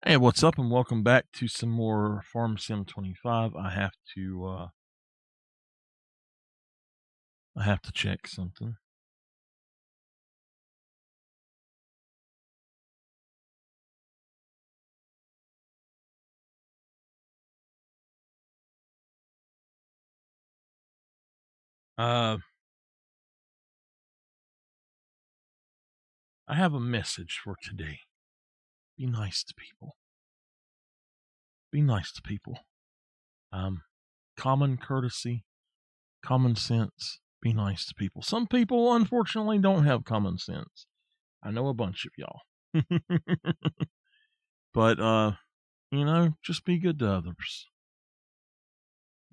Hey, what's up, and welcome back to some more Farm Sim 25. I have to check something. Uh, I have a message for today. Be nice to people. Be nice to people. Common courtesy, common sense. Be nice to people. Some people, unfortunately, don't have common sense. I know a bunch of y'all. But just be good to others.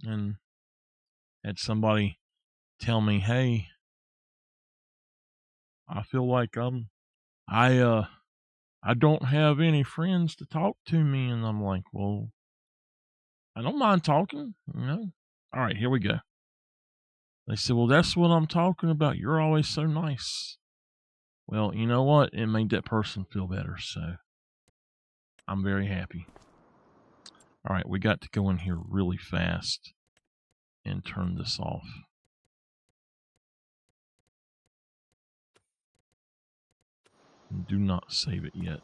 And had somebody tell me, "Hey, I feel like I don't have any friends to talk to me," and I'm like, "Well, I don't mind talking, you know." All right, here we go. They said, "Well, that's what I'm talking about. You're always so nice." Well, you know what? It made that person feel better, so I'm very happy. All right, we got to go in here really fast and turn this off. Do not save it yet.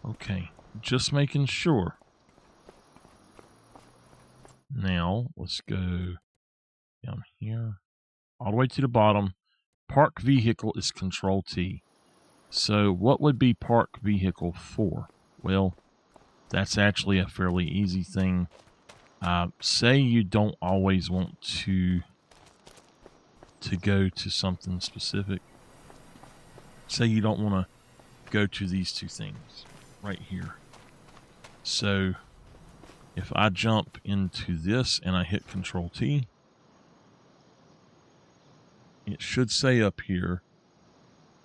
Okay, just making sure. Now, let's go down here, all the way to the bottom. Park vehicle is Control T. So what would be park vehicle for? Well, that's actually a fairly easy thing. Say you don't always want to go to something specific. Say you don't want to go to these two things right here. So if I jump into this and I hit Control T, it should say up here,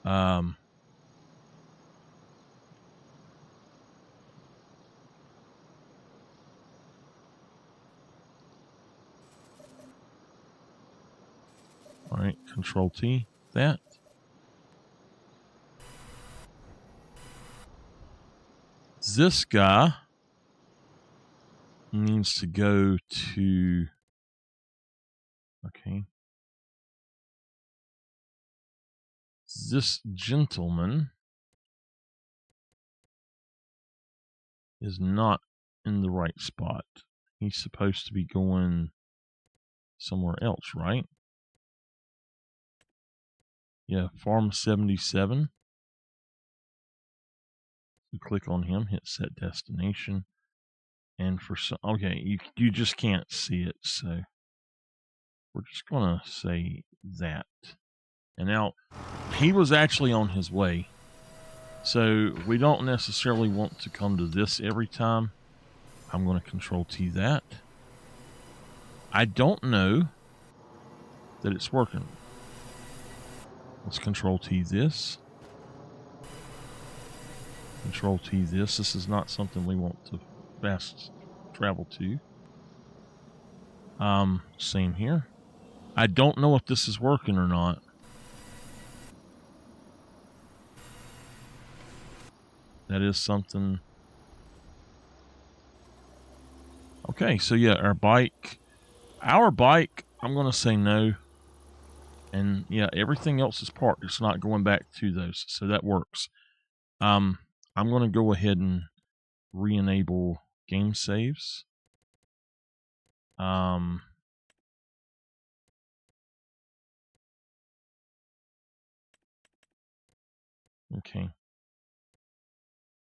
all right, Control T, that. This guy needs to go to, okay. This gentleman is not in the right spot. He's supposed to be going somewhere else, right? Yeah, Farm 77. You click on him, hit set destination, and for some, okay, you just can't see it, so we're just gonna say that. And now he was actually on his way, so we don't necessarily want to come to this every time. I'm going to Control T that. I don't know that it's working. Let's Control T this. Control T this. This is not something we want to fast travel to. Same here. I don't know if this is working or not. That is something. Okay, so yeah, our bike, I'm going to say no. And yeah, everything else is parked. It's not going back to those. So that works. I'm going to go ahead and re-enable game saves. Okay.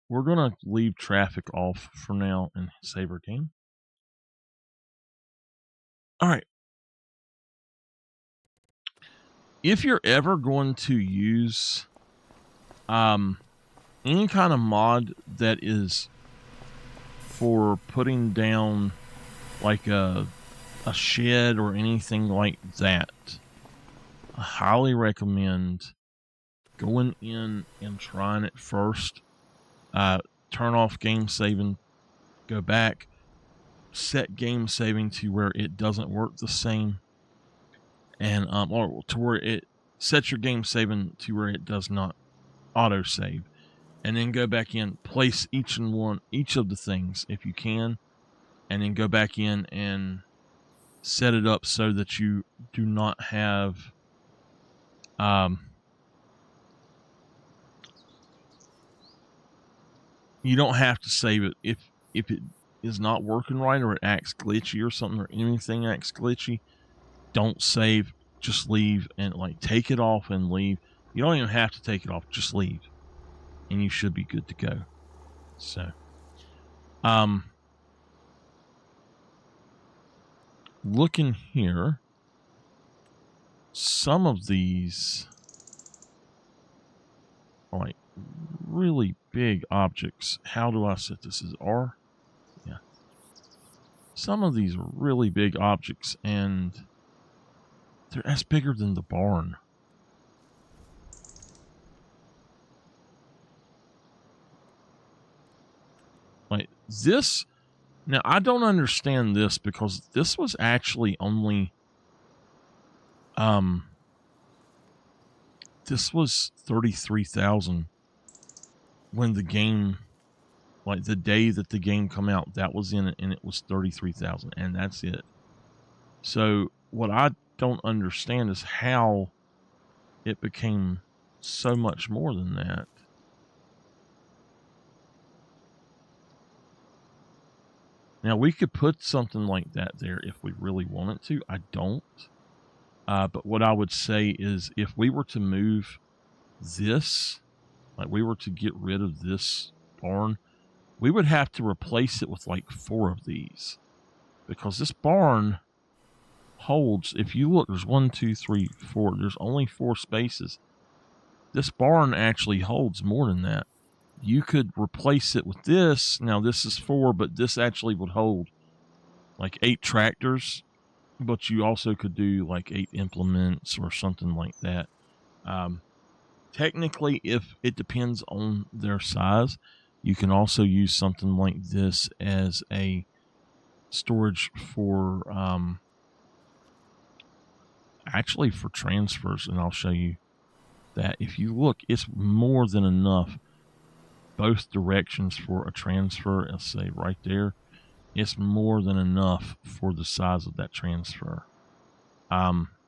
We're going to leave traffic off for now and save our game. All right. If you're ever going to use any kind of mod that is for putting down like a shed or anything like that, I highly recommend going in and trying it first. Turn off game saving, go back, set game saving to where it doesn't work the same, and or to where it sets your game saving to where it does not auto save. and then go back in, place each of the things if you can, and then go back in and set it up so that you do not have you don't have to save it if it is not working right or it acts glitchy or something, or anything acts glitchy. Don't save, just leave and like take it off and leave. You don't even have to take it off, just leave and you should be good to go. So looking here, some of these are like really big objects. How do I set this? Is R? Yeah. Some of these are really big objects, and that's bigger than the barn. Like this. Now, I don't understand this because this was actually only, this was 33,000 when the game, like the day that the game come out, that was in it, and it was 33,000, and that's it. So what I don't understand is how it became so much more than that. Now, we could put something like that there if we really wanted to. I don't. But what I would say is if we were to move this, like we were to get rid of this barn, we would have to replace it with like 4 of these. Because this barn holds, if you look, there's 1, 2, 3, 4. There's only 4 spaces. This barn actually holds more than that. You could replace it with this. Now, this is 4, but this actually would hold like 8 tractors. But you also could do like 8 implements or something like that. Technically, if it depends on their size, you can also use something like this as a storage for, actually for transfers. And I'll show you that. If you look, it's more than enough. Both directions for a transfer, let's say right there, it's more than enough for the size of that transfer.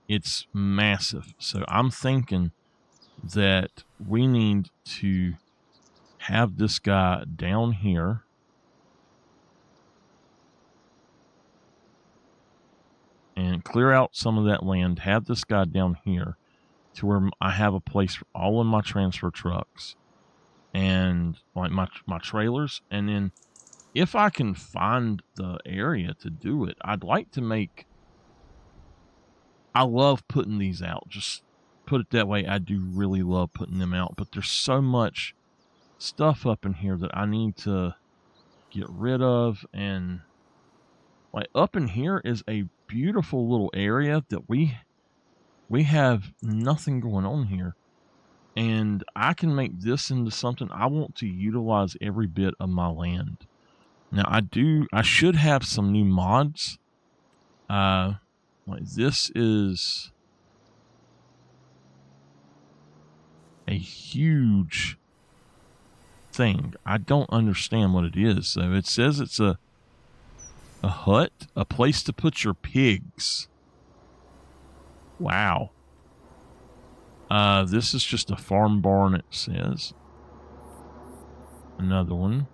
It's massive. So I'm thinking that we need to have this guy down here. And clear out some of that land, have this guy down here to where I have a place for all of my transfer trucks and like my trailers. And then if I can find the area to do it, I'd like to make, I love putting these out. Just put it that way. I do really love putting them out, but there's so much stuff up in here that I need to get rid of. And like up in here is a beautiful little area that we have nothing going on here. And I can make this into something. I want to utilize every bit of my land. Now I should have some new mods. Like this is a huge thing. I don't understand what it is. So it says it's a hut, a place to put your pigs. Wow. This is just a farm barn, it says. Another one.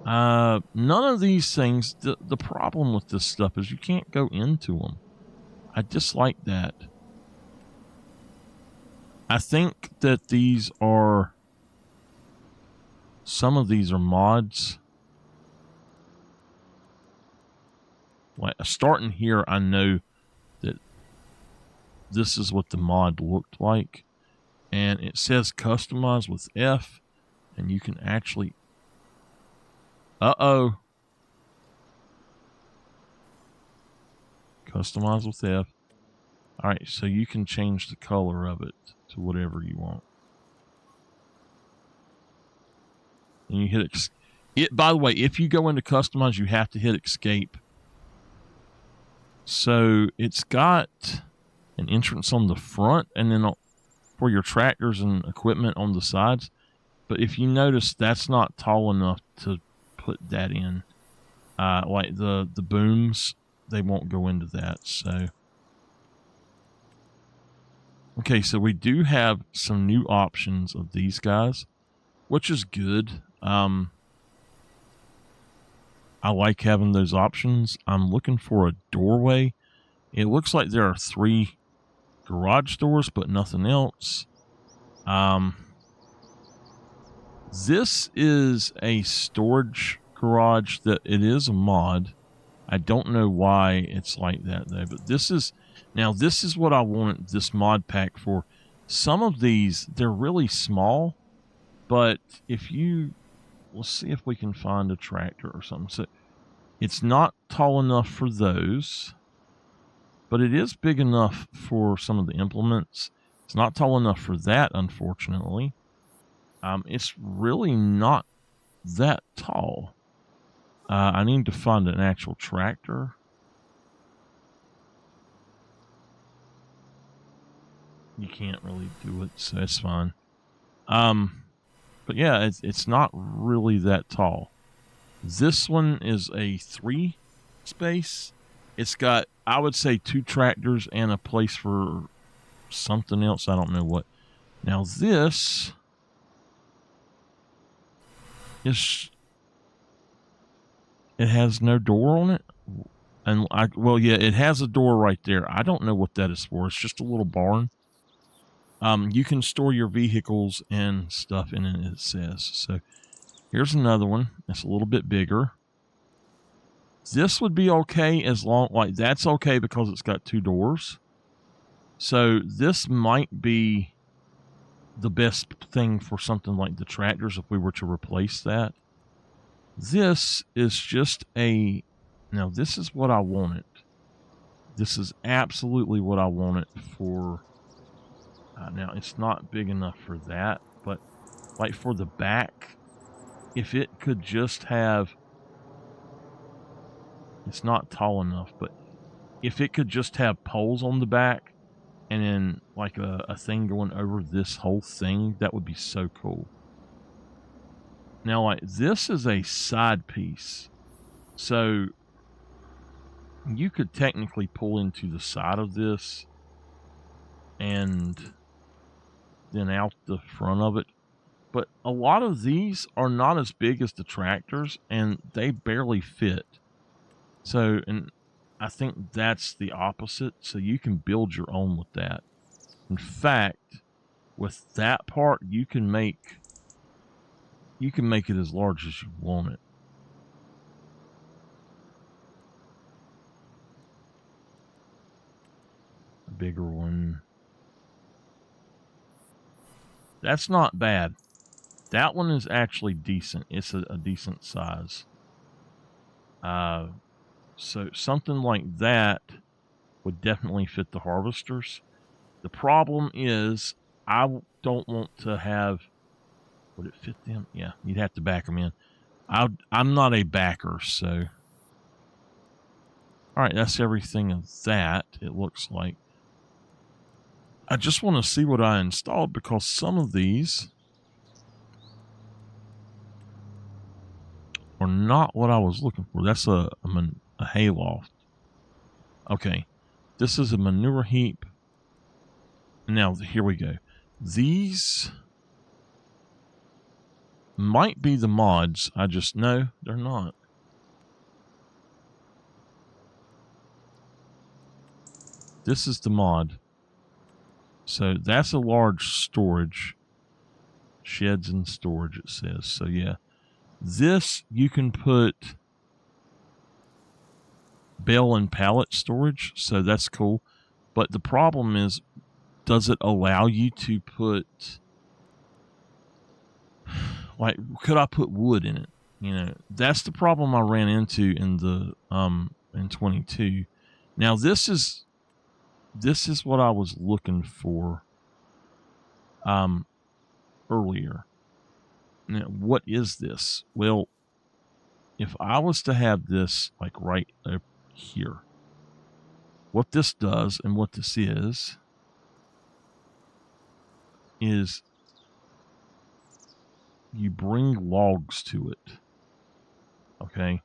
None of these things, the problem with this stuff is you can't go into them. I dislike that. I think that these are, some of these are mods. Like starting here, I know that this is what the mod looked like. And it says customize with F, and you can actually, customize with F. All right, so you can change the color of it to whatever you want. And you hit it. By the way, if you go into customize, you have to hit escape. So it's got an entrance on the front, and then for your tractors and equipment on the sides. But if you notice, that's not tall enough to put that in. Like the booms, they won't go into that. So, okay, so we do have some new options of these guys, which is good. I like having those options. I'm looking for a doorway. It looks like there are 3 garage doors, but nothing else. This is a storage garage that it is a mod. I don't know why it's like that though, but this is what I wanted this mod pack for. Some of these, they're really small, but we'll see if we can find a tractor or something. So it's not tall enough for those, but it is big enough for some of the implements. It's not tall enough for that, unfortunately. It's really not that tall. I need to find an actual tractor. You can't really do it, so it's fine. But yeah, it's not really that tall. This one is a 3 space. It's got, I would say, 2 tractors and a place for something else. I don't know what. Now this is, it has no door on it. And yeah, it has a door right there. I don't know what that is for. It's just a little barn. You can store your vehicles and stuff in it, it says. So here's another one. It's a little bit bigger. This would be okay as long, like that's okay because it's got 2 doors. So this might be the best thing for something like the tractors if we were to replace that. This is just now this is what I wanted. This is absolutely what I wanted for, now it's not big enough for that, but like for the back, if it could just have, it's not tall enough, but if it could just have poles on the back and then like a thing going over this whole thing, that would be so cool. Now, like this is a side piece, so you could technically pull into the side of this and then out the front of it. But a lot of these are not as big as the tractors, and they barely fit. So, and I think that's the opposite. So you can build your own with that. In fact, with that part, you can make it as large as you want it. A bigger one. That's not bad. That one is actually decent. It's a decent size. So something like that would definitely fit the harvesters. The problem is I don't want to have, would it fit them? Yeah, you'd have to back them in. I'm not a backer, so. All right, that's everything of that, it looks like. I just want to see what I installed because some of these are not what I was looking for. That's a hayloft. Okay, this is a manure heap. Now, here we go. These might be the mods. I just know they're not. This is the mod. So that's a large storage. Sheds and storage, it says. So yeah. This, you can put bale and pallet storage. So that's cool. But the problem is, does it allow you to put, like, could I put wood in it? You know, that's the problem I ran into in the in 22. Now this is what I was looking for earlier. Now, what is this? Well, if I was to have this like right up here, what this does and what this is you bring logs to it. Okay.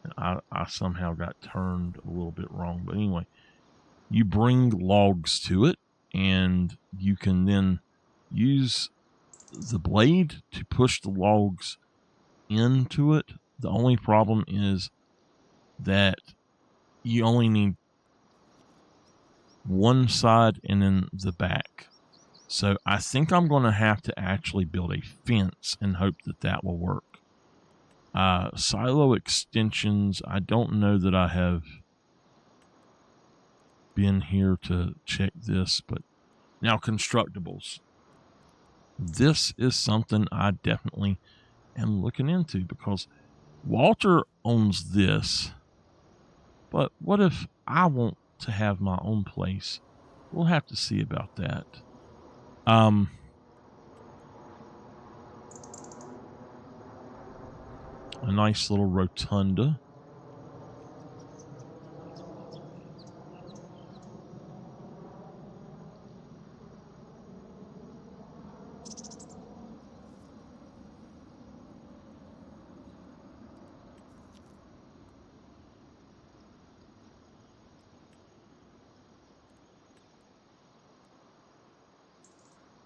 And I somehow got turned a little bit wrong. But anyway, you bring logs to it, and you can then use the blade to push the logs into it. The only problem is that you only need one side and then the back. So I think I'm going to have to actually build a fence and hope that that will work. Silo extensions, I don't know that I have been here to check this, but now constructibles. This is something I definitely am looking into because Walter owns this, but what if I want to have my own place? We'll have to see about that. A nice little rotunda.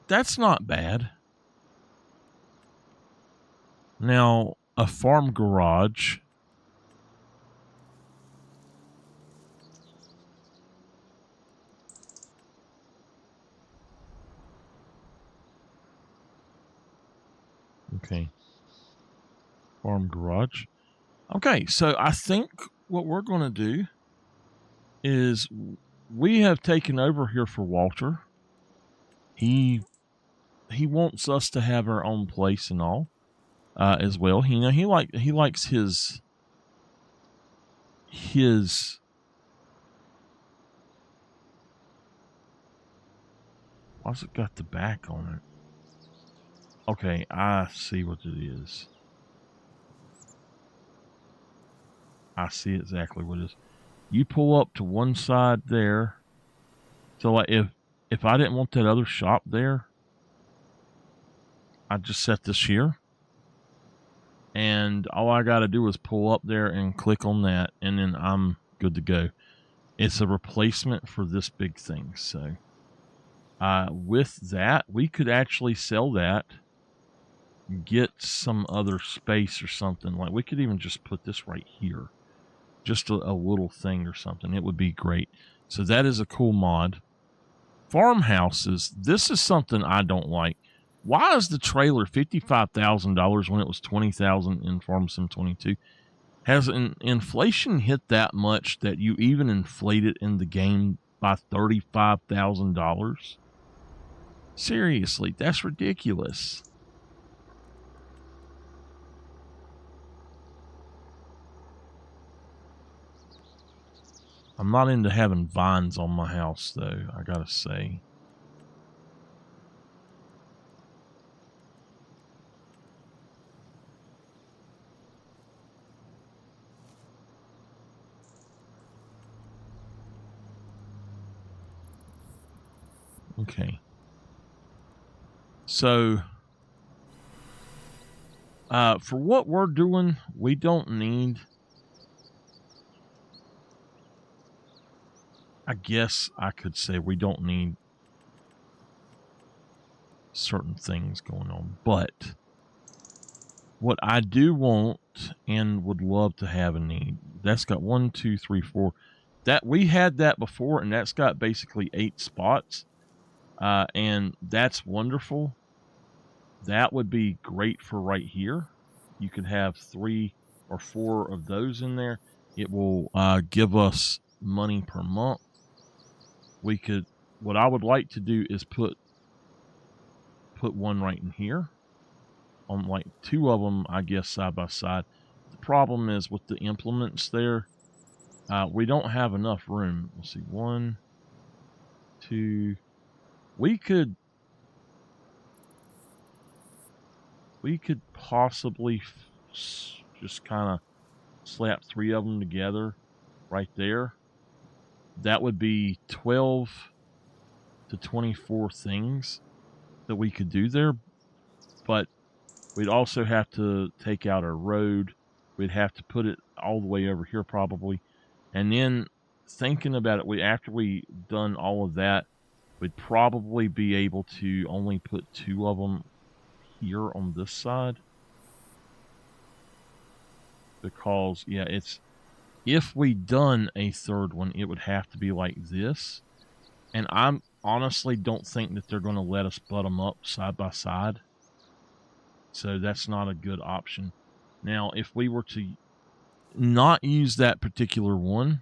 That's not bad. Now, a farm garage. Okay. Farm garage. Okay, so I think what we're going to do is we have taken over here for Walter. He wants us to have our own place and all, as well. He likes his why's it got the back on it? Okay, I see what it is. I see exactly what it is. You pull up to one side there. So like if I didn't want that other shop there, I'd just set this here. And all I got to do is pull up there and click on that, and then I'm good to go. It's a replacement for this big thing. So with that, we could actually sell that, get some other space or something. Like we could even just put this right here. Just a little thing or something. It would be great. So that is a cool mod. Farmhouses. This is something I don't like. Why is the trailer $55,000 when it was $20,000 in Farm Sim 22? Has inflation hit that much that you even inflate it in the game by $35,000? Seriously, that's ridiculous. I'm not into having vines on my house, though, I gotta say. Okay. So, for what we're doing, we don't need... I guess I could say we don't need certain things going on. But what I do want and would love to have and need, that's got 1, 2, 3, 4. That we had that before, and that's got basically 8 spots. And that's wonderful. That would be great for right here. You could have 3 or 4 of those in there. It will give us money per month. We could, what I would like to do is put one right in here, on like 2 of them, I guess, side by side. The problem is with the implements there, we don't have enough room. Let's see, 1, 2. We could possibly just kind of slap 3 of them together right there. that would be 12 to 24 things that we could do there. But we'd also have to take out a road. We'd have to put it all the way over here probably. And then thinking about it, after we done all of that, we'd probably be able to only put 2 of them here on this side. Because, yeah, if we done a third one, it would have to be like this. And I honestly don't think that they're going to let us butt them up side by side. So that's not a good option. Now, if we were to not use that particular one,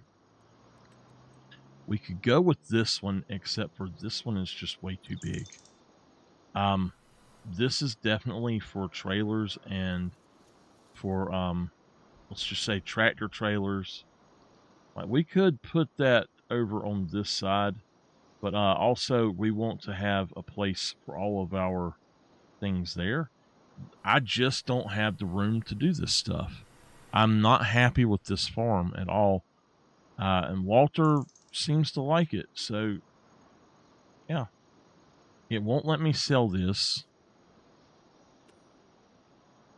we could go with this one, except for this one is just way too big. This is definitely for trailers and for, let's just say tractor trailers. Like, we could put that over on this side, but also we want to have a place for all of our things there. I just don't have the room to do this stuff. I'm not happy with this farm at all. And Walter seems to like it. So, yeah. It won't let me sell this.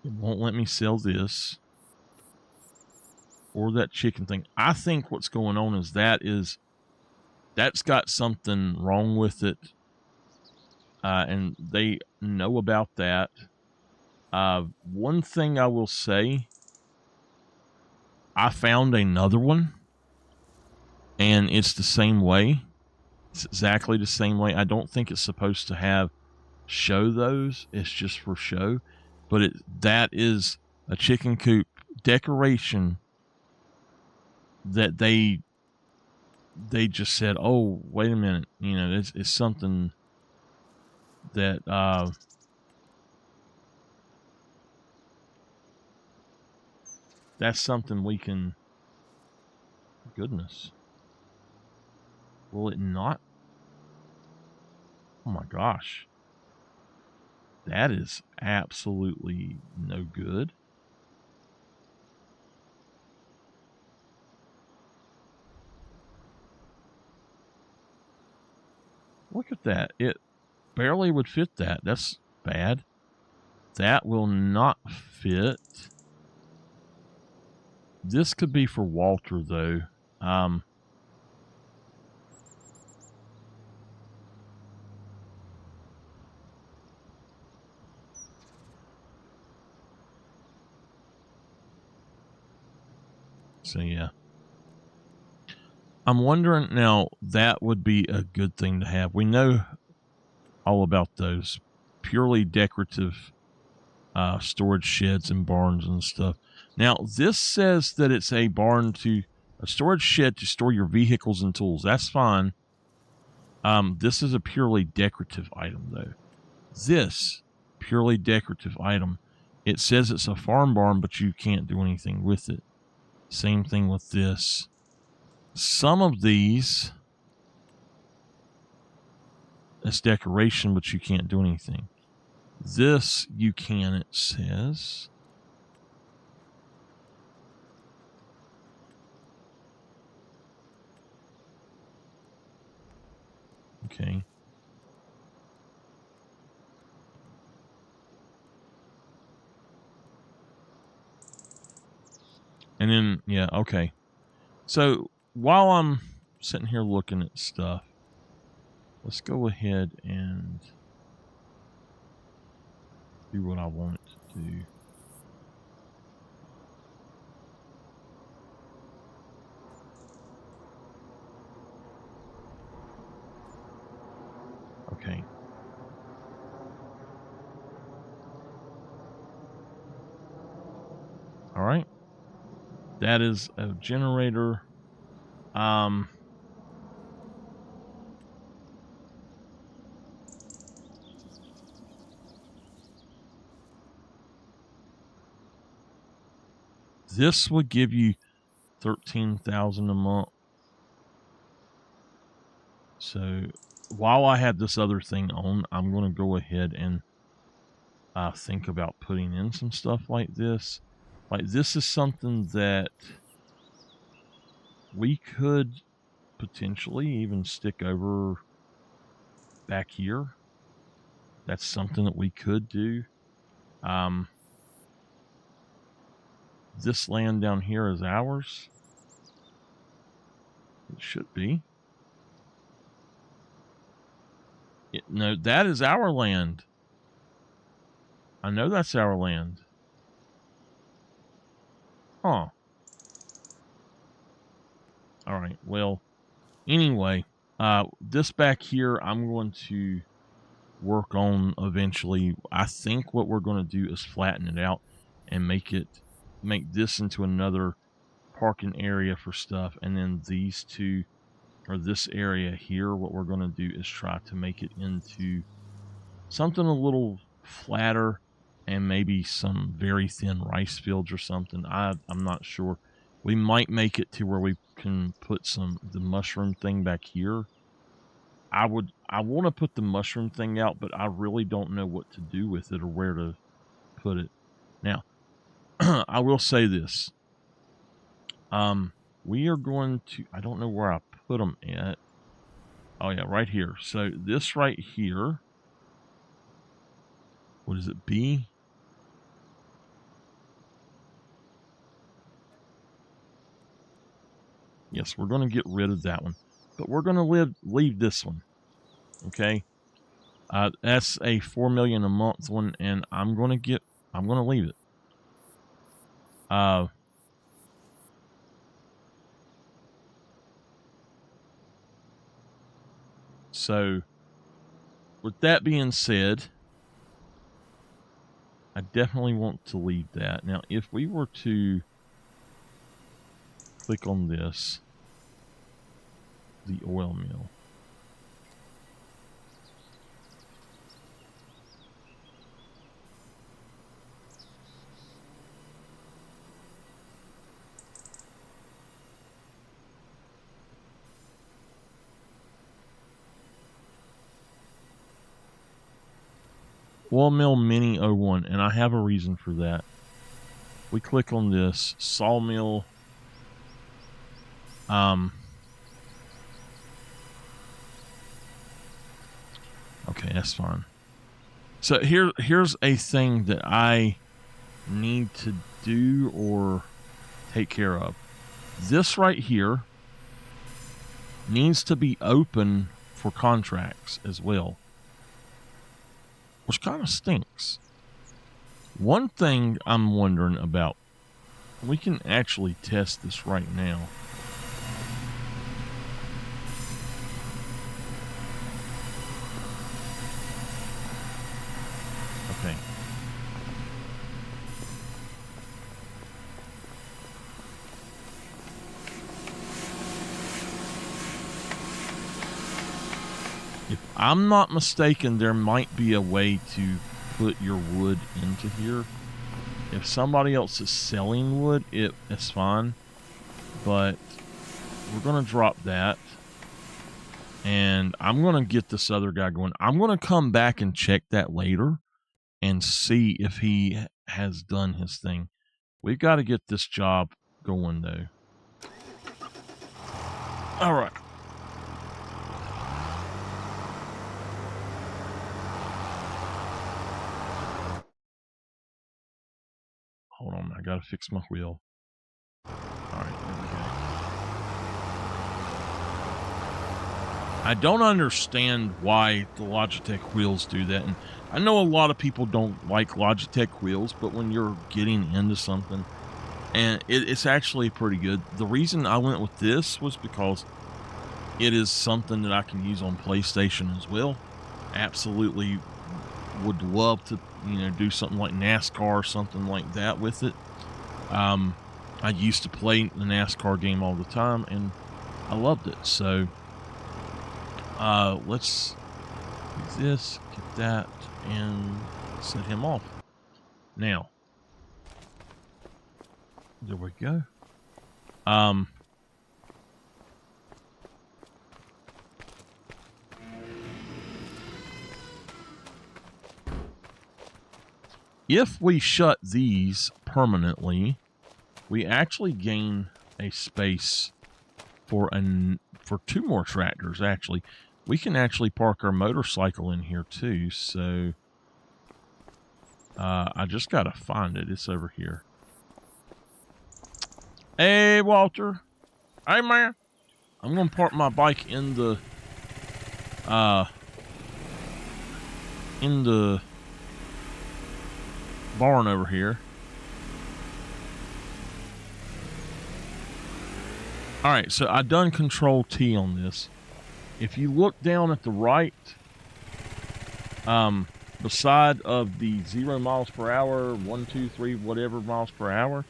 It won't let me sell this. Or that chicken thing. I think what's going on is that's got something wrong with it. And they know about that. One thing I will say, I found another one, and it's the same way. It's exactly the same way. I don't think it's supposed to show those. It's just for show. But that is a chicken coop decoration that they just said, oh, wait a minute. You know, it's something that that's something we can... Goodness. Will it not? Oh my gosh. That is absolutely no good. Look at that. It barely would fit that. That's bad. That will not fit. This could be for Walter, though. So, yeah. I'm wondering now, that would be a good thing to have. We know all about those purely decorative storage sheds and barns and stuff. Now, this says that it's a storage shed to store your vehicles and tools. That's fine. This is a purely decorative item, though. This purely decorative item, it says it's a farm barn, but you can't do anything with it. Same thing with this. Some of these, it's decoration, but you can't do anything. This you can, it says. Okay. And then, yeah, okay. So while I'm sitting here looking at stuff, let's go ahead and do what I want it to do. Okay. All right. That is a generator. This would give you 13,000 a month. So while I have this other thing on, I'm going to go ahead and think about putting in some stuff like this. Like, this is something that we could potentially even stick over back here. That's something that we could do. This land down here is ours. It should be. No, that is our land. I know that's our land. Huh. All right. Well, anyway, this back here, I'm going to work on eventually. I think what we're going to do is flatten it out and make this into another parking area for stuff. And then these two, or this area here, what we're going to do is try to make it into something a little flatter and maybe some very thin rice fields or something. I'm not sure. We might make it to where we can put the mushroom thing back here. I want to put the mushroom thing out, but I really don't know what to do with it or where to put it. Now, I will say this. We are going to, I don't know where I put them at. Oh yeah, right here. So this right here, what is it, B? Yes, we're going to get rid of that one, but we're going to leave this one. Okay, that's a 4 million a month one, and I'm going to leave it. So with that being said, I definitely want to leave that. Now, if we were to click on this, the oil mill. Oil Mill Mini 01, and I have a reason for that. We click on this sawmill. Okay, that's fine. So here's a thing that I need to do or take care of. This right here needs to be open for contracts as well, which kind of stinks. One thing I'm wondering about, we can actually test this right now. Okay. If I'm not mistaken, there might be a way to put your wood into here. If somebody else is selling wood, it's fine. But we're going to drop that. And I'm going to get this other guy going. I'm going to come back and check that later and see if he has done his thing. We've got to get this job going, though. All right. Hold on, I gotta fix my wheel. Alright, there we go. I don't understand why the Logitech wheels do that. And I know a lot of people don't like Logitech wheels, but when you're getting into something, and it's actually pretty good. The reason I went with this was because it is something that I can use on PlayStation as well. Absolutely would love to, do something like NASCAR or something like that with it. I used to play the NASCAR game all the time, and I loved it. So, let's do this, get that, and set him off. Now, there we go. If we shut these permanently, we actually gain a space for 2 more tractors. Actually, we can actually park our motorcycle in here too. So I just gotta find it. It's over here. Hey, Walter. Hey, man. I'm gonna park my bike in the barn over here. All right, so I done Control T on this. If you look down at the right, beside of the 0 miles per hour, 1, 2, 3, whatever miles per hour,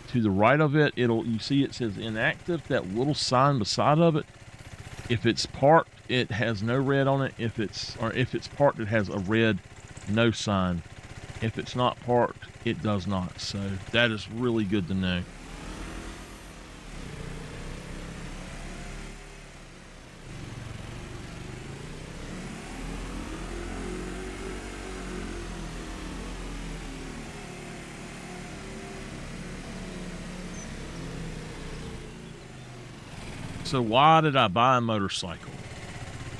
to the right of it, you see it says inactive. That little sign beside of it. If it's parked, it has no red on it. If it's parked, it has a red no sign. If it's not parked, it does not. So that is really good to know. So why did I buy a motorcycle?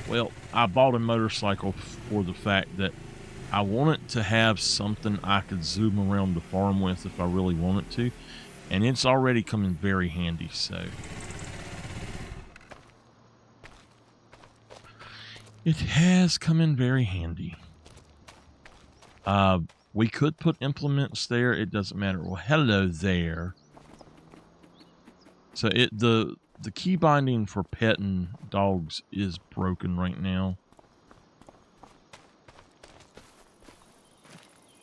Well, I bought a motorcycle for the fact that I wanted to have something I could zoom around the farm with if I really wanted to. And it's already come in very handy, so. It has come in very handy. We could put implements there. It doesn't matter. Well, hello there. So the key binding for petting dogs is broken right now.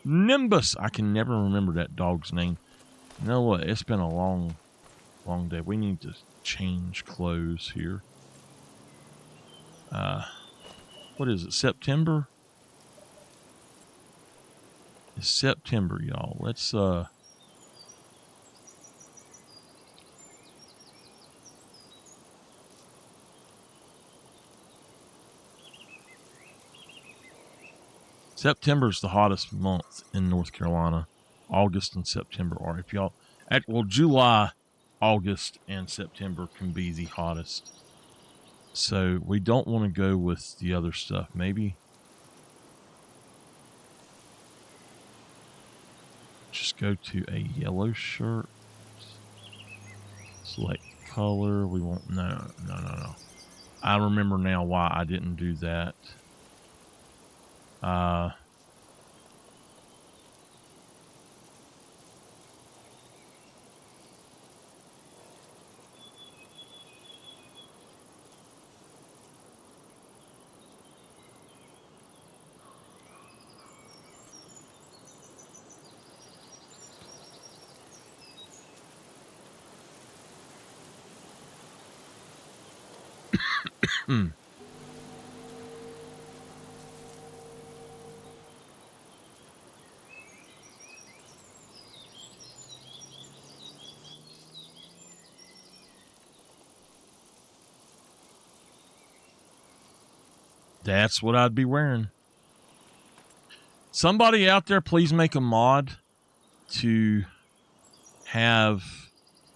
Nimbus. I can never remember that dog's name. You know what? It's been a long day. We need to change clothes here. What is it? September? It's September, y'all. Let's September's the hottest month in North Carolina. August and September are. If y'all, well, July, August, and September can be the hottest. So we don't want to go with the other stuff. Maybe just go to a yellow shirt. Select color. We won't. No. I remember now why I didn't do that. That's what I'd be wearing. Somebody out there, please make a mod to have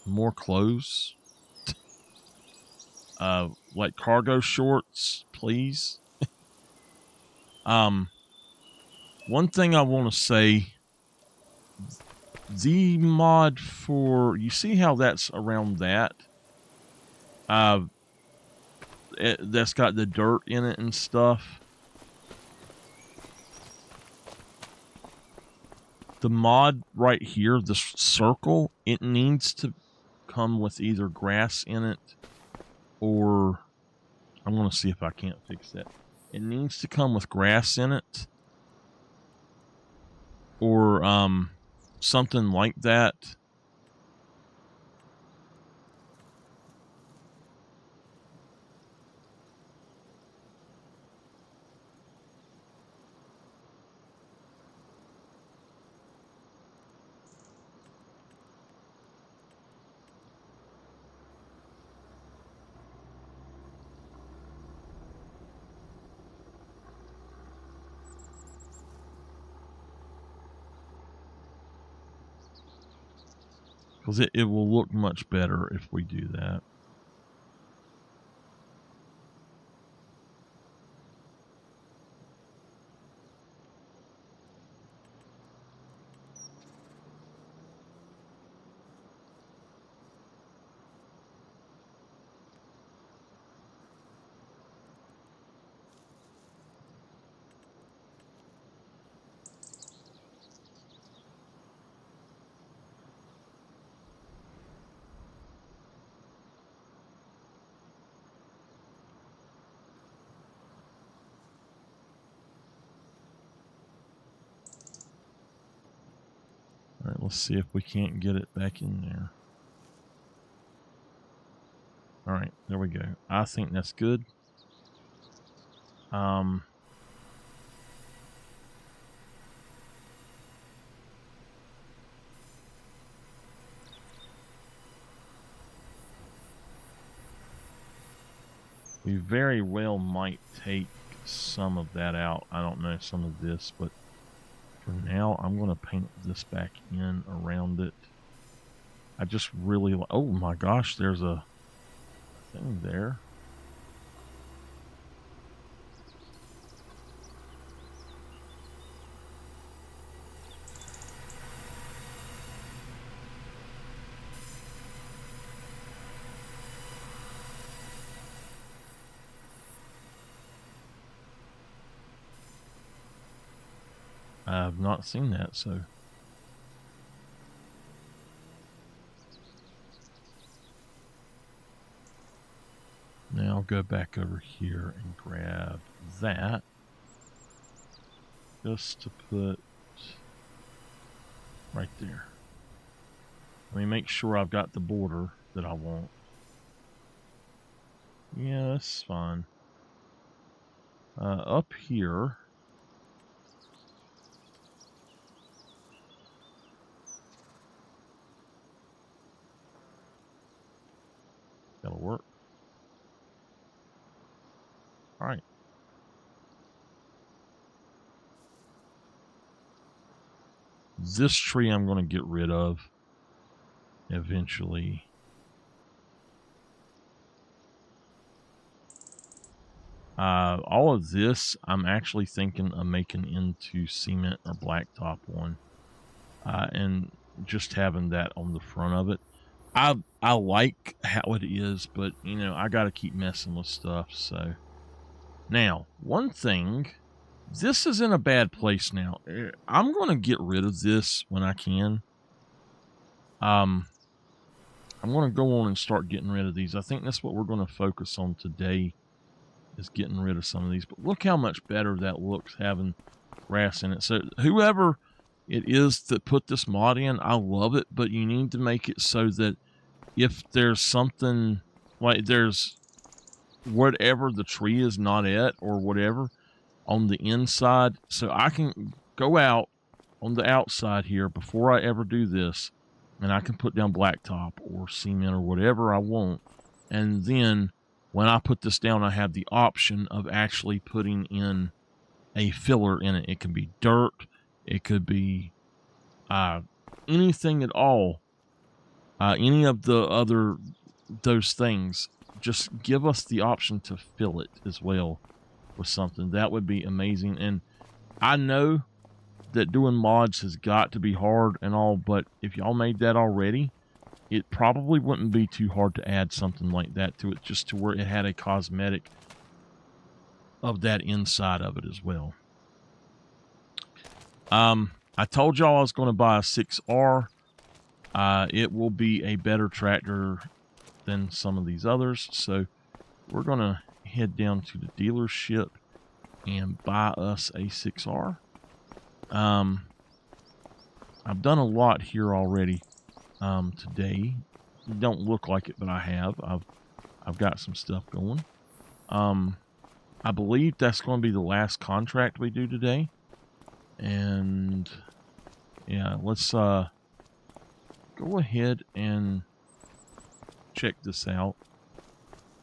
more clothes. Like cargo shorts, please. One thing I want to say, the mod for, you see how that's around that? That's got the dirt in it and stuff. The mod right here, this circle, it needs to come with either grass in it or I'm going to see if I can't fix that. It needs to come with grass in it or something like that. Because it will look much better if we do that. let's see if we can't get it back in there. All right, there we go. I think that's good. We very well might take some of that out. I don't know, some of this, but for now, I'm going to paint this back in around it. I just really, oh my gosh, there's a thing there. I've not seen that, so. Now I'll go back over here and grab that. Just to put right there. Let me make sure I've got the border that I want. Yeah, that's fine. Up here. That'll work. All right. This tree I'm going to get rid of eventually. All of this I'm actually thinking of making into cement or blacktop one, and just having that on the front of it. I like how it is, but you know, I got to keep messing with stuff. So now, one thing, this is in a bad place now. I'm going to get rid of this when I can. I'm going to go on and start getting rid of these. I think that's what we're going to focus on today, is getting rid of some of these. But look how much better that looks having grass in it. So whoever it is that put this mod in, I love it, but you need to make it so that if there's something, like there's whatever the tree is not at or whatever on the inside, so I can go out on the outside here before I ever do this, and I can put down blacktop or cement or whatever I want, and then when I put this down, I have the option of actually putting in a filler in it. It can be dirt, it could be anything at all, any of the other those things. Just give us the option to fill it as well with something. That would be amazing. And I know that doing mods has got to be hard and all, but if y'all made that already, it probably wouldn't be too hard to add something like that to it, just to where it had a cosmetic of that inside of it as well. I told y'all I was going to buy a 6R. It will be a better tractor than some of these others, so we're going to head down to the dealership and buy us a 6R. I've done a lot here already today. It don't look like it, but I have. I've got some stuff going. I believe that's going to be the last contract we do today. And yeah, let's go ahead and check this out.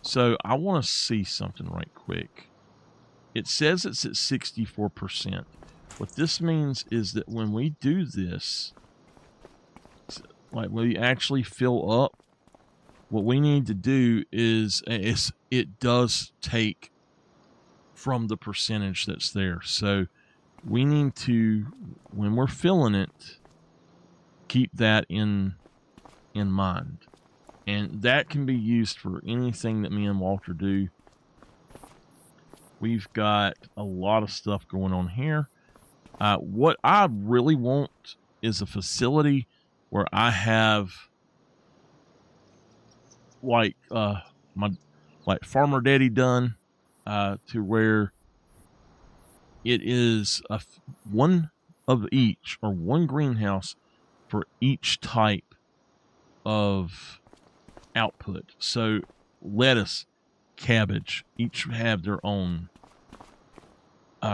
So I want to see something right quick. It says it's at 64%. What this means is that when we do this, like when we actually fill up, what we need to do is it does take from the percentage that's there. So we need to, when we're filling it, keep that in mind. And that can be used for anything that me and Walter do. We've got a lot of stuff going on here. What I really want is a facility where I have like like Farmer Daddy done, to where it is one of each, or one greenhouse for each type of output. So lettuce, cabbage, each have their own.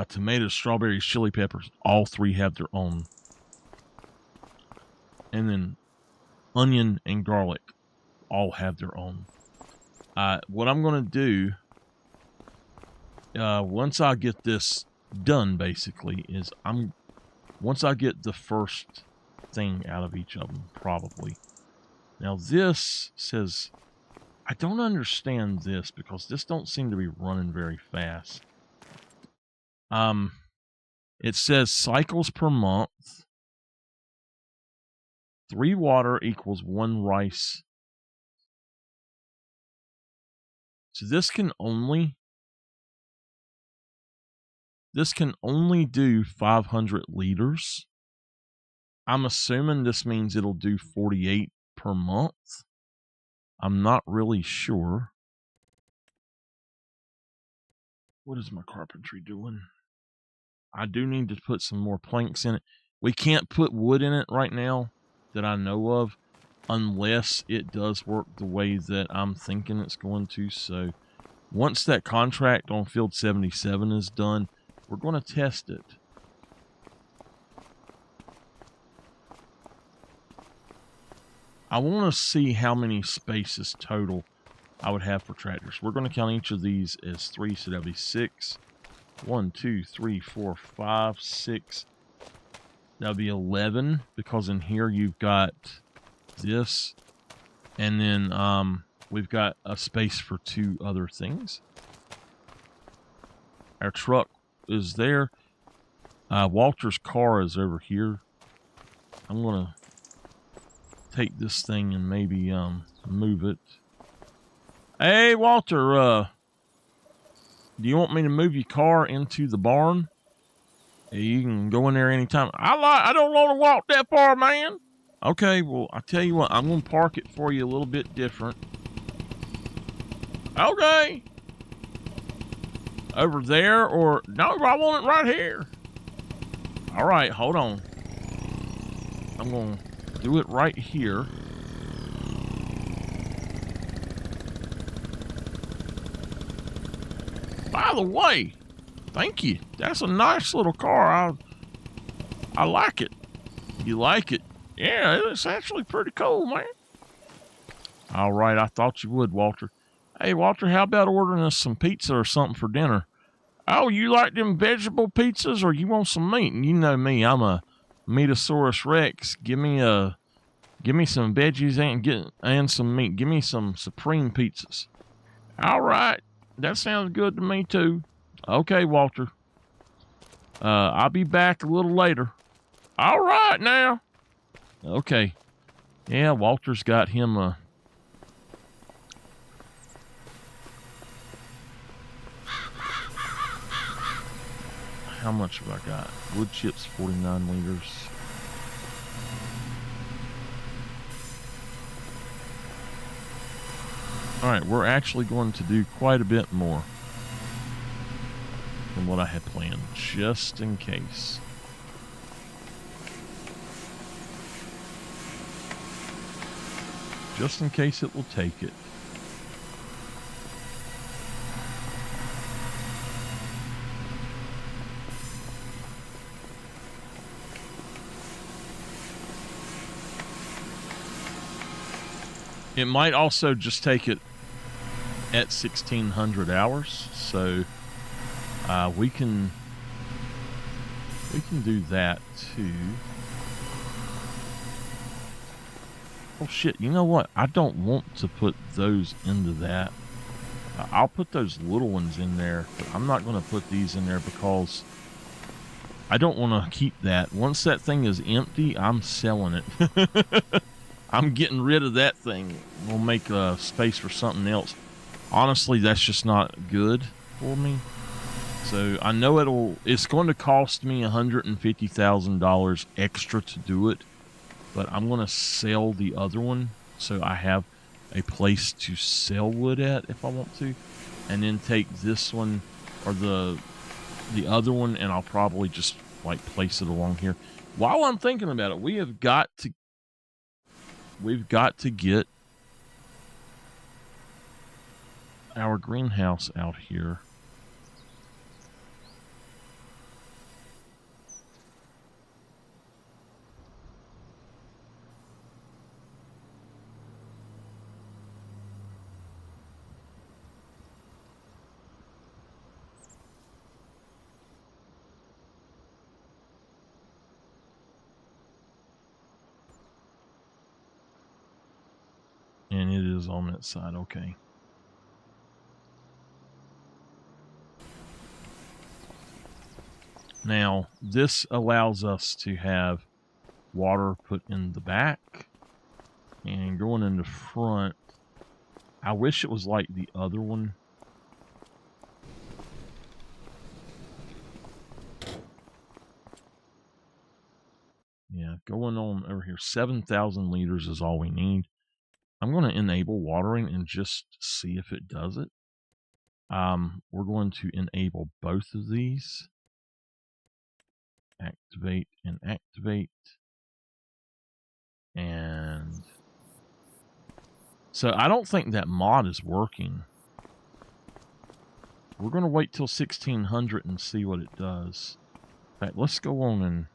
Tomatoes, strawberries, chili peppers, all three have their own. And then onion and garlic all have their own. What I'm going to do, once I get this done, basically, is once I get the first thing out of each of them, probably. Now this says, I don't understand this because this don't seem to be running very fast. It says cycles per month. 3 water equals 1 rice. So this can only do 500 liters. I'm assuming this means it'll do 48 per month. I'm not really sure. What is my carpentry doing? I do need to put some more planks in it. We can't put wood in it right now that I know of, unless it does work the way that I'm thinking it's going to. So once that contract on Field 77 is done, we're going to test it. I want to see how many spaces total I would have for tractors. We're going to count each of these as 3, so that'll be 6. 1, 2, 3, 4, 5, 6. That'll be 11, because in here you've got this, and then we've got a space for 2 other things. Our truck is there. Walter's car is over here. I'm going to take this thing and maybe move it. Hey, Walter, do you want me to move your car into the barn? You can go in there anytime. I don't want to walk that far, man. Okay, well, I tell you what, I'm going to park it for you a little bit different. Okay. Over there, or no, I want it right here. All right, hold on. I'm going to do it right here. By the way, thank you. That's a nice little car. I like it. You like it? Yeah, it's actually pretty cool, man. All right, I thought you would, Walter. Hey, Walter, how about ordering us some pizza or something for dinner? Oh, you like them vegetable pizzas, or you want some meat? And you know me, I'm a Meatosaurus Rex. Give me some veggies and some meat. Give me some supreme pizzas. All right, that sounds good to me too. Okay, Walter. I'll be back a little later. All right now. Okay. Yeah, Walter's got him a... How much have I got? Wood chips, 49 liters. All right, we're actually going to do quite a bit more than what I had planned, just in case. Just in case it will take it. It might also just take it at 1600 hours, so we can do that too. Oh shit, you know what? I don't want to put those into that. I'll put those little ones in there, but I'm not going to put these in there because I don't want to keep that. Once that thing is empty, I'm selling it. I'm getting rid of that thing. We'll make space for something else. Honestly, that's just not good for me. So I know it's going to cost me $150,000 extra to do it, but I'm going to sell the other one so I have a place to sell wood at if I want to, and then take this one or the other one, and I'll probably just like place it along here. While I'm thinking about it, we have got to we've got to get our greenhouse out here. And it is on that side, okay. Now, this allows us to have water put in the back and going in the front. I wish it was like the other one. Yeah, going on over here, 7,000 liters is all we need. I'm going to enable watering and just see if it does it. We're going to enable both of these. Activate and activate. And so I don't think that mod is working. We're going to wait till 1600 and see what it does. In fact, let's go on and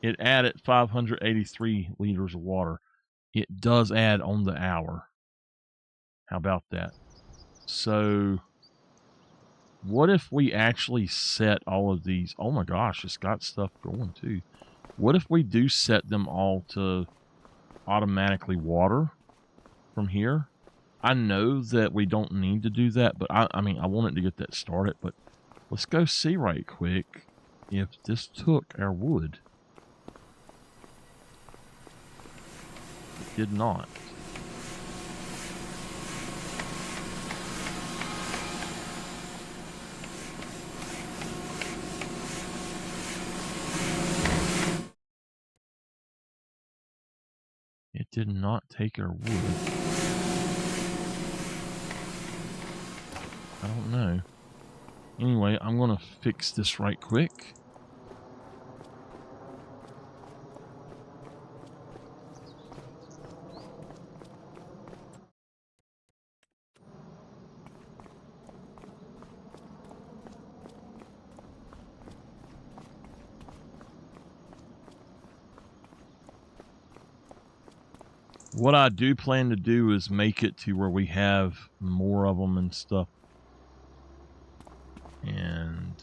it added 583 liters of water. It does add on the hour. How about that? So what if we actually set all of these? Oh my gosh, it's got stuff going too. What if we do set them all to automatically water from here? I know that we don't need to do that, but I mean, I wanted to get that started, but let's go see right quick if this took our wood. It did not. It did not take our wood. I don't know. Anyway, I'm going to fix this right quick. What I do plan to do is make it to where we have more of them and stuff. And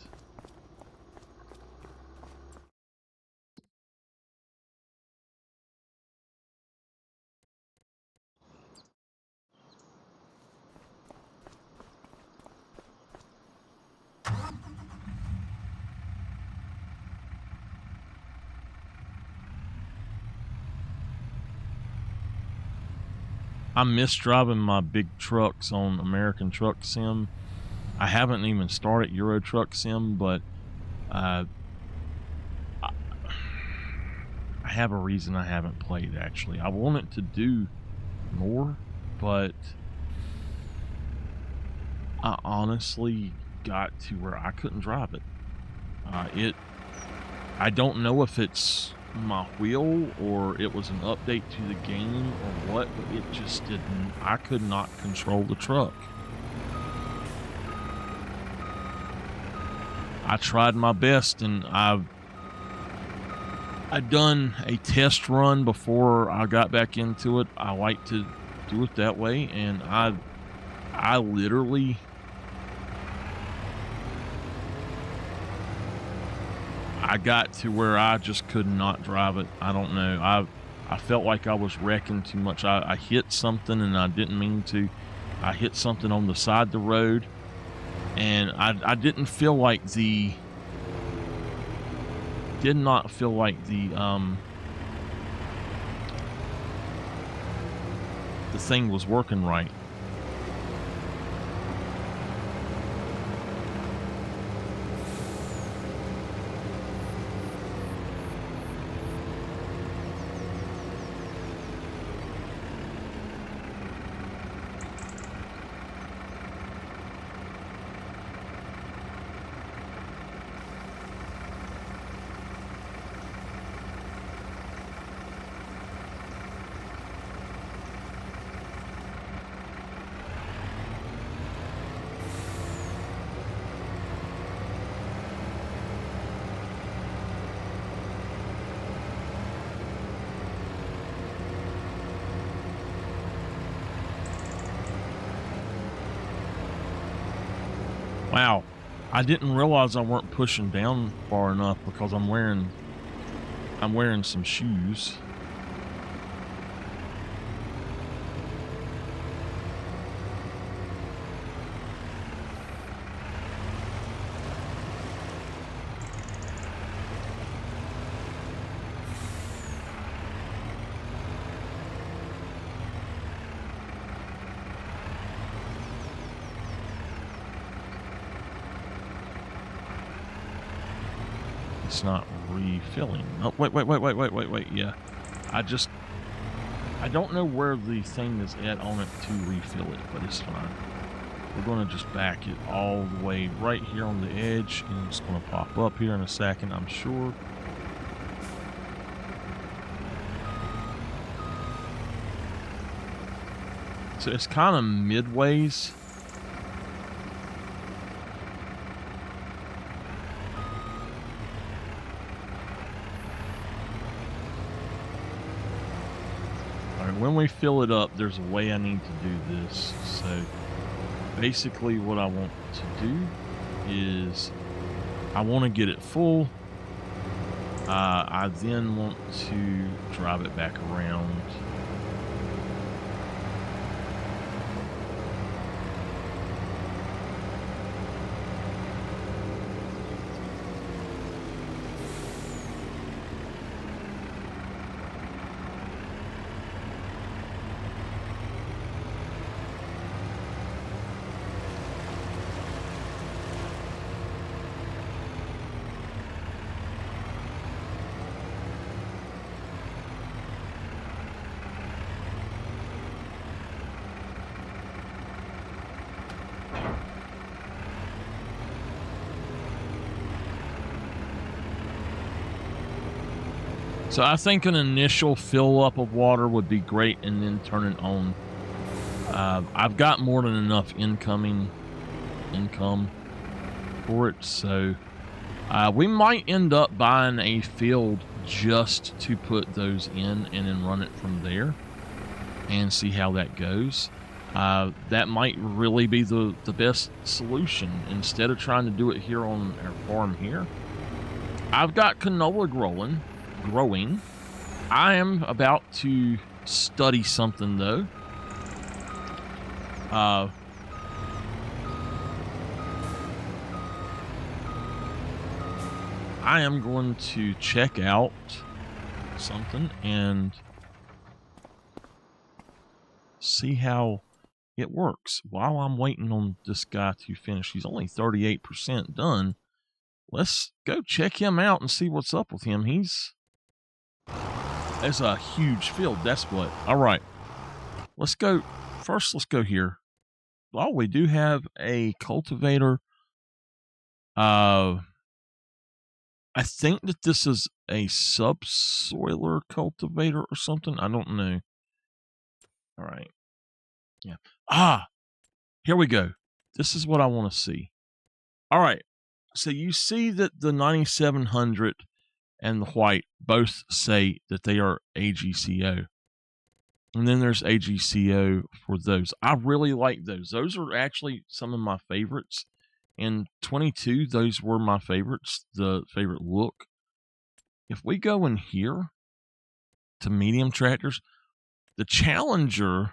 I miss driving my big trucks on American Truck Sim. I haven't even started Euro Truck Sim, but I have a reason I haven't played, actually. I wanted to do more, but I honestly got to where I couldn't drive it. I don't know if it's my wheel or it was an update to the game or what, but it just didn't. I could not control the truck. I tried my best, and I'd done a test run before I got back into it. I like to do it that way, and I literally I got to where I just could not drive it. I don't know. I felt like I was wrecking too much. I hit something and I didn't mean to. I hit something on the side of the road, and I didn't feel like the thing was working right. Wow, I didn't realize I weren't pushing down far enough because I'm wearing some shoes. It's not refilling. Oh, wait. Yeah. I don't know where the thing is at on it to refill it, but it's fine. We're going to just back it all the way right here on the edge, and it's going to pop up here in a second, I'm sure. So it's kind of midways. When we fill it up, there's a way I need to do this. So basically what I want to do is I want to get it full. I then want to drive it back around. So I think an initial fill up of water would be great, and then turn it on. I've got more than enough income for it, so we might end up buying a field just to put those in and then run it from there and see how that goes. That might really be the best solution instead of trying to do it here on our farm here. I've got canola growing. I am about to study something though. I am going to check out something and see how it works while I'm waiting on this guy to finish. He's only 38% done. Let's go check him out and see what's up with him. It's a huge field. That's what. All right. Let's go. First, let's go here. Oh, we do have a cultivator. I think that this is a subsoiler cultivator or something. I don't know. All right. Yeah. Here we go. This is what I want to see. All right. So you see that the 9700 and the white both say that they are AGCO. And then there's AGCO for those. I really like those. Those are actually some of my favorites. In 22, those were my favorites, the favorite look. If we go in here to medium tractors, the Challenger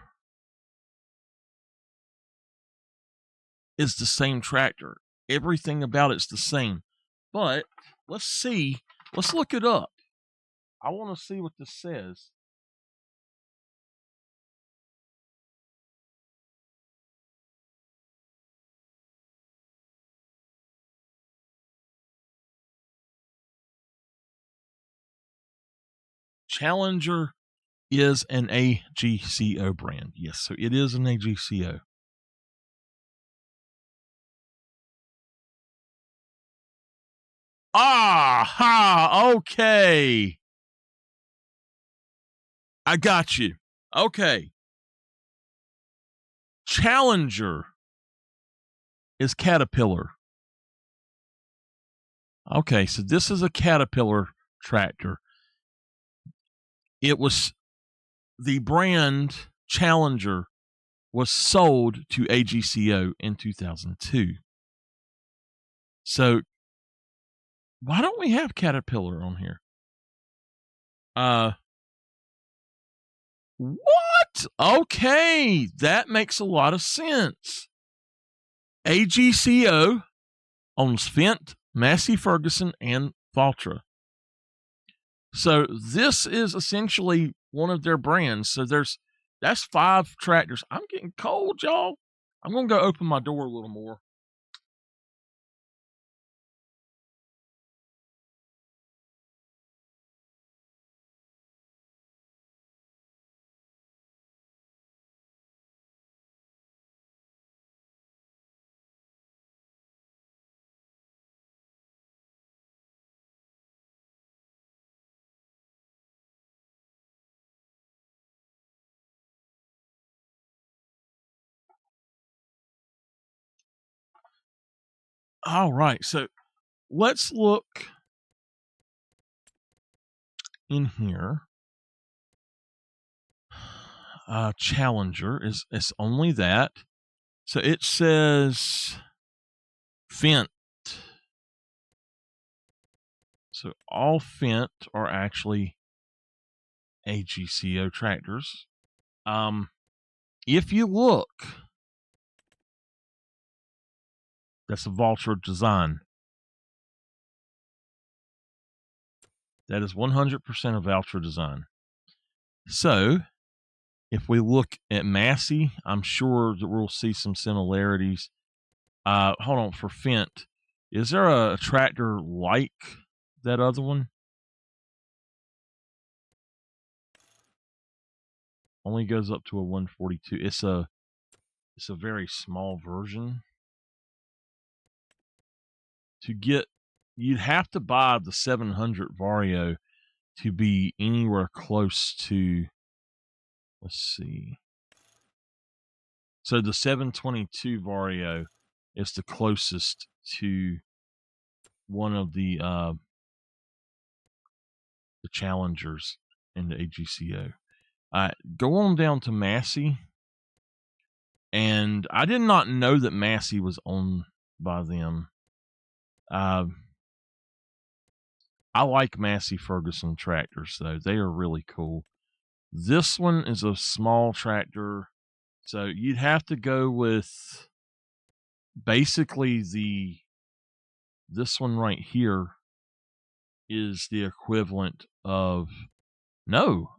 is the same tractor. Everything about it's the same. But let's see. Let's look it up. I want to see what this says. Challenger is an AGCO brand. Yes, so it is an AGCO. Okay. I got you. Okay. Challenger is Caterpillar. Okay, so this is a Caterpillar tractor. It was the brand Challenger was sold to AGCO in 2002. So why don't we have Caterpillar on here? What? Okay, that makes a lot of sense. AGCO owns Fendt, Massey Ferguson, and Valtra. So this is essentially one of their brands. So that's 5 tractors. I'm getting cold, y'all. I'm gonna go open my door a little more. All right, so let's look in here. Challenger is only that. So it says Fendt. So all Fendt are actually AGCO tractors. If you look, that's a Valtra design. That is 100% a Valtra design. So if we look at Massey, I'm sure that we'll see some similarities. Hold on, for Fendt, is there a tractor like that other one? Only goes up to a 142. It's a very small version. To get, you'd have to buy the 700 Vario to be anywhere close to, let's see. So the 722 Vario is the closest to one of the Challengers in the AGCO. Go on down to Massey, and I did not know that Massey was owned by them. I like Massey Ferguson tractors, though. They are really cool. This one is a small tractor, so you'd have to go with basically this one right here is the equivalent of, no,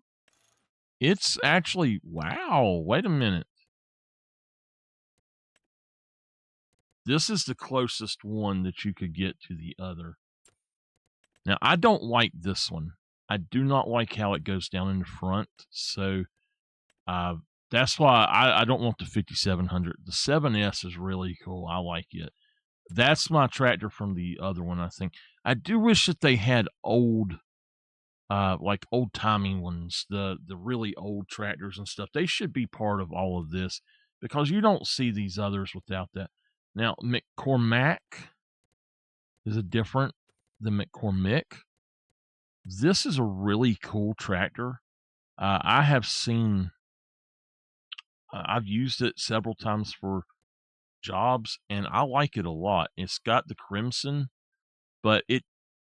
it's actually, wow, wait a minute. This is the closest one that you could get to the other. Now, I don't like this one. I do not like how it goes down in the front. So that's why I don't want the 5700. The 7S is really cool. I like it. That's my tractor from the other one, I think. I do wish that they had old, like old timey ones, the really old tractors and stuff. They should be part of all of this because you don't see these others without that. Now, McCormack is a different than McCormick. This is a really cool tractor. I have seen, I've used it several times for jobs, and I like it a lot. It's got the crimson, but it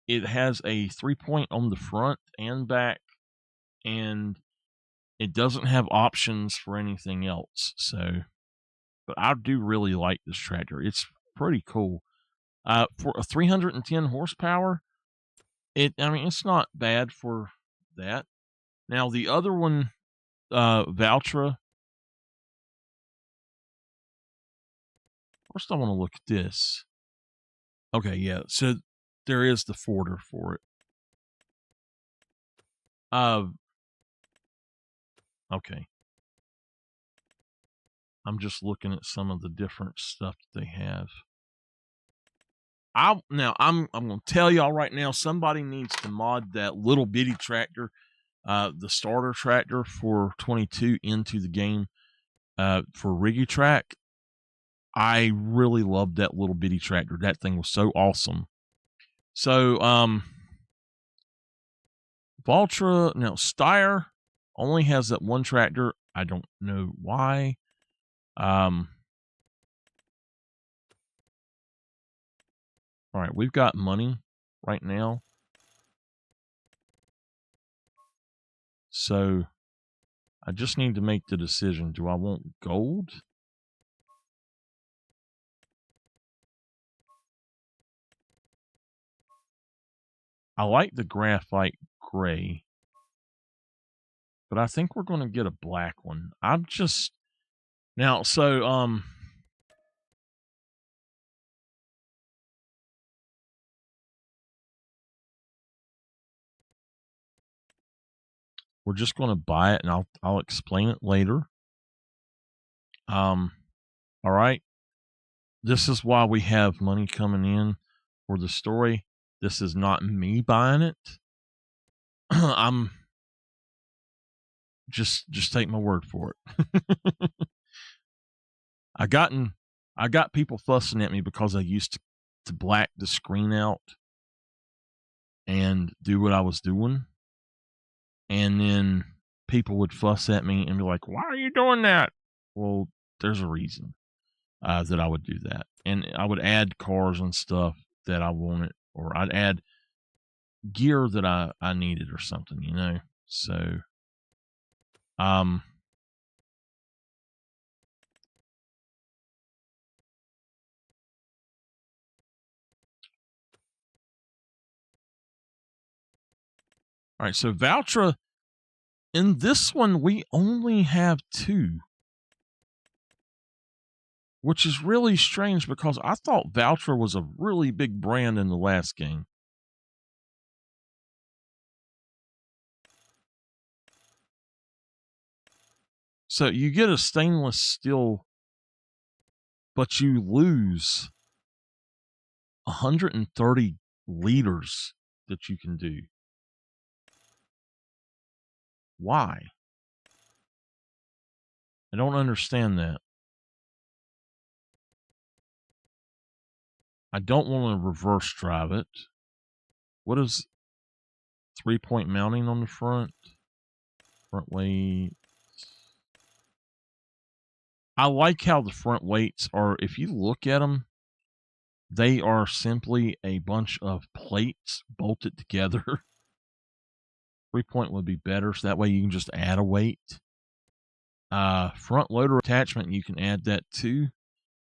has a 3-point on the front and back, and it doesn't have options for anything else. So, but I do really like this tractor. It's pretty cool. For a 310 horsepower, it's not bad for that. Now the other one, Valtra. First, I want to look at this. Okay, yeah. So there is the forder for it. Okay. I'm just looking at some of the different stuff that they have. I'm gonna tell y'all right now, somebody needs to mod that little bitty tractor, the starter tractor for 22 into the game, for Riggy Track. I really loved that little bitty tractor. That thing was so awesome. So, Valtra, now Steyr only has that one tractor. I don't know why. All right, we've got money right now. So I just need to make the decision. Do I want gold? I like the graphite gray, but I think we're going to get a black one. I'm just now, so we're just going to buy it, and I'll explain it later. All right. This is why we have money coming in for the story. This is not me buying it. I'm just take my word for it. I got people fussing at me because I used to black the screen out and do what I was doing. And then people would fuss at me and be like, "Why are you doing that?" Well, there's a reason that I would do that. And I would add cars and stuff that I wanted, or I'd add gear that I needed or something, you know? So, um, all right, so Valtra, in this one, we only have 2, which is really strange because I thought Valtra was a really big brand in the last game. So you get a stainless steel, but you lose 130 liters that you can do. Why? I don't understand that. I don't want to reverse drive it. What is 3-point mounting on the front? Front weight. I like how the front weights are, if you look at them, they are simply a bunch of plates bolted together. 3-point would be better, so that way you can just add a weight. Front loader attachment, you can add that too.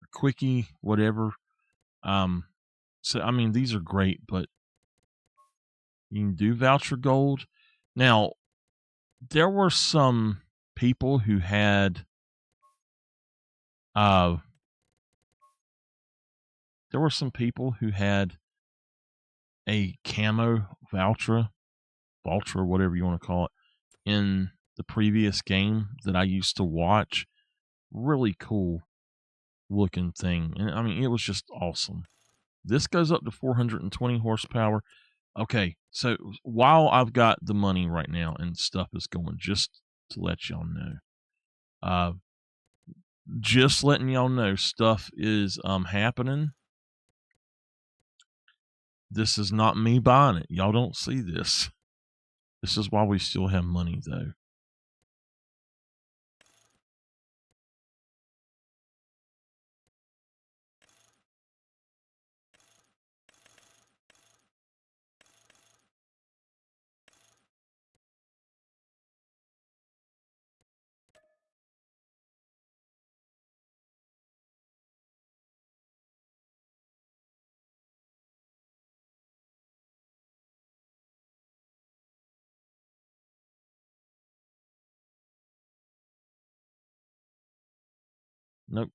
A quickie, whatever. So I mean, these are great, but you can do voucher gold. Now, there were some people who had uh a camo Valtra, whatever you want to call it, in the previous game that I used to watch. Really cool looking thing. And I mean, it was just awesome. This goes up to 420 horsepower. Okay, so while I've got the money right now and stuff is going, just to let y'all know, just letting y'all know stuff is happening. This is not me buying it. Y'all don't see this. This is why we still have money, though. Nope.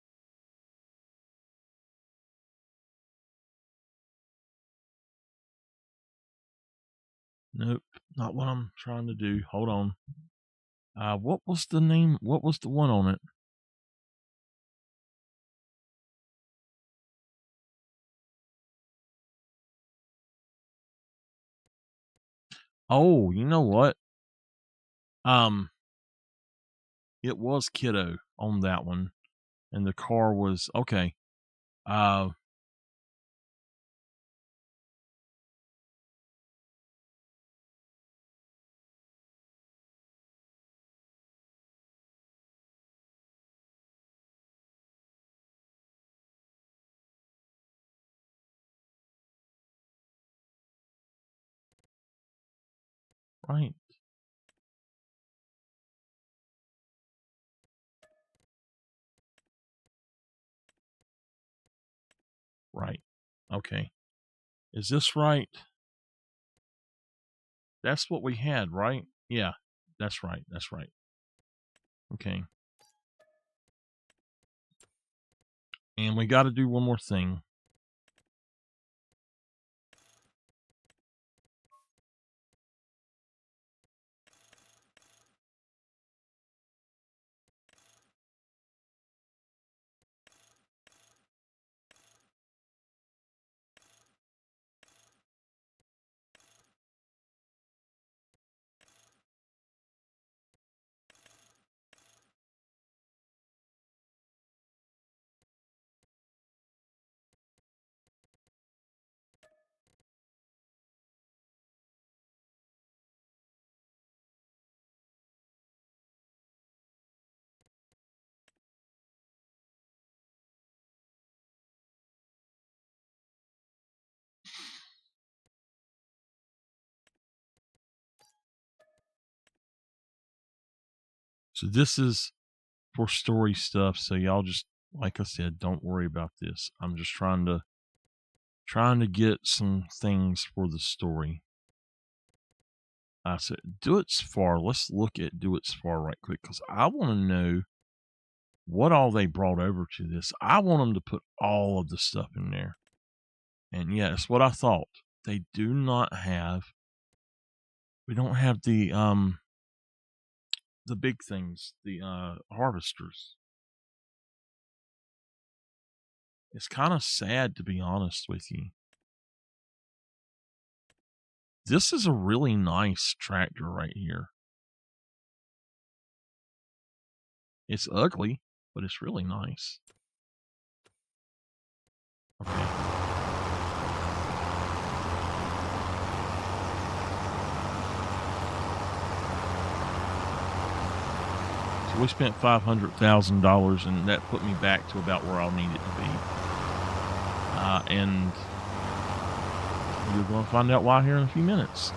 Nope. Not what I'm trying to do. Hold on. What was the name? What was the one on it? Oh, you know what? It was Kiddo on that one, and the car was okay. Uh, Right. Right. Okay. Is this right? That's what we had, right? Yeah. That's right. That's right. Okay. And we got to do one more thing. So this is for story stuff. So y'all just, like I said, don't worry about this. I'm just trying to get some things for the story. So do it's far. Let's look at do it's far right quick because I want to know what all they brought over to this. I want them to put all of the stuff in there. And yeah, that's what I thought. They do not have. We don't have the big things, the harvesters. It's kind of sad, to be honest with you. This is a really nice tractor right here. It's ugly, but it's really nice. Okay. So we spent $500,000, and that put me back to about where I'll need it to be. And you're going to find out why here in a few minutes.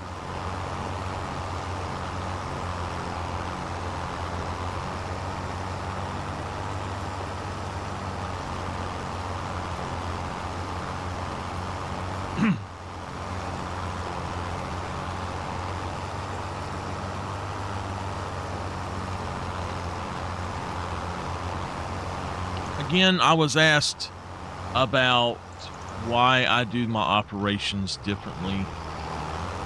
Again, I was asked about why I do my operations differently.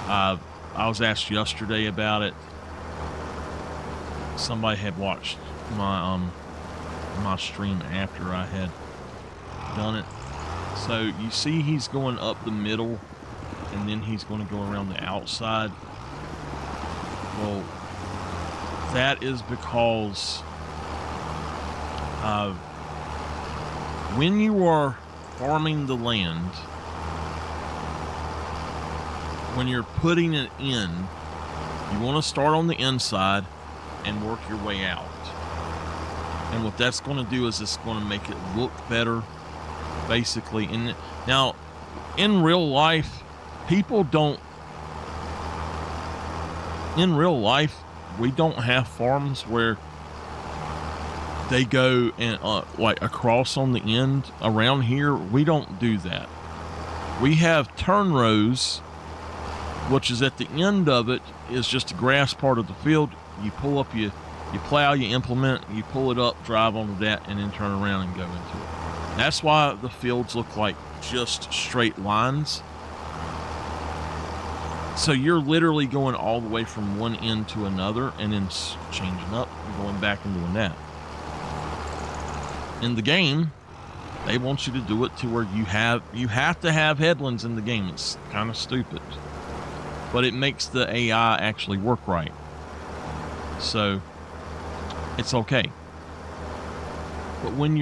I was asked yesterday about it. Somebody had watched my my stream after I had done it. So you see he's going up the middle and then he's going to go around the outside. Well, that is because when you are farming the land, when you're putting it in, you want to start on the inside and work your way out. And what that's going to do is it's going to make it look better, basically. And now, in real life, people don't. In real life, we don't have farms where they go and like across on the end. Around here, we don't do that. We have turn rows, which is at the end of it is just the grass part of the field. You pull up, you plow, you implement, you pull it up, drive onto that, and then turn around and go into it. That's why the fields look like just straight lines. So you're literally going all the way from one end to another and then changing up and going back and doing that. In the game, they want you to do it to where you have to have headlands in the game. It's kind of stupid, but it makes the AI actually work right. So it's okay. But when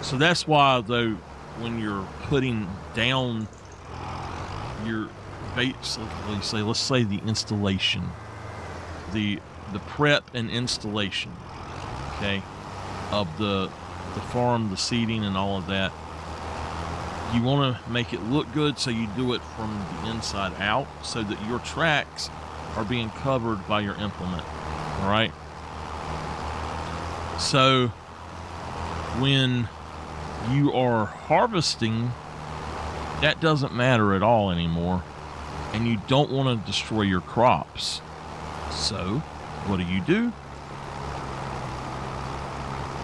so that's why though, when you're putting down your basically say, let's say the installation, the prep and installation, okay, of the farm, the seeding and all of that, you want to make it look good, so you do it from the inside out so that your tracks are being covered by your implement. All right. So when you are harvesting, that doesn't matter at all anymore, and you don't want to destroy your crops. So what do?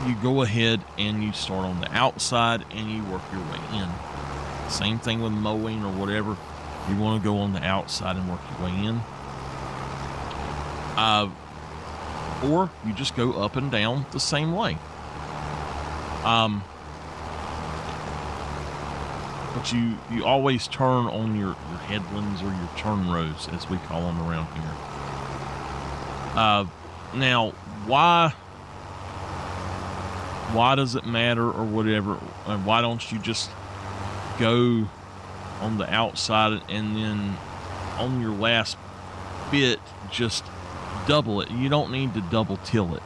You go ahead and you start on the outside and you work your way in. Same thing with mowing or whatever. You want to go on the outside and work your way in. Or you just go up and down the same way. But you always turn on your headlands or your turn rows, as we call them around here. Now, why does it matter or whatever? And why don't you just go on the outside and then on your last bit just double it? You don't need to double till it.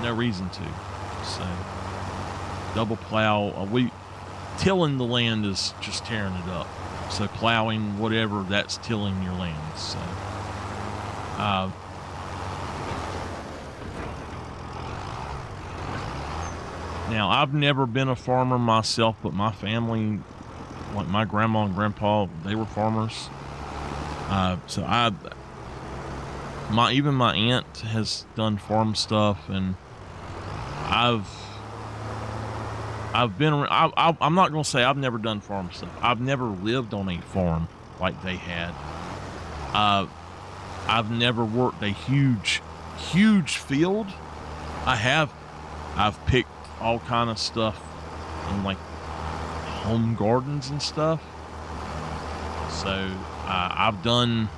No reason to. So double plow. Tilling the land is just tearing it up. So plowing, whatever, that's tilling your land. So now, I've never been a farmer myself, but my family, like my grandma and grandpa, they were farmers. So even my aunt has done farm stuff, and I'm not going to say I've never done farm stuff. I've never lived on a farm like they had. I've never worked a huge field. I've picked all kind of stuff in like home gardens and stuff. So I've done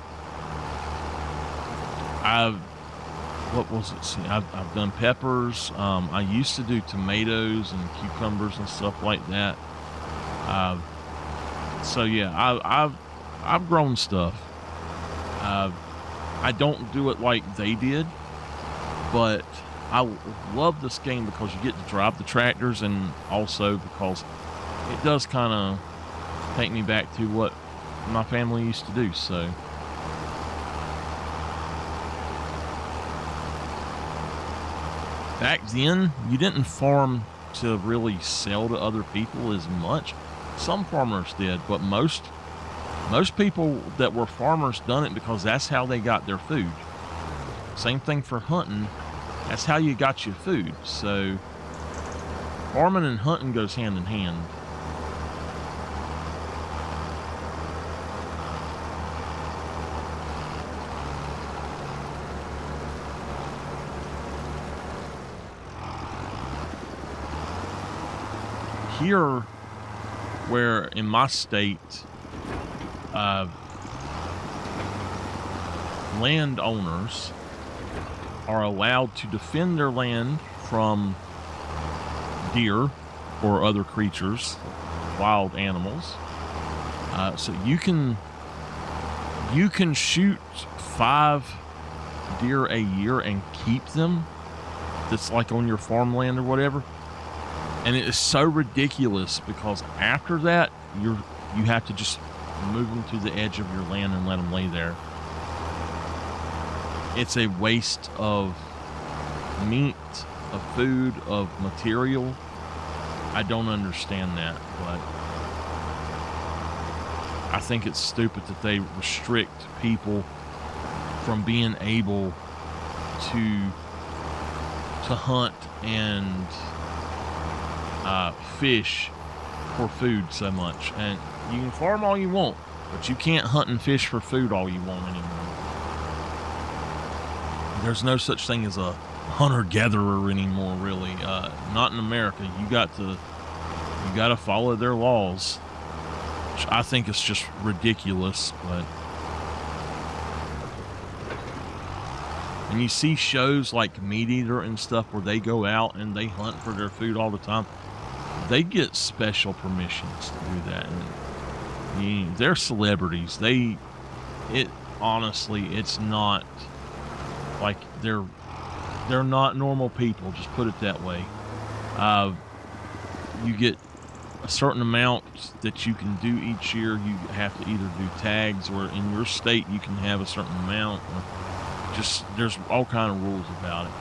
peppers. I used to do tomatoes and cucumbers and stuff like that. So yeah, I've grown stuff. I don't do it like they did, but I love this game because you get to drive the tractors, and also because it does kind of take me back to what my family used to do. So back then, you didn't farm to really sell to other people as much. Some farmers did, but most people that were farmers done it because that's how they got their food. Same thing for hunting. That's how you got your food. So farming and hunting goes hand in hand. Here, where in my state, landowners are allowed to defend their land from deer or other creatures, wild animals. So you can shoot 5 deer a year and keep them. That's like on your farmland or whatever. And it is so ridiculous because after that, you have to just move them to the edge of your land and let them lay there. It's a waste of meat, of food, of material. I don't understand that, but I think it's stupid that they restrict people from being able to hunt and fish for food so much. And you can farm all you want, but you can't hunt and fish for food all you want anymore. There's no such thing as a hunter-gatherer anymore, really. Not in America. You got to follow their laws, which I think is just ridiculous. But and you see shows like Meat Eater and stuff where they go out and they hunt for their food all the time. They get special permissions to do that. And they're celebrities. Honestly, it's not like they're not normal people. Just put it that way. You get a certain amount that you can do each year. You have to either do tags, or in your state you can have a certain amount, or just there's all kind of rules about it.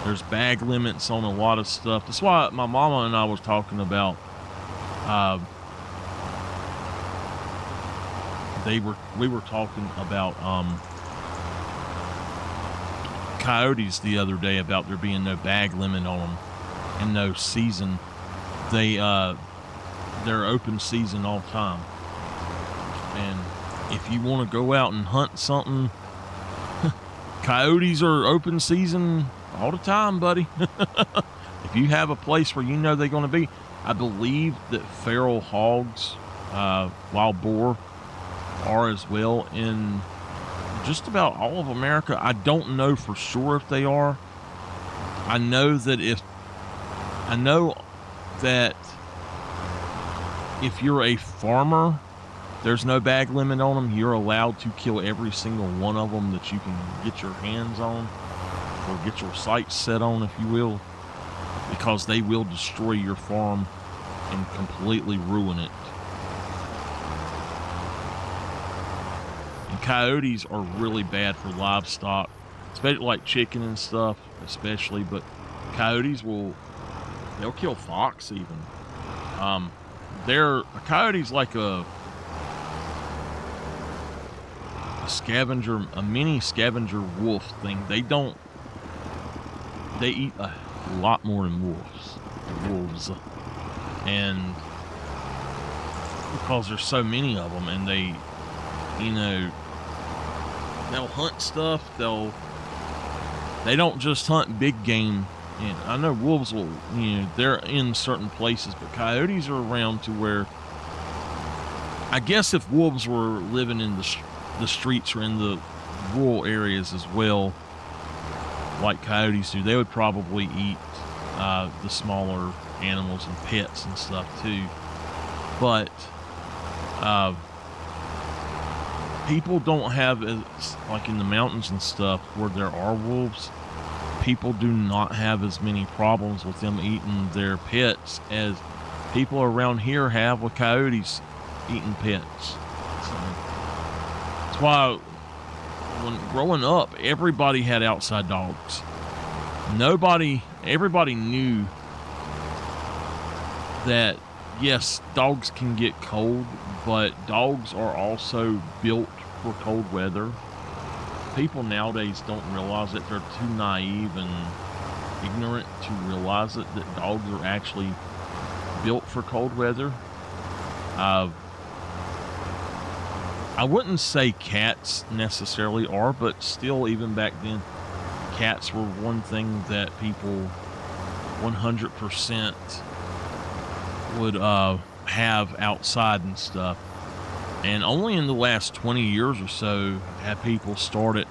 There's bag limits on a lot of stuff. That's why my mama and I was talking about. We were talking about coyotes the other day, about there being no bag limit on them and no season. They're open season all the time. And if you want to go out and hunt something, coyotes are open season all the time, buddy. If you have a place where you know they're going to be, I believe that feral hogs, wild boar, are as well in just about all of America. I don't know for sure if they are. I know that if you're a farmer, there's no bag limit on them. You're allowed to kill every single one of them that you can get your hands on, or get your sights set on, if you will, because they will destroy your farm and completely ruin it. And coyotes are really bad for livestock, especially like chicken and stuff, especially. But coyotes they'll kill fox even. A coyote's like a scavenger, a mini scavenger wolf thing. They eat a lot more than wolves, and because there's so many of them, and they'll hunt stuff. They don't just hunt big game. And I know wolves will, they're in certain places, but coyotes are around to where, I guess if wolves were living in the streets or in the rural areas as well, like coyotes do, they would probably eat the smaller animals and pets and stuff too. But people don't have, like in the mountains and stuff where there are wolves, people do not have as many problems with them eating their pets as people around here have with coyotes eating pets. So that's why when growing up, everybody had outside dogs. Everybody knew that, yes, dogs can get cold, but dogs are also built for cold weather. People nowadays don't realize it. They're too naive and ignorant to realize it, that dogs are actually built for cold weather. I wouldn't say cats necessarily are, but still, even back then, cats were one thing that people 100% would have outside and stuff. And only in the last 20 years or so have people started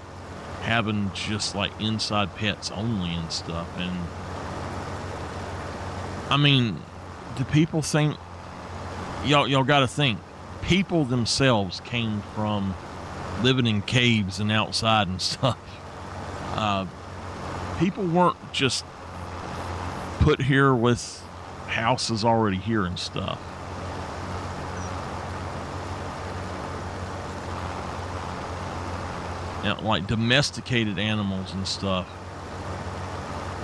having just like inside pets only and stuff. And I mean, do people think, y'all got to think, people themselves came from living in caves and outside and stuff. People weren't just put here with houses already here and stuff. Now, like domesticated animals and stuff,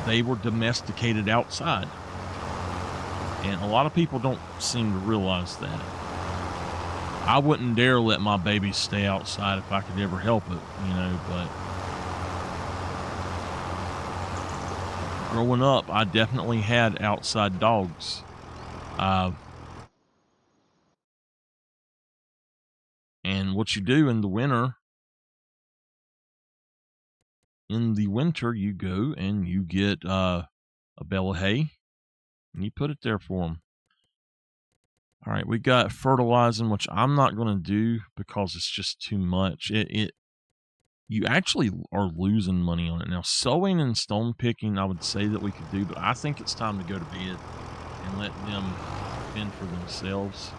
they were domesticated outside. And a lot of people don't seem to realize that. I wouldn't dare let my babies stay outside if I could ever help it, but growing up, I definitely had outside dogs. And what you do in the winter, you go and you get a bale of hay and you put it there for them. All right, we got fertilizing, which I'm not going to do because it's just too much. You actually are losing money on it. Now, sowing and stone picking, I would say that we could do, but I think it's time to go to bed and let them fend for themselves.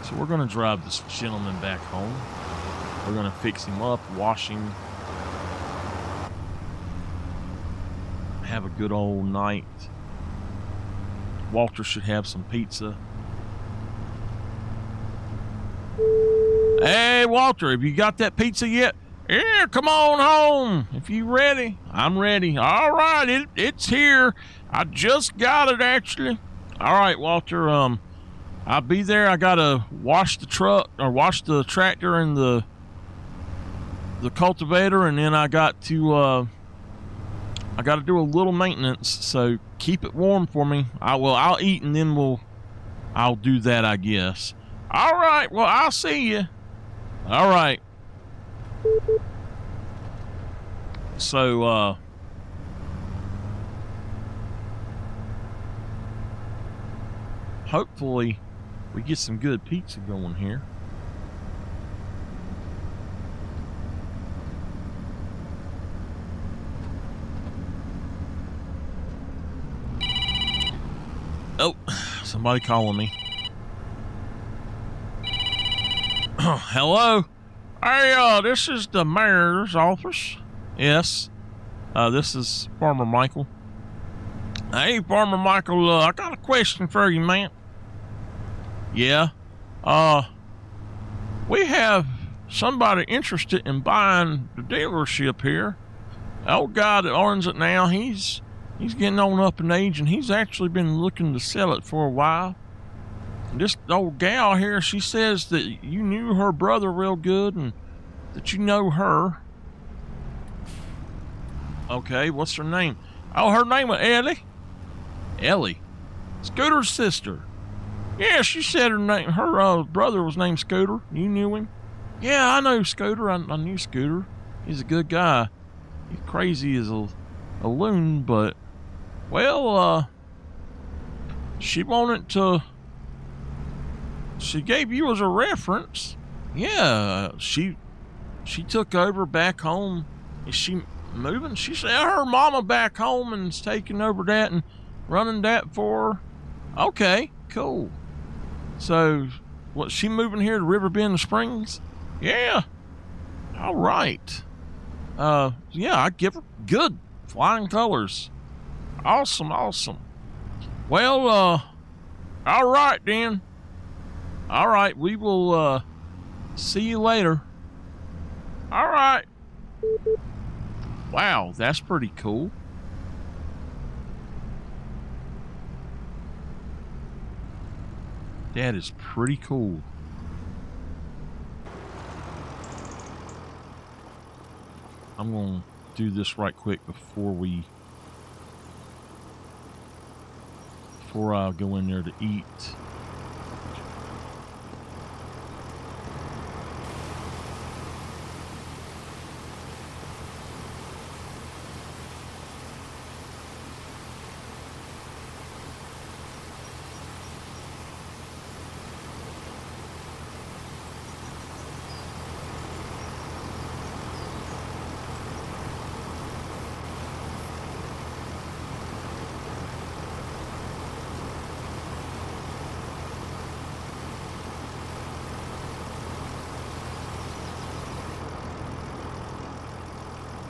So we're going to drive this gentleman back home. We're going to fix him up, wash him, have a good old night. Walter should have some pizza. Hey, Walter, have you got that pizza yet? Yeah, come on home. If you ready, I'm ready. All right, it's here. I just got it, actually. All right, Walter, I'll be there. I got to wash the truck, or wash the tractor and the cultivator, and then I got to do a little maintenance, so keep it warm for me. I'll eat, and then I'll do that, I guess. All right, well, I'll see you. All right. So, hopefully we get some good pizza going here. Oh, somebody calling me. Hello? Hey, this is the mayor's office. Yes. This is Farmer Michael. Hey, Farmer Michael, I got a question for you, man. Yeah. We have somebody interested in buying the dealership here. The old guy that owns it now, he's getting on up in age, and he's actually been looking to sell it for a while. This old gal here, she says that you knew her brother real good and that you know her. Okay, what's her name? Oh, her name was Ellie. Ellie? Scooter's sister. Yeah, she said her brother was named Scooter. You knew him? Yeah, I know Scooter. I knew Scooter. He's a good guy. He's crazy as a loon, but, well, she gave you as a reference. Yeah, she took over back home. Is she moving? She said her mama back home and is taking over that and running that for her. Okay, cool. So, what, she moving here to Riverbend Springs? Yeah. All right. Yeah, I give her good flying colors. Awesome. Well, all right then. All right, we will see you later. All right. Wow, that's pretty cool. That is pretty cool. I'm going to do this right quick before I go in there to eat.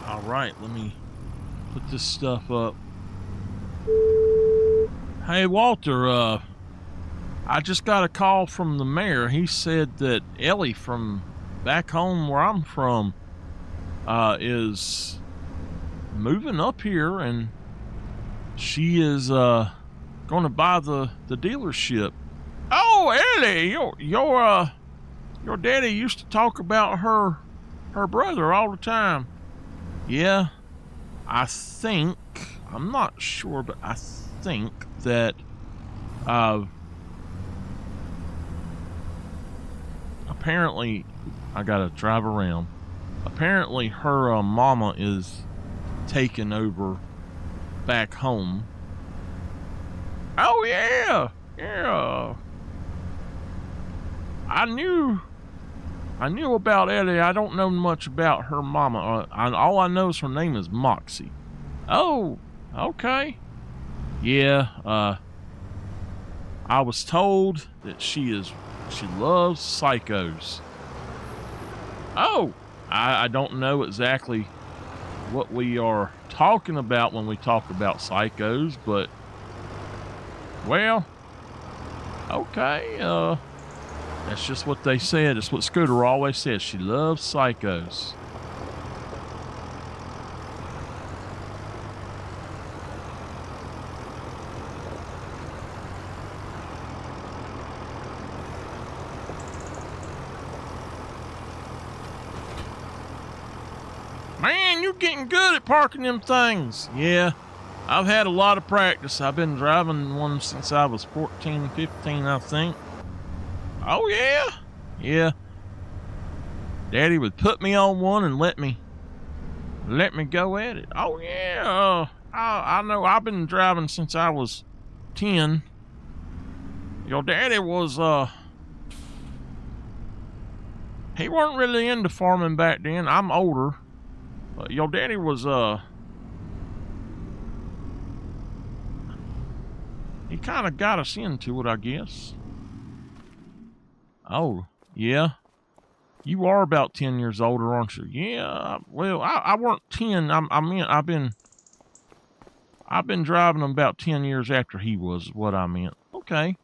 All right, let me put this stuff up. Hey, Walter, I just got a call from the mayor. He said that Ellie from back home where I'm from is moving up here, and she is going to buy the dealership. Oh, Ellie, your daddy used to talk about her brother all the time. Yeah, I think, I'm not sure, but I think that apparently, I gotta drive around. Apparently her mama is taking over back home. Oh yeah. I knew about Ellie. I don't know much about her mama. All I know is her name is Moxie. Oh, okay. Yeah, I was told that she loves psychos. Oh, I don't know exactly what we are talking about when we talk about psychos, but, well, okay, that's just what they said. It's what Scooter always says. She loves psychos. Man, you're getting good at parking them things. Yeah, I've had a lot of practice. I've been driving one since I was 14, 15, I think. Oh, yeah? Yeah. Daddy would put me on one and let me go at it. Oh, yeah. I know. I've been driving since I was 10. Your daddy was, he weren't really into farming back then. I'm older. But your daddy was, he kind of got us into it, I guess. Oh, yeah. You are about 10 years older, aren't you? Yeah. Well, I weren't 10. I mean, I've been driving them about 10 years after he was, what I meant. Okay.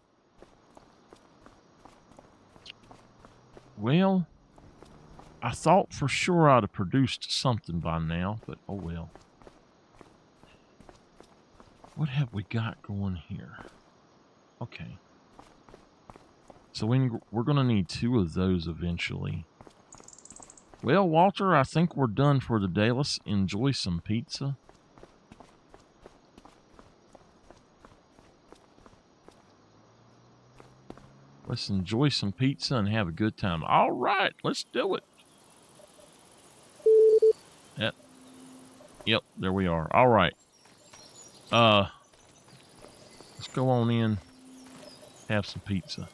Well, I thought for sure I'd have produced something by now, but oh well. What have we got going here? Okay. So we're going to need 2 of those eventually. Well, Walter, I think we're done for the day. Let's enjoy some pizza. Let's enjoy some pizza and have a good time. All right, let's do it. Yep, there we are. All right. Let's go on in, have some pizza.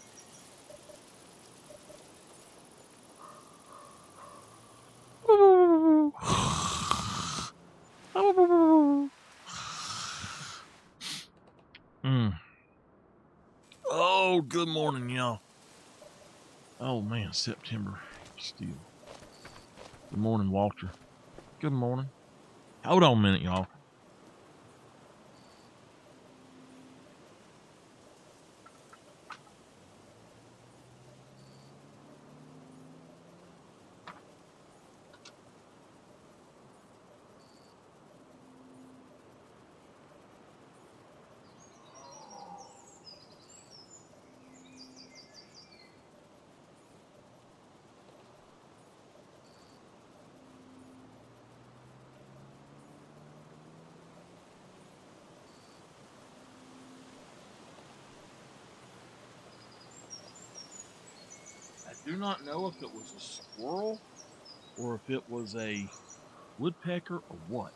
Oh, good morning, y'all. Oh, man, September still. Good morning, Walter. Good morning. Hold on a minute, y'all. I do not know if it was a squirrel or if it was a woodpecker or what.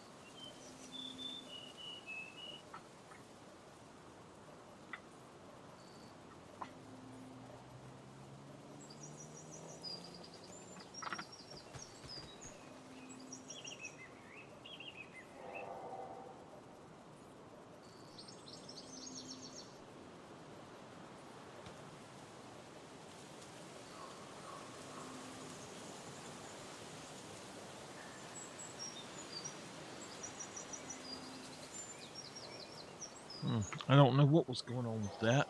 I don't know what was going on with that.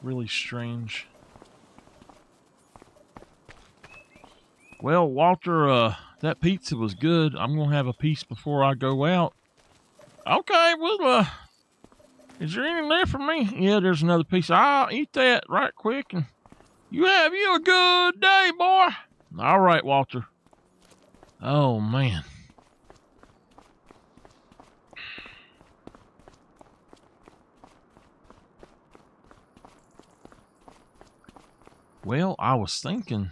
Really strange. Well, Walter, that pizza was good. I'm going to have a piece before I go out. Okay, well, is there any left for me? Yeah, there's another piece. I'll eat that right quick, and you have you a good day, boy. All right, Walter. Oh, man. Well, I was thinking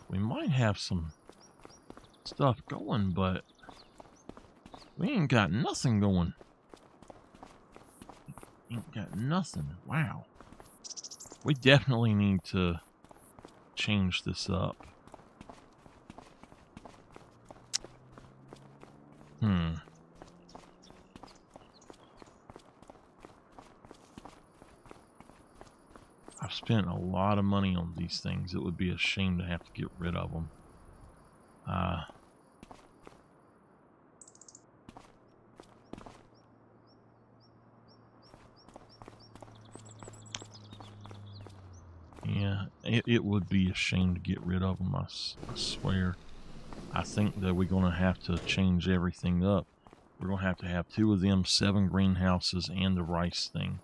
we might have some stuff going, but we ain't got nothing going. Ain't got nothing. Wow. We definitely need to change this up. I've spent a lot of money on these things. It would be a shame to have to get rid of them. It would be a shame to get rid of them, I swear. I think that we're going to have to change everything up. We're going to have 2 of them, 7 greenhouses, and the rice thing.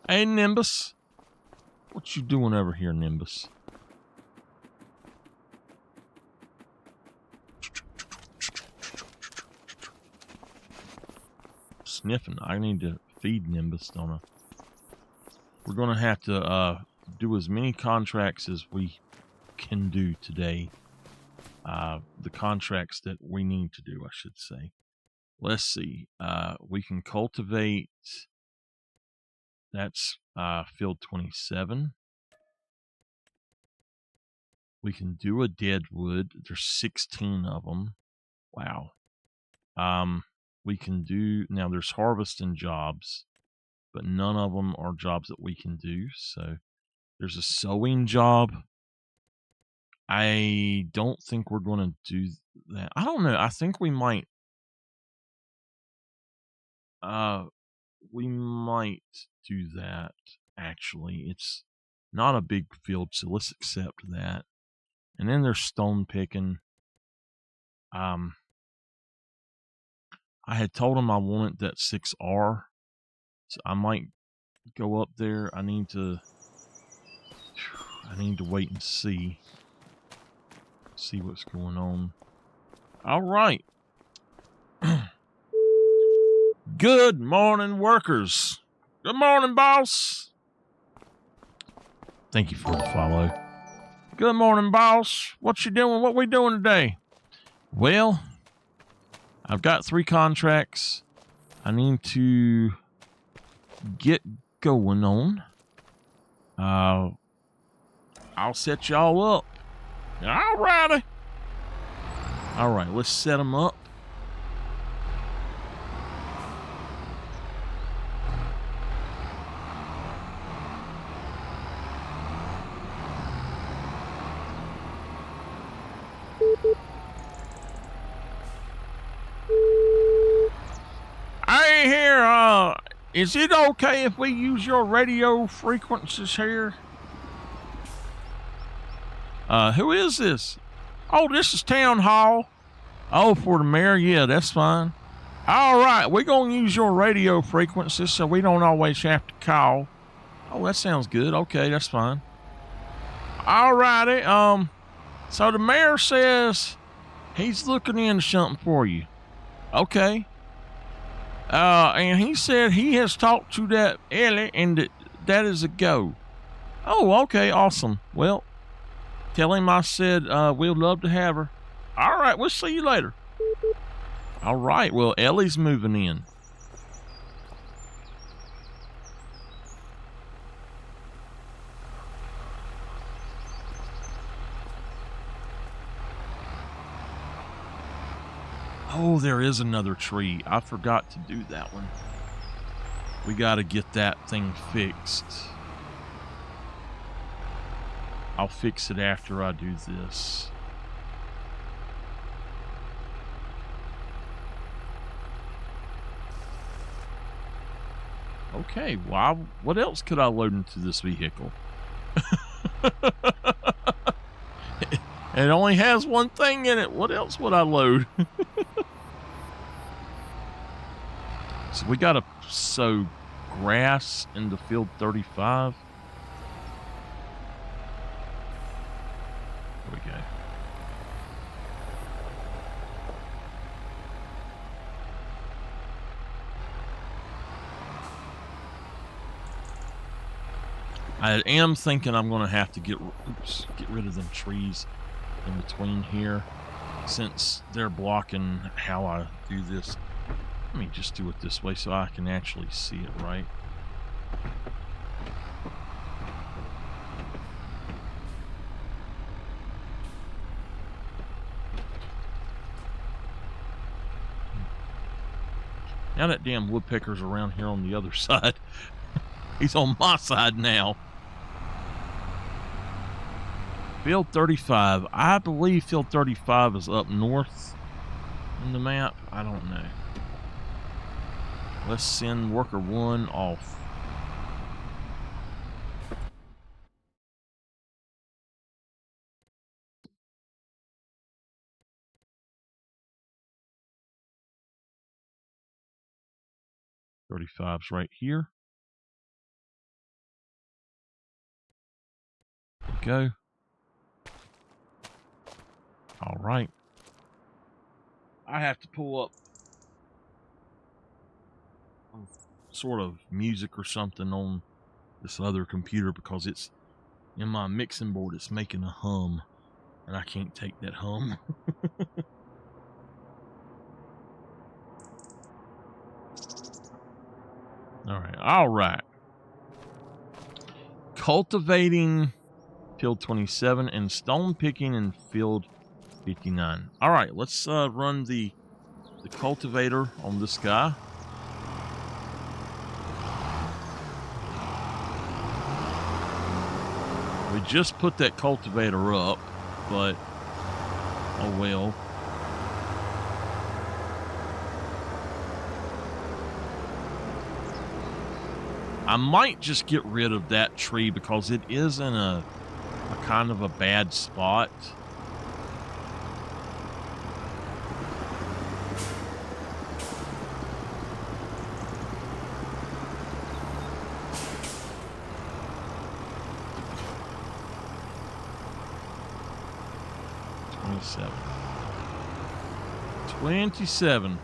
Hey, Nimbus. What you doing over here, Nimbus? Sniffing. I need to feed Nimbus, don't I? We're going to have to do as many contracts as we can do today. The contracts that we need to do, I should say. Let's see. We can cultivate. That's field 27. We can do a deadwood. There's 16 of them. Wow. We can do, now there's harvesting jobs, but none of them are jobs that we can do. So there's a sewing job. I don't think we're going to do that. I don't know. I think we might. We might do that, actually. It's not a big field, so let's accept that. And then there's stone picking. I had told him I wanted that 6R, so I might go up there. I need to wait and see what's going on. All right. Good morning, workers. Good morning, boss. Thank you for the follow. Good morning, boss. What you doing? What we doing today? Well, I've got 3 contracts I need to get going on. I'll set y'all up. Alrighty. All right, let's set them up. Hey, here, is it okay if we use your radio frequencies here? Who is this? Oh, this is Town Hall. Oh, for the mayor? Yeah, that's fine. All right, we're going to use your radio frequencies so we don't always have to call. Oh, that sounds good. Okay, that's fine. All righty. So the mayor says he's looking into something for you. Okay. And he said he has talked to that Ellie and that is a go. Oh, okay, awesome. Well, tell him I said we'd love to have her. All right, we'll see you later. All right, well, Ellie's moving in. Oh, there is another tree. I forgot to do that one. We got to get that thing fixed. I'll fix it after I do this. Okay, well, what else could I load into this vehicle? It only has one thing in it. What else would I load? So we got to sow grass into field 35. There we go. I am thinking I'm going to have to get rid of them trees in between here, since they're blocking how I do this. Let me just do it this way so I can actually see it right. Now that damn woodpecker's around here on the other side. He's on my side now. Field 35. I believe field 35 is up north in the map. I don't know. Let's send worker 1 off. 35's right here. There we go. All right. I have to pull up sort of music or something on this other computer because it's in my mixing board. It's making a hum, and I can't take that hum. All right. Cultivating field 27 and stone picking in field 59. All right, let's run the cultivator on this guy. We just put that cultivator up, but oh well. I might just get rid of that tree because it is in a kind of a bad spot. Twenty-seven.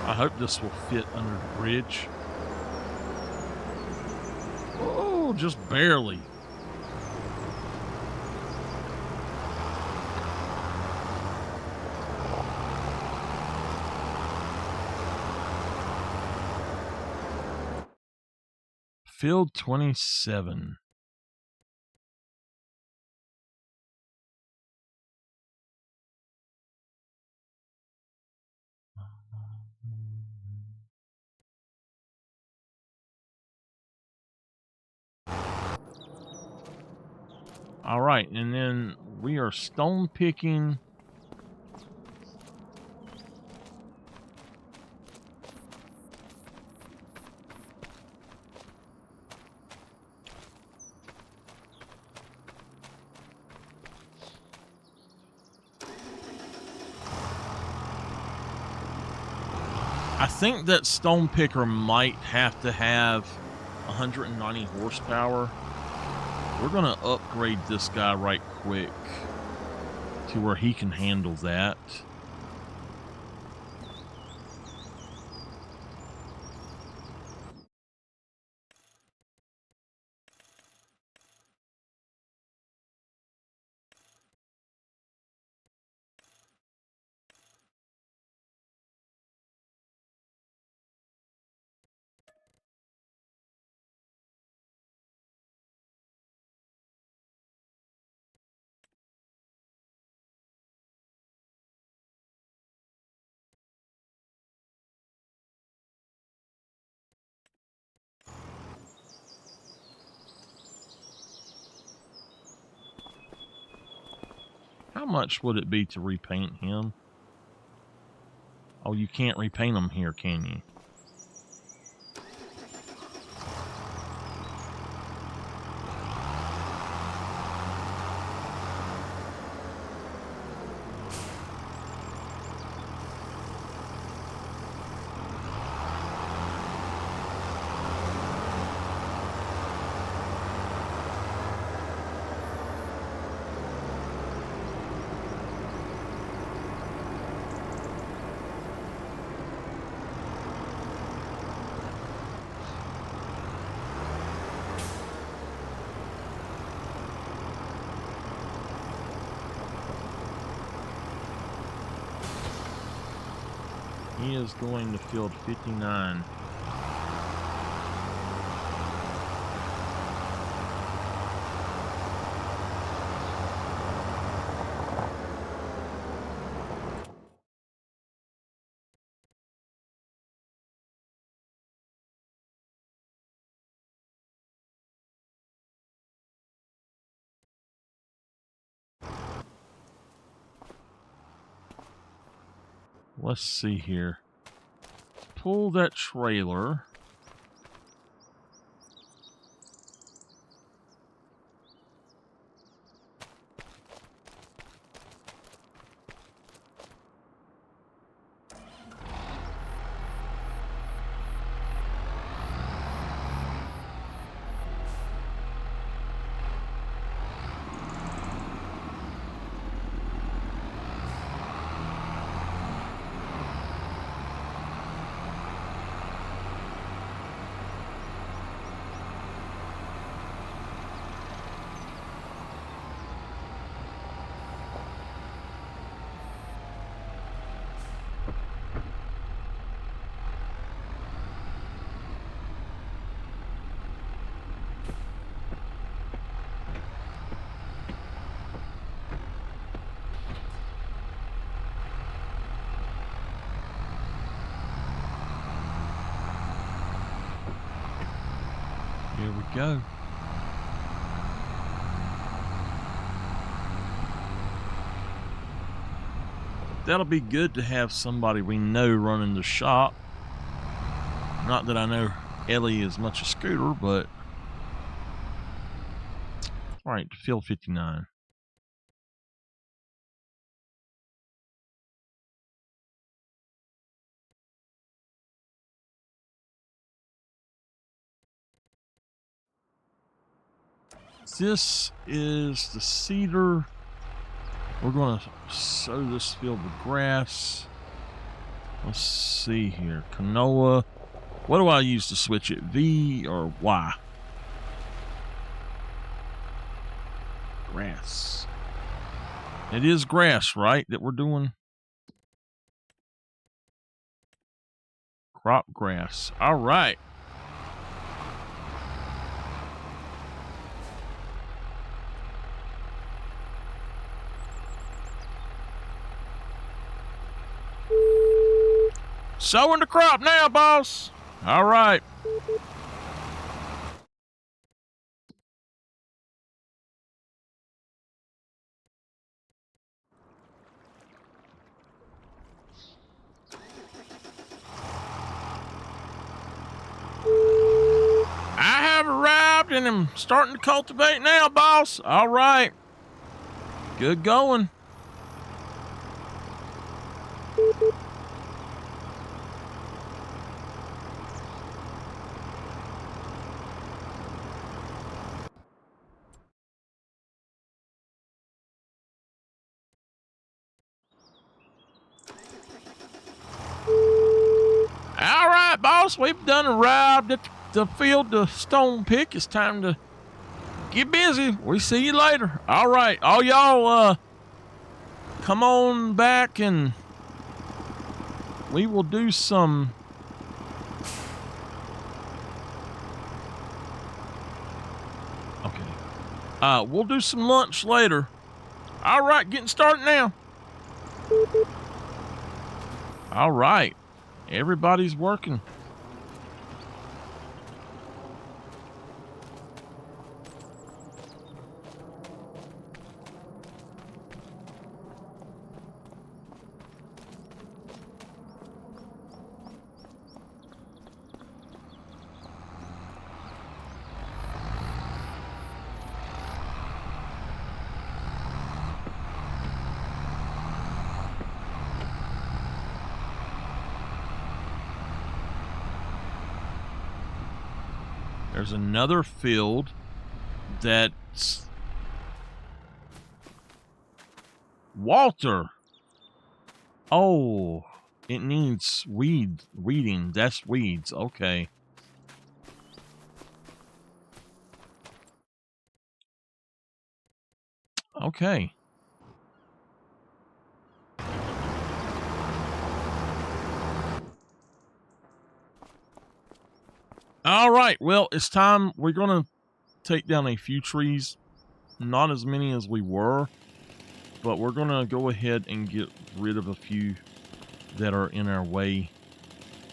I hope this will fit under the bridge. Oh, just barely. Field 27. All right, and then we are stone picking. I think that stone picker might have to have 190 horsepower. We're going to upgrade this guy right quick to where he can handle that. How much would it be to repaint him? Oh, you can't repaint him here, can you? He is going to field 59. Let's see here. Pull that trailer. go. That'll be good to have somebody we know running the shop. Not that I know Ellie is much a scooter, but... Alright, field 59. This is the cedar. We're going to sow this field with grass. Let's see here. Canola. What do I use to switch it? V or Y? Grass. It is grass, right, that we're doing? Crop grass. All right. Sowing the crop now, boss. All right. I have arrived and I'm starting to cultivate now, boss. All right. Good going. All right, boss. We've done arrived at the field to stone pick. It's time to get busy. We see you later. All right. All y'all, come on back and we will do some... Okay. We'll do some lunch later. All right, getting started now. All right. Everybody's working. There's another field that's... Walter! Oh, it needs weeding. That's weeds. Okay. Okay. All right. Well, it's time. We're going to take down a few trees. Not as many as we were, but we're going to go ahead and get rid of a few that are in our way.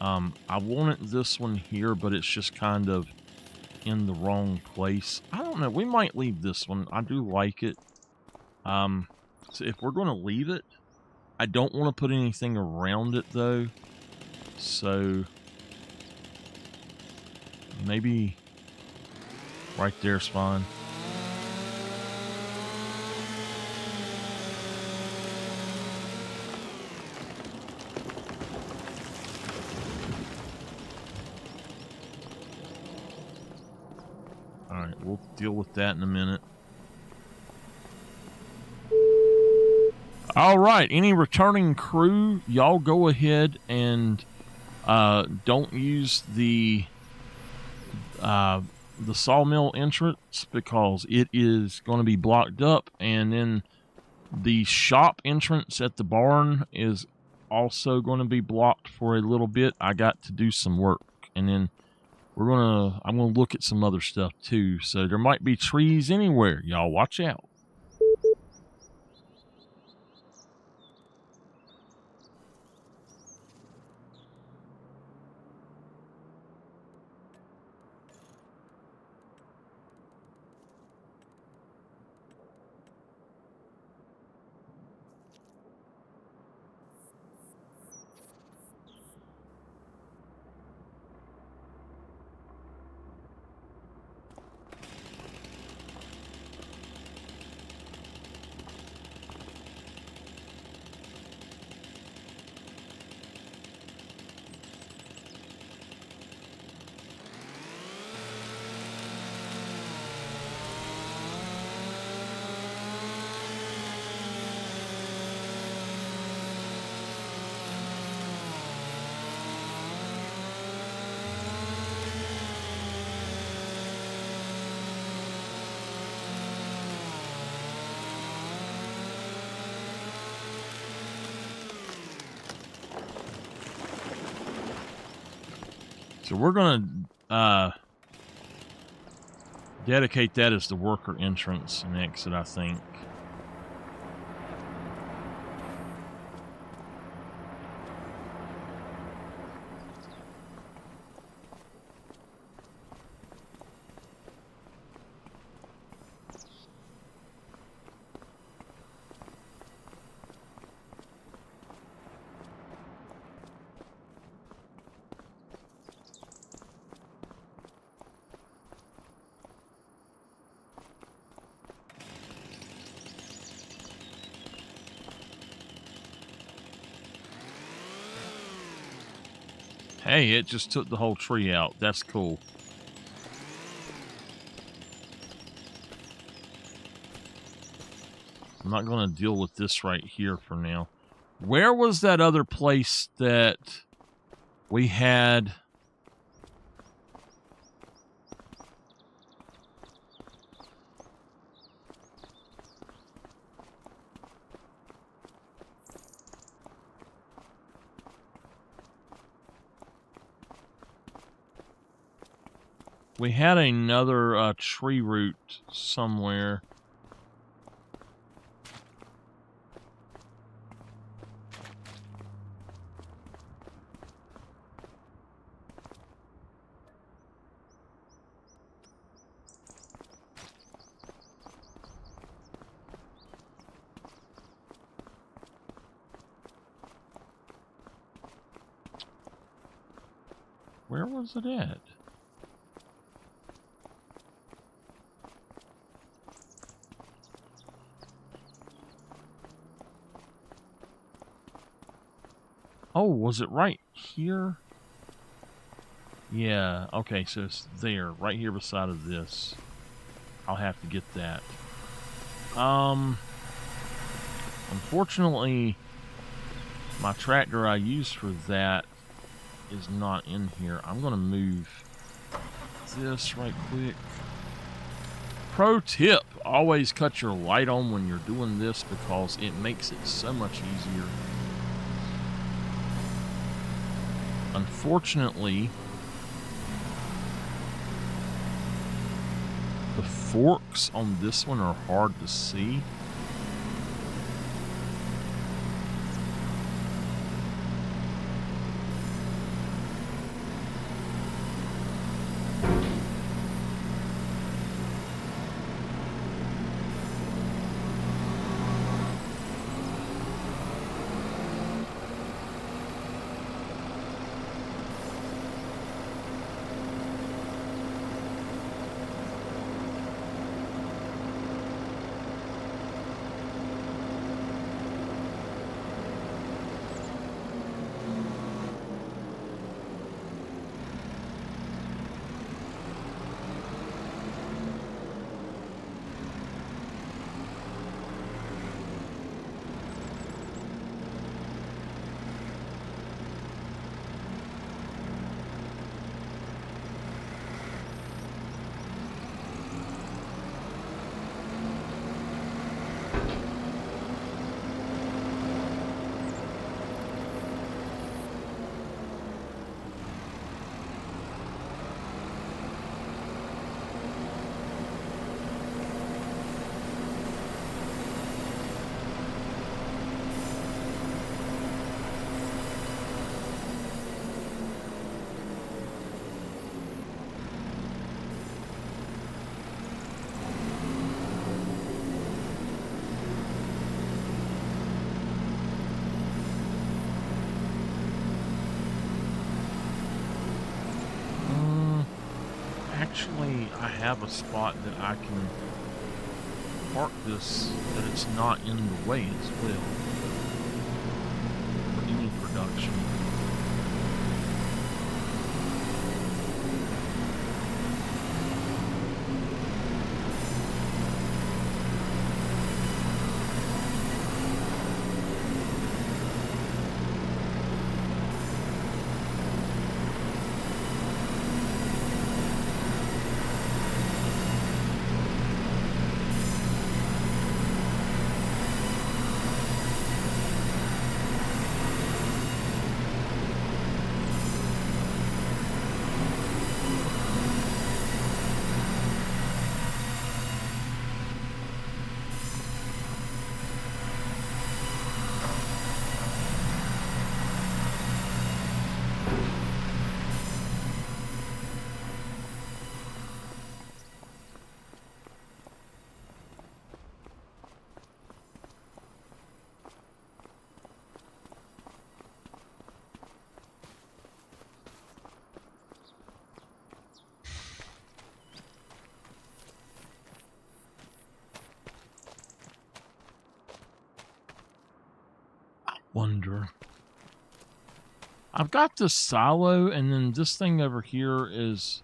I wanted this one here, but it's just kind of in the wrong place. I don't know. We might leave this one. I do like it. So if we're going to leave it, I don't want to put anything around it, though. So maybe right there's fine. All right, we'll deal with that in a minute. All right, any returning crew, y'all go ahead and don't use the sawmill entrance because it is going to be blocked up, and then the shop entrance at the barn is also going to be blocked for a little bit. I got to do some work, and then I'm gonna look at some other stuff too. So there might be trees anywhere. Y'all watch out. So we're going to dedicate that as the worker entrance and exit, I think. Hey, it just took the whole tree out. That's cool. I'm not going to deal with this right here for now. Where was that other place that we had? We had another tree root somewhere. Where was it at? Oh, was it right here? Yeah, okay, so it's there, right here beside of this. I'll have to get that. Unfortunately, my tractor I use for that is not in here. I'm going to move this right quick. Pro tip, always cut your light on when you're doing this because it makes it so much easier. Unfortunately, the forks on this one are hard to see. Actually, I have a spot that I can park this that it's not in the way as well for any production. wonder. I've got this silo, and then this thing over here is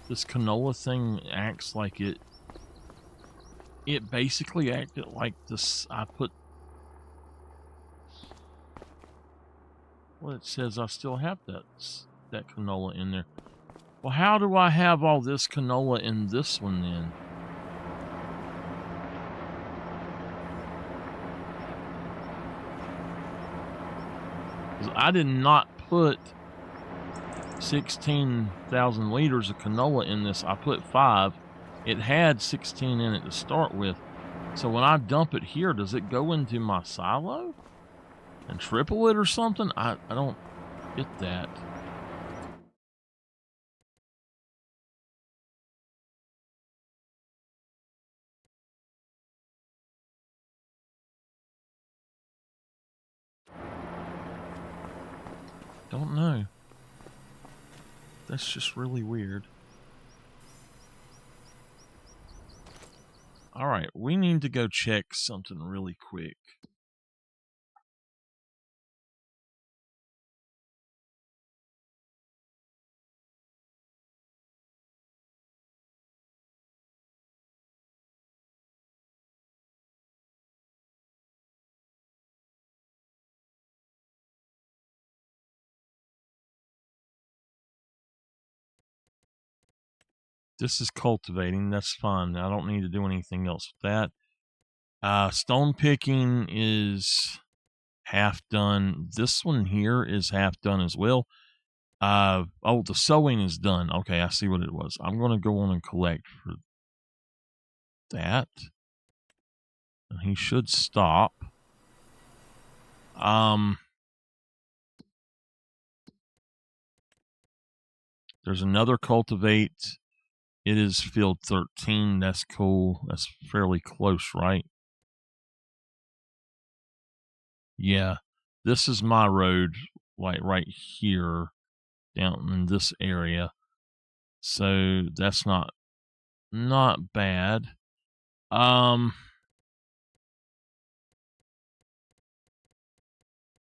this canola thing acts like it basically acted like this. I put, well, it says I still have that canola in there. Well, how do I have all this canola in this one then? I did not put 16,000 liters of canola in this. I put 5. It had 16 in it to start with. So when I dump it here, does it go into my silo and triple it or something? I don't get that. Don't know. That's just really weird. All right, we need to go check something really quick. This is cultivating. That's fine. I don't need to do anything else with that. Stone picking is half done. This one here is half done as well. Oh, the sewing is done. Okay, I see what it was. I'm going to go on and collect for that. And he should stop. There's another cultivate. It is field 13. That's cool. That's fairly close, right? Yeah. This is my road, like right here, down in this area. So that's not bad.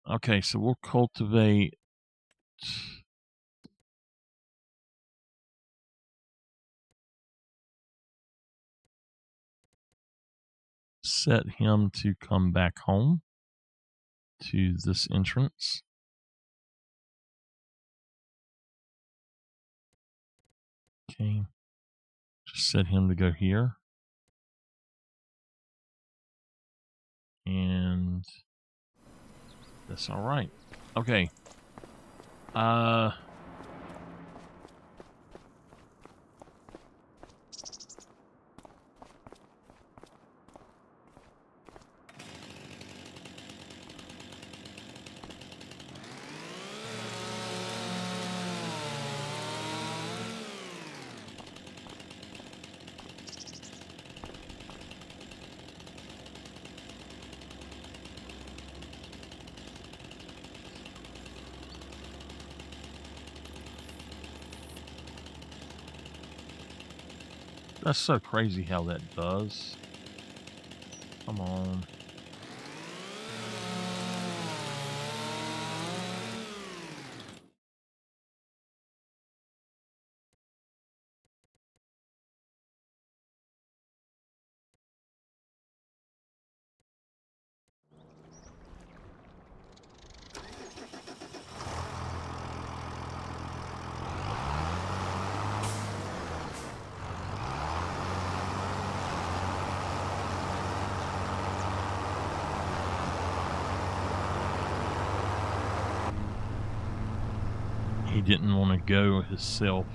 Okay, so we'll cultivate. Set him to come back home to this entrance. Okay. Just set him to go here. And that's all right. Okay. That's so crazy how that does. Come on. He didn't want to go himself.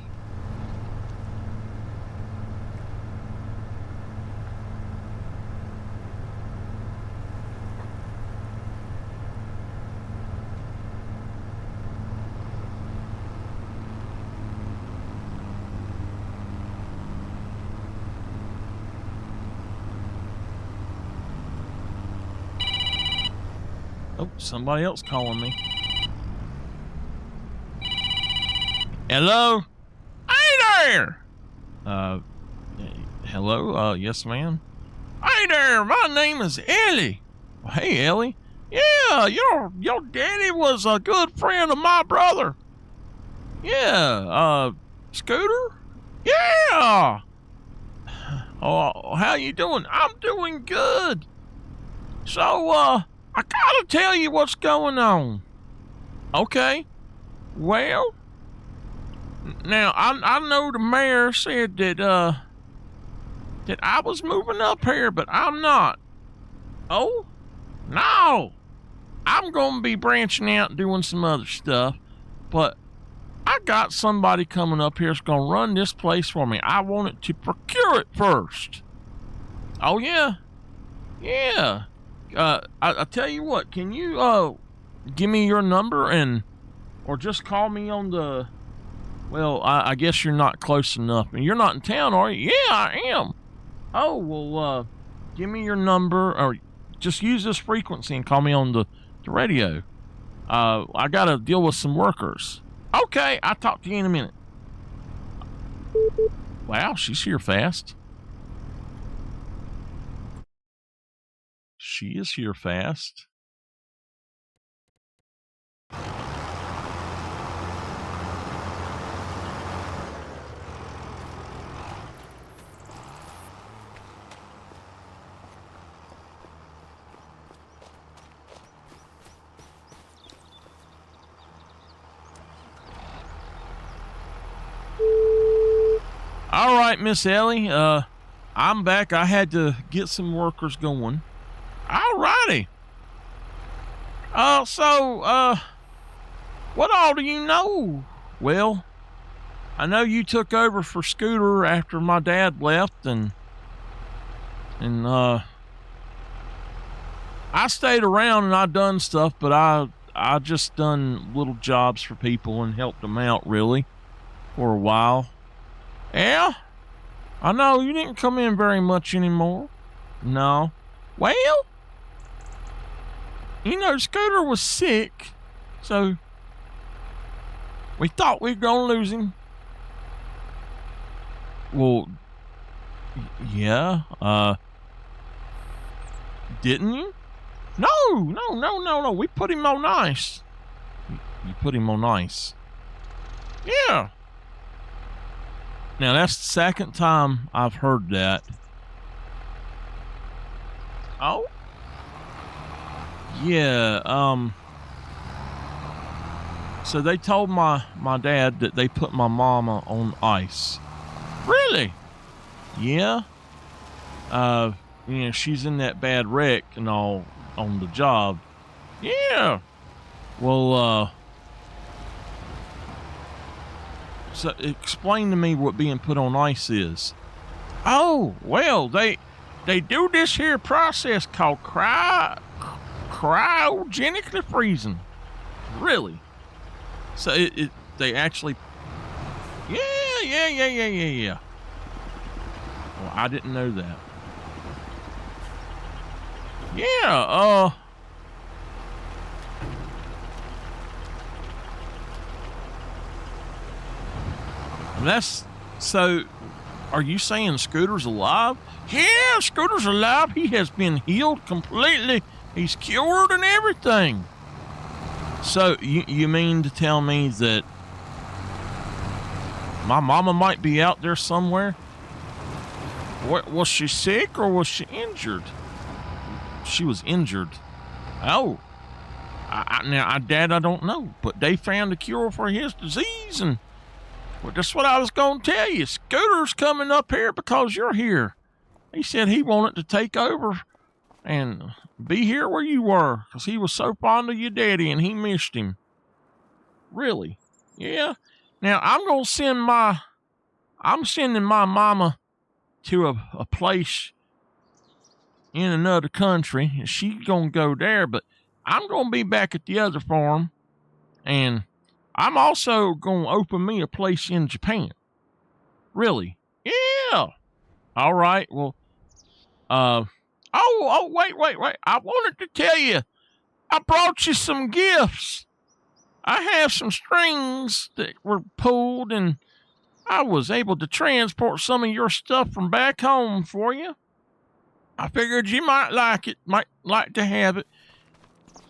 Oh, somebody else calling me. Hello? Hey there! Hello? Yes, ma'am? Hey there, my name is Ellie. Well, hey, Ellie. Yeah, your daddy was a good friend of my brother. Yeah, Scooter? Yeah! Oh, how you doing? I'm doing good. So, I gotta tell you what's going on. Okay. Well, now, I know the mayor said that I was moving up here, but I'm not. Oh? No! I'm gonna be branching out and doing some other stuff, but I got somebody coming up here that's gonna run this place for me. I wanted to procure it first. Oh, yeah? Yeah. I tell you what, can you, give me your number or just call me on the, well, I guess you're not close enough. And you're not in town, are you? Yeah, I am. Oh, well, give me your number, or just use this frequency and call me on the radio. I gotta deal with some workers. Okay, I'll talk to you in a minute. Wow, she's here fast. She is here fast. All right, Miss Ellie. I'm back. I had to get some workers going. All righty. What all do you know? Well, I know you took over for Scooter after my dad left, and I stayed around and I done stuff, but I just done little jobs for people and helped them out really for a while. Yeah, I know you didn't come in very much anymore. No. Well, Scooter was sick, so we thought we were gonna lose him. Well, yeah, didn't you? No. We put him on ice. You put him on ice. Yeah. Now, that's the second time I've heard that. Oh? Yeah, so they told my dad that they put my mama on ice. Really? Yeah. She's in that bad wreck and all on the job. Yeah. Well, so explain to me what being put on ice is. Oh, well, they do this here process called cryogenically freezing. Really? So they actually, yeah. Well, I didn't know that. Yeah, so are you saying Scooter's alive? Yeah, Scooter's alive. He has been healed completely. He's cured and everything. So you mean to tell me that my mama might be out there somewhere? What, was she sick or was she injured? She was injured. Oh, Dad, I don't know, but they found a cure for his disease, and well, that's what I was going to tell you. Scooter's coming up here because you're here. He said he wanted to take over and be here where you were because he was so fond of your daddy and he missed him. Really? Yeah. Now, I'm sending my mama to a place in another country, and she's going to go there, but I'm going to be back at the other farm, and I'm also going to open me a place in Japan. Really? Yeah. All right. Well, wait. I wanted to tell you, I brought you some gifts. I have some strings that were pulled, and I was able to transport some of your stuff from back home for you. I figured you might like it, might like to have it.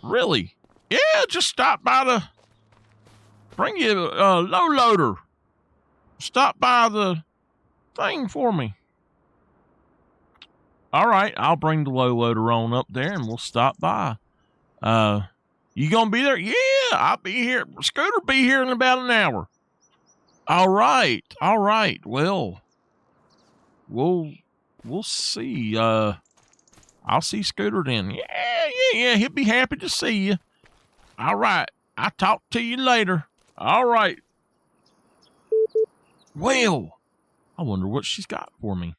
Really? Yeah, just stop by the... Bring you a low loader. Stop by the thing for me. All right, I'll bring the low loader on up there and we'll stop by. You gonna be there? Yeah, I'll be here. Scooter be here in about an hour. All right. Well, we'll see. I'll see Scooter then. Yeah. He'll be happy to see you. All right. I'll talk to you later. All right. Well, I wonder what she's got for me.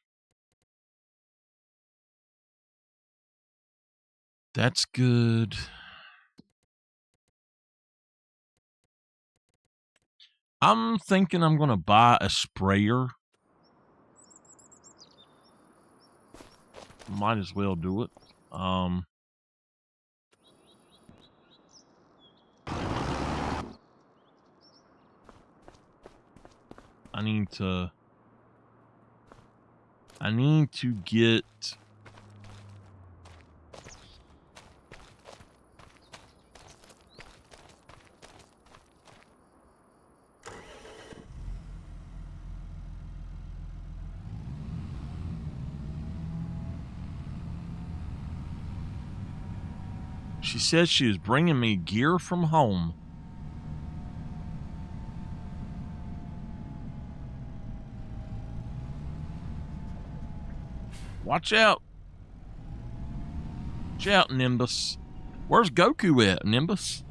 That's good. I'm thinking I'm going to buy a sprayer. Might as well do it. I need to get... She said she was bringing me gear from home. Watch out. Watch out, Nimbus. Where's Goku at, Nimbus?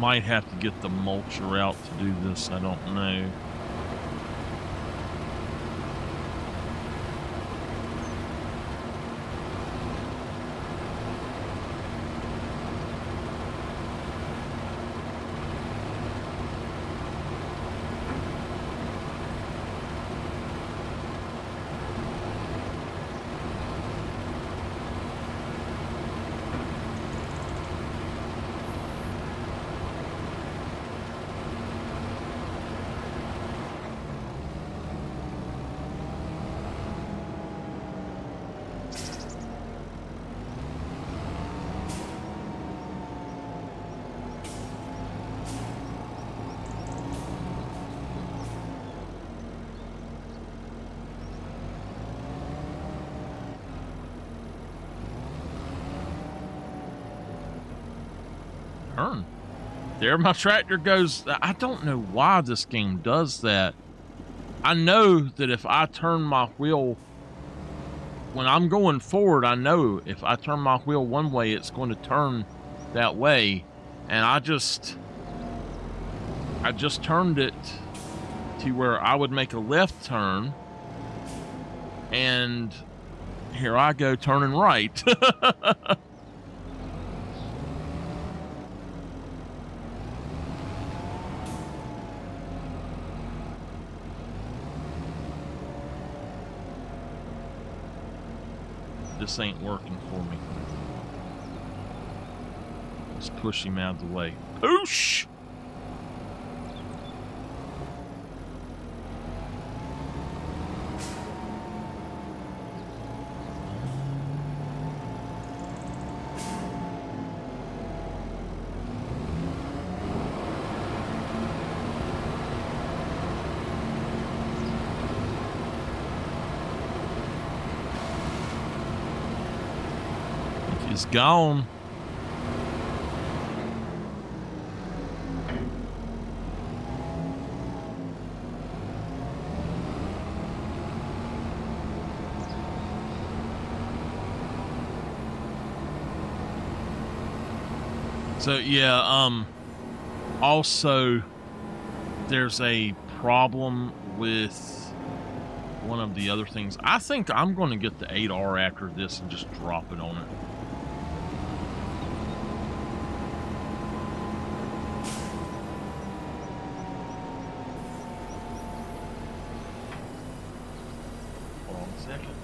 might have to get the mulcher out to do this. I don't know. Turn. There my tractor goes. I don't know why this game does that. I know that if I turn my wheel, when I'm going forward, I know if I turn my wheel one way, it's going to turn that way. And I just turned it to where I would make a left turn. And here I go turning right. This ain't working for me. Let's push him out of the way. Push! It's gone. So yeah, also there's a problem with one of the other things. I think I'm going to get the 8R after this and just drop it on it. Hold on a second.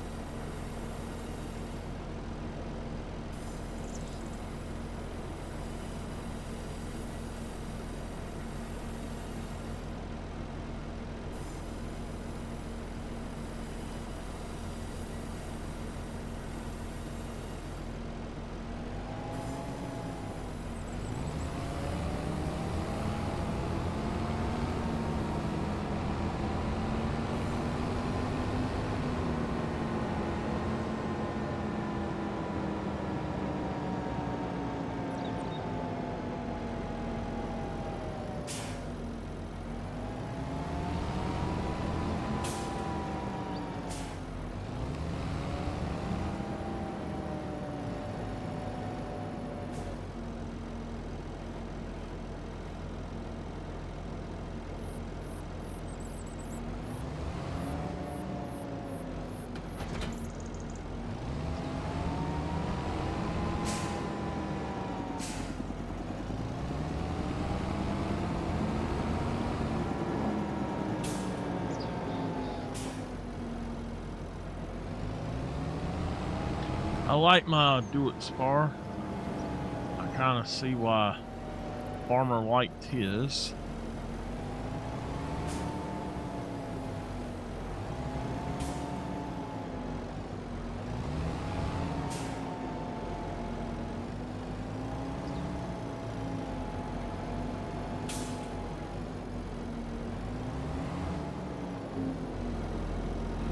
I like my Do-It Spar. I kind of see why Farmer liked his.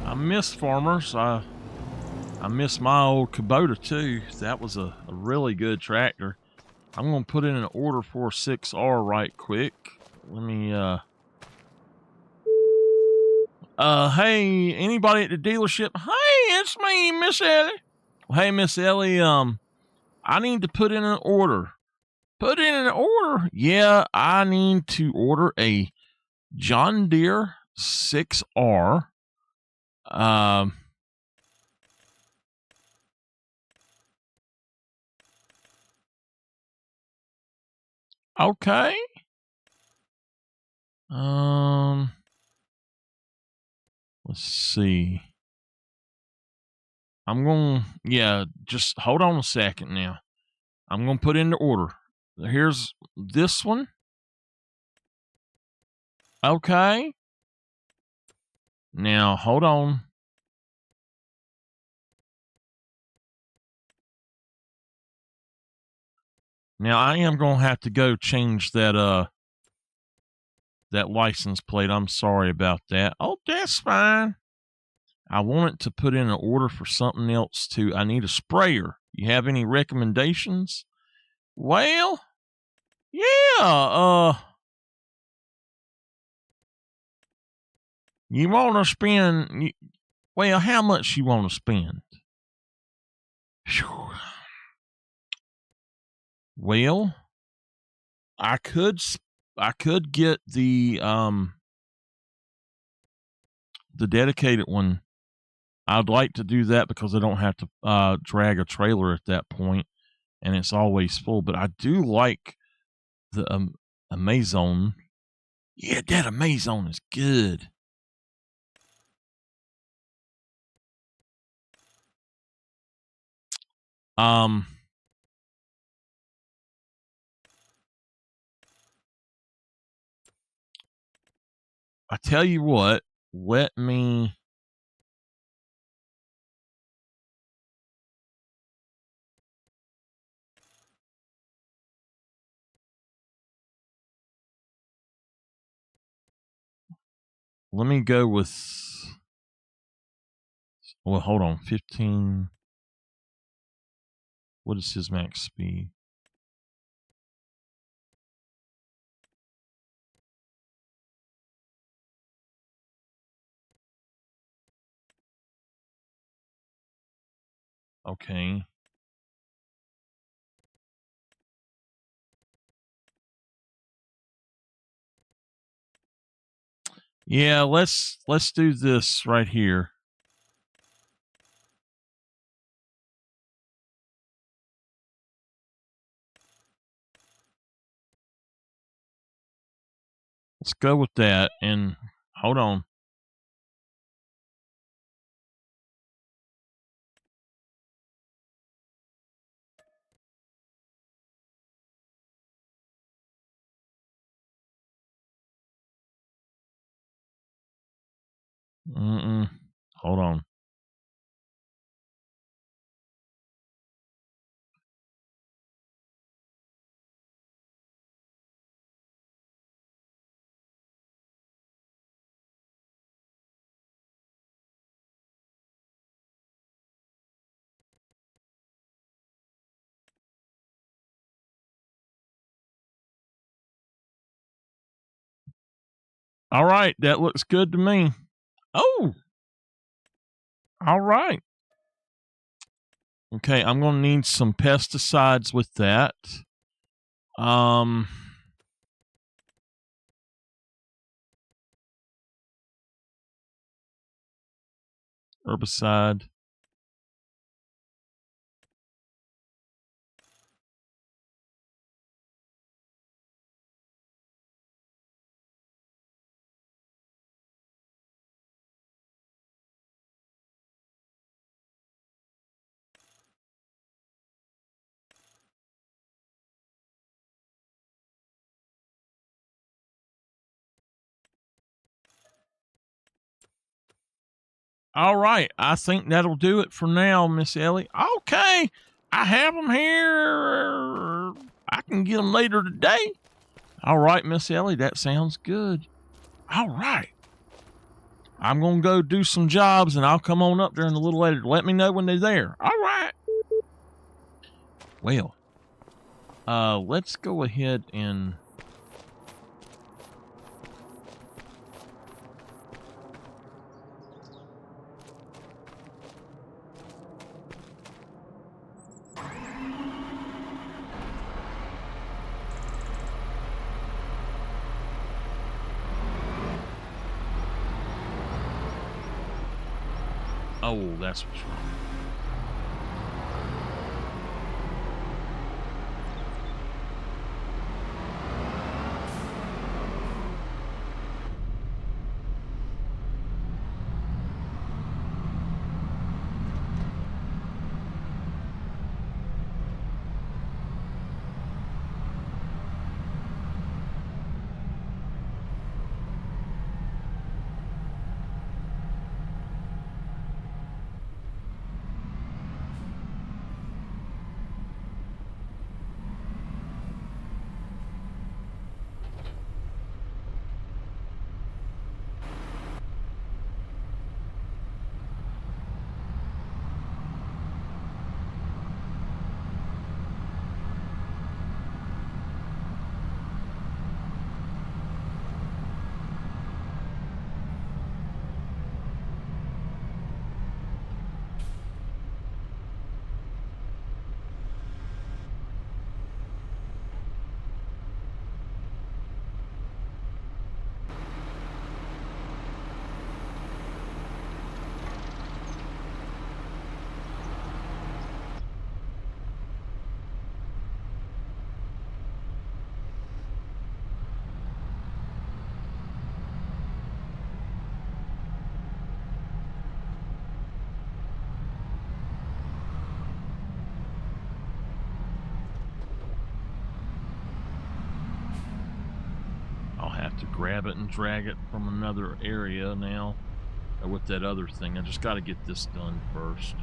I miss Farmers. I miss my old Kubota too. That was a really good tractor. I'm going to put in an order for a 6R right quick. Let me, hey, anybody at the dealership? Hey, it's me, Miss Ellie. Hey, Miss Ellie, I need to put in an order Put in an order. Yeah, I need to order a John Deere 6R. Okay. Let's see. Just hold on a second now. I'm going to put in the order. Here's this one. Okay. Now, hold on. Now, I am going to have to go change that license plate. I'm sorry about that. Oh, that's fine. I wanted to put in an order for something else too. I need a sprayer. You have any recommendations? Well, yeah, you want to spend, well, how much you want to spend? Whew. Well, I could get the dedicated one. I'd like to do that because I don't have to drag a trailer at that point, and it's always full. But I do like the Amazon. Yeah, that Amazon is good. I tell you what, let me go with, well, hold on, 15. What is his max speed? Okay. Yeah, let's do this right here. Let's go with that, and hold on. Hold on. All right, that looks good to me. Oh, all right. Okay, I'm going to need some pesticides with that. Herbicide. All right, I think that'll do it for now, Miss Ellie. Okay, I have them here. I can get them later today. All right, Miss Ellie, that sounds good. All right. I'm going to go do some jobs, and I'll come on up there in a little later. Let me know when they're there. All right. Well, let's go ahead and... Oh, that's what's wrong. I'll have to grab it and drag it from another area now with that other thing. I just got to get this done first.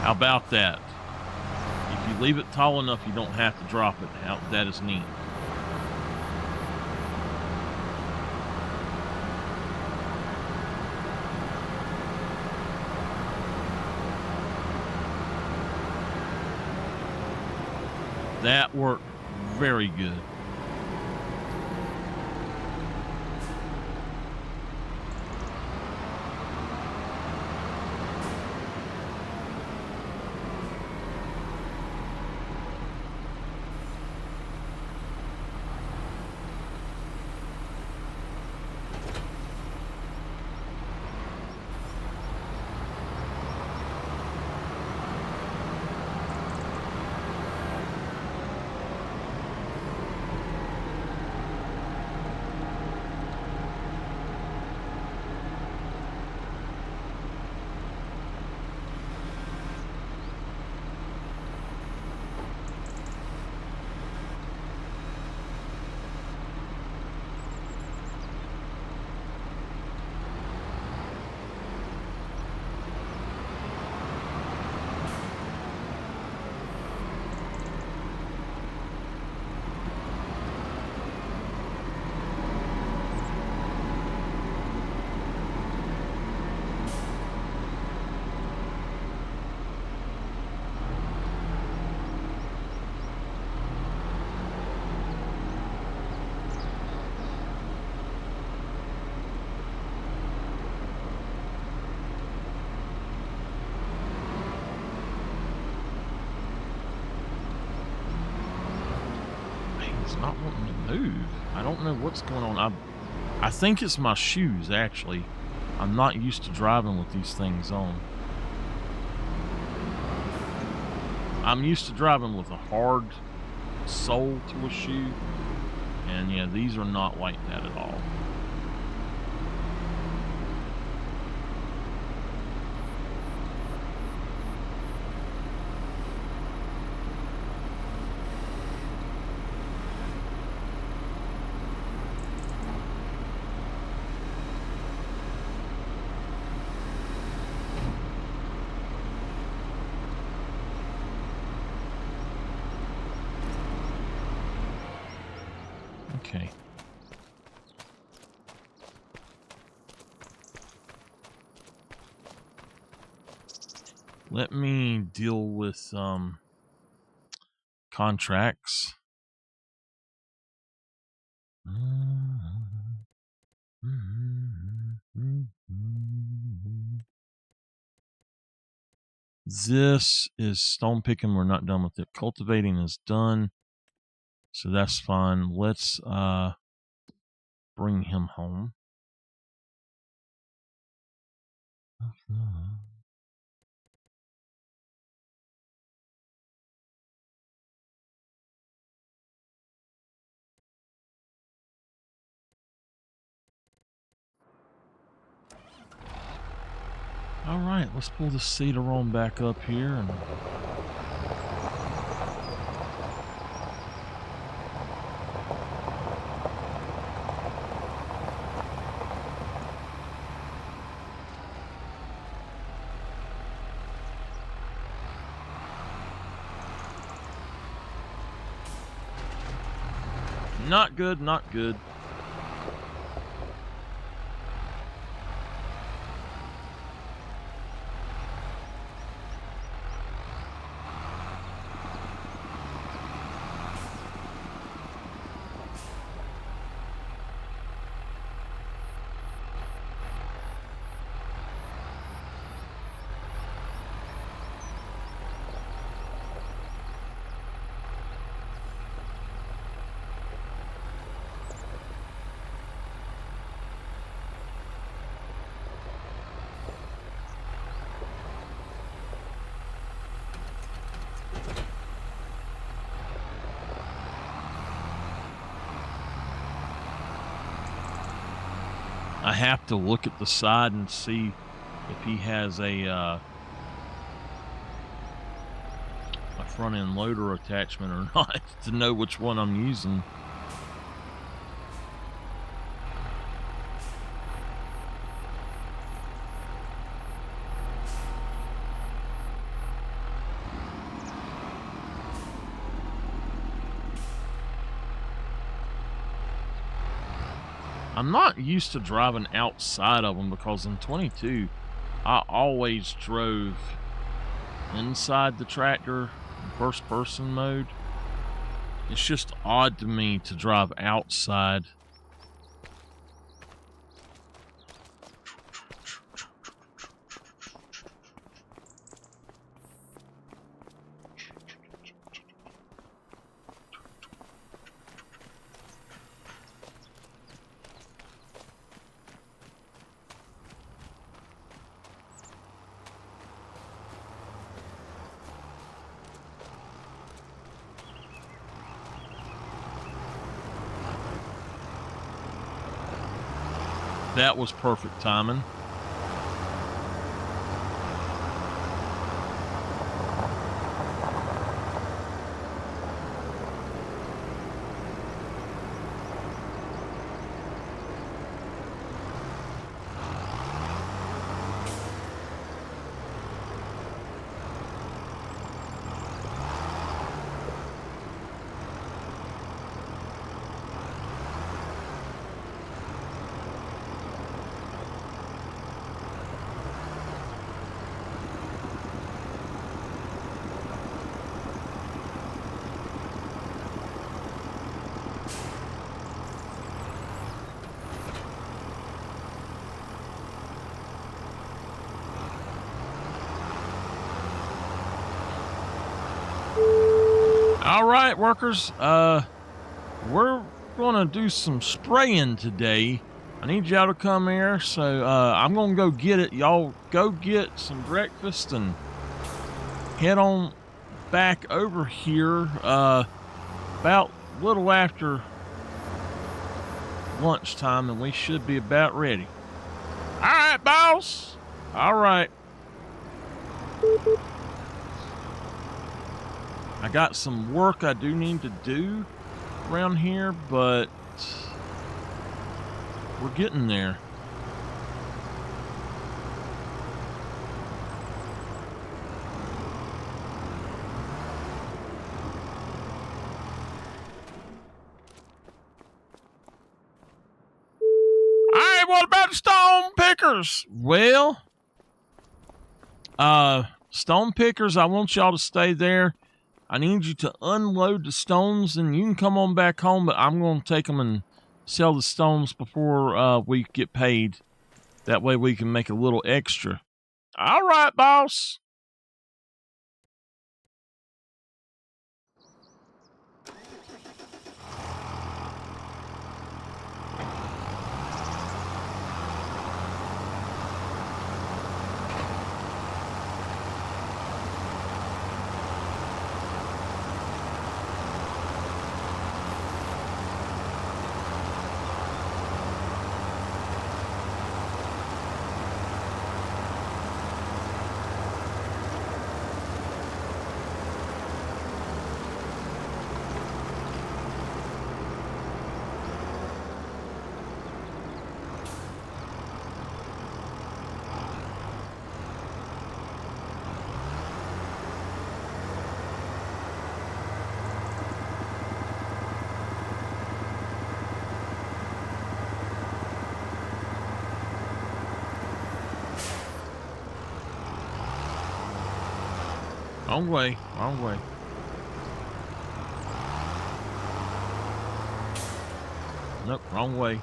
How about that? If you leave it tall enough, you don't have to drop it. That is neat. That worked very good. It's not wanting to move. I don't know what's going on. I think it's my shoes, actually. I'm not used to driving with these things on. I'm used to driving with a hard sole to a shoe, and yeah, these are not like that at all. Okay. Let me deal with contracts. This is stone picking. We're not done with it. Cultivating is done. So that's fine. Let's bring him home. All right, let's pull the cedar back up here and not good, not good. I have to look at the side and see if he has a front end loader attachment or not to know which one I'm using. I'm not used to driving outside of them because in 22, I always drove inside the tractor in first person mode. It's just odd to me to drive outside. That was perfect timing. All right, workers, we're gonna do some spraying today. I need y'all to come here, so I'm gonna go get it. Y'all go get some breakfast and head on back over here about a little after lunchtime, and we should be about ready. All right, boss. All right. I got some work I do need to do around here, but we're getting there. Hey, what about the stone pickers? Well, stone pickers, I want y'all to stay there. I need you to unload the stones, and you can come on back home, but I'm going to take them and sell the stones before we get paid. That way we can make a little extra. All right, boss. Wrong way, wrong way. Nope, wrong way.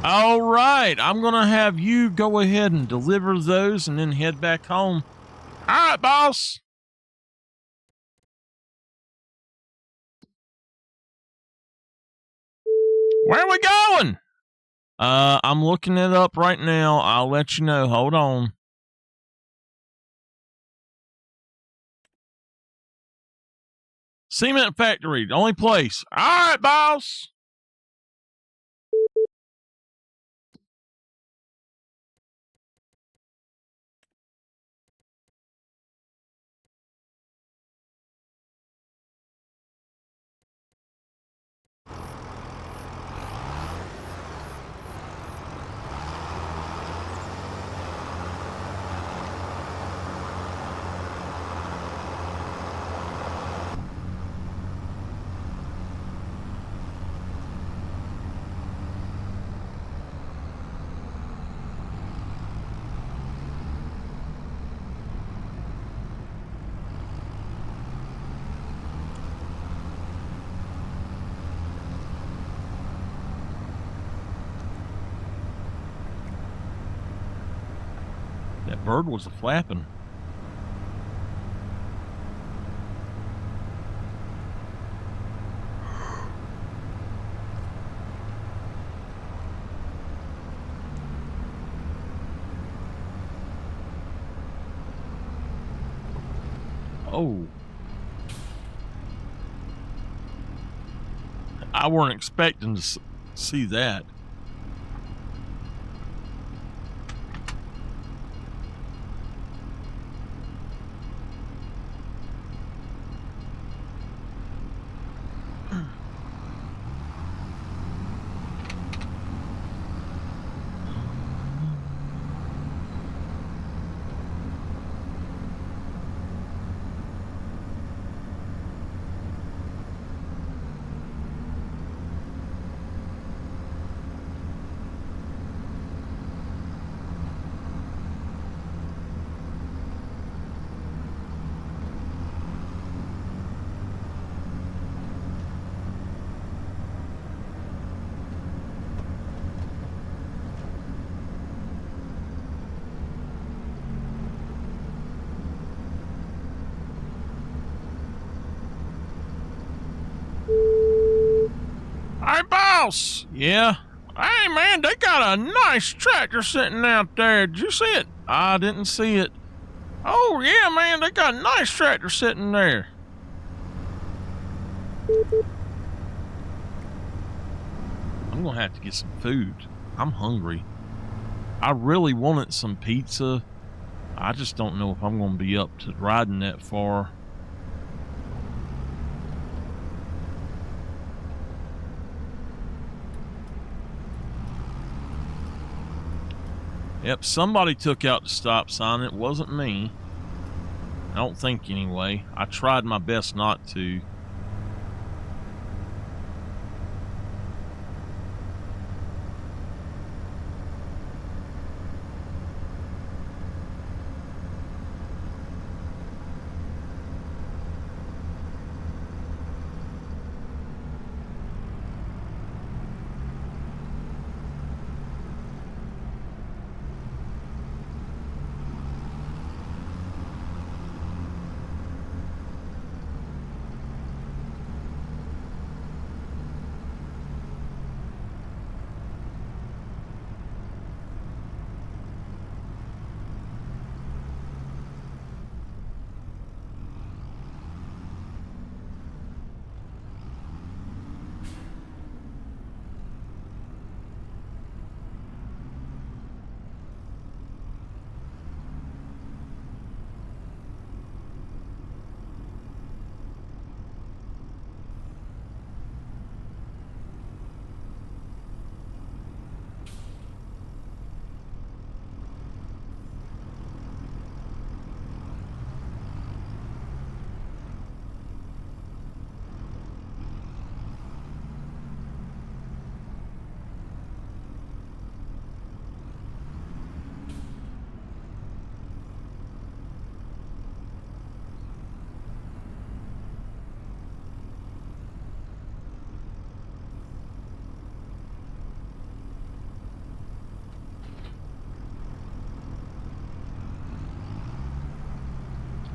All right, I'm going to have you go ahead and deliver those and then head back home. All right, boss. Where are we going? I'm looking it up right now. I'll let you know. Hold on. Cement factory, the only place. All right, boss. That bird was a flapping. Oh. I weren't expecting to see that. All right, boss. Yeah, Hey, man, they got a nice tractor sitting out there. Did you see it? I didn't see it. Oh, yeah, man, they got a nice tractor sitting there. I'm going to have to get some food. I'm hungry. I really wanted some pizza. I just don't know if I'm going to be up to riding that far. Yep, somebody took out the stop sign. It wasn't me. I don't think anyway. I tried my best not to.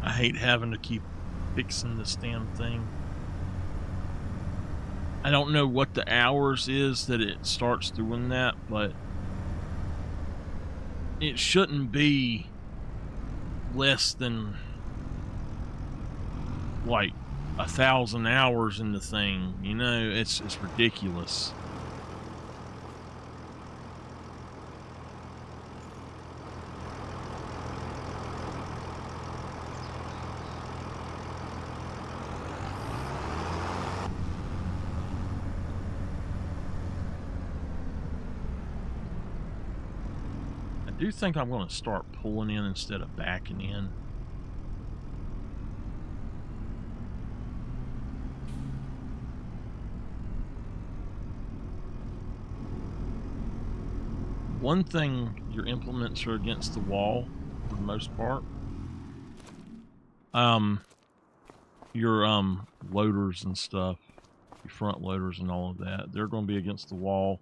I hate having to keep fixing this damn thing. I don't know what the hours is that it starts doing that, but it shouldn't be less than like 1,000 hours in the thing. You know, it's ridiculous. I do think I'm going to start pulling in instead of backing in. One thing, your implements are against the wall for the most part. Your loaders and stuff, your front loaders and all of that, they're going to be against the wall.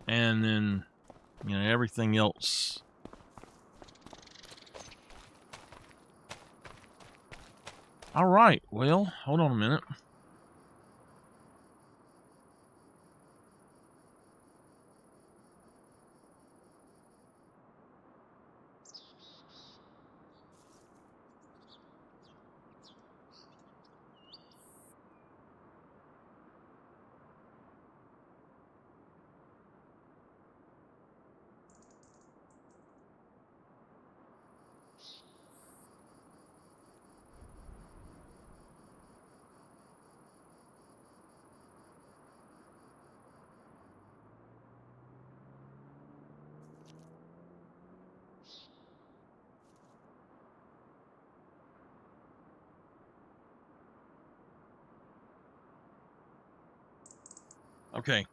And then, you know, everything else. All right, well, hold on a minute. Okay.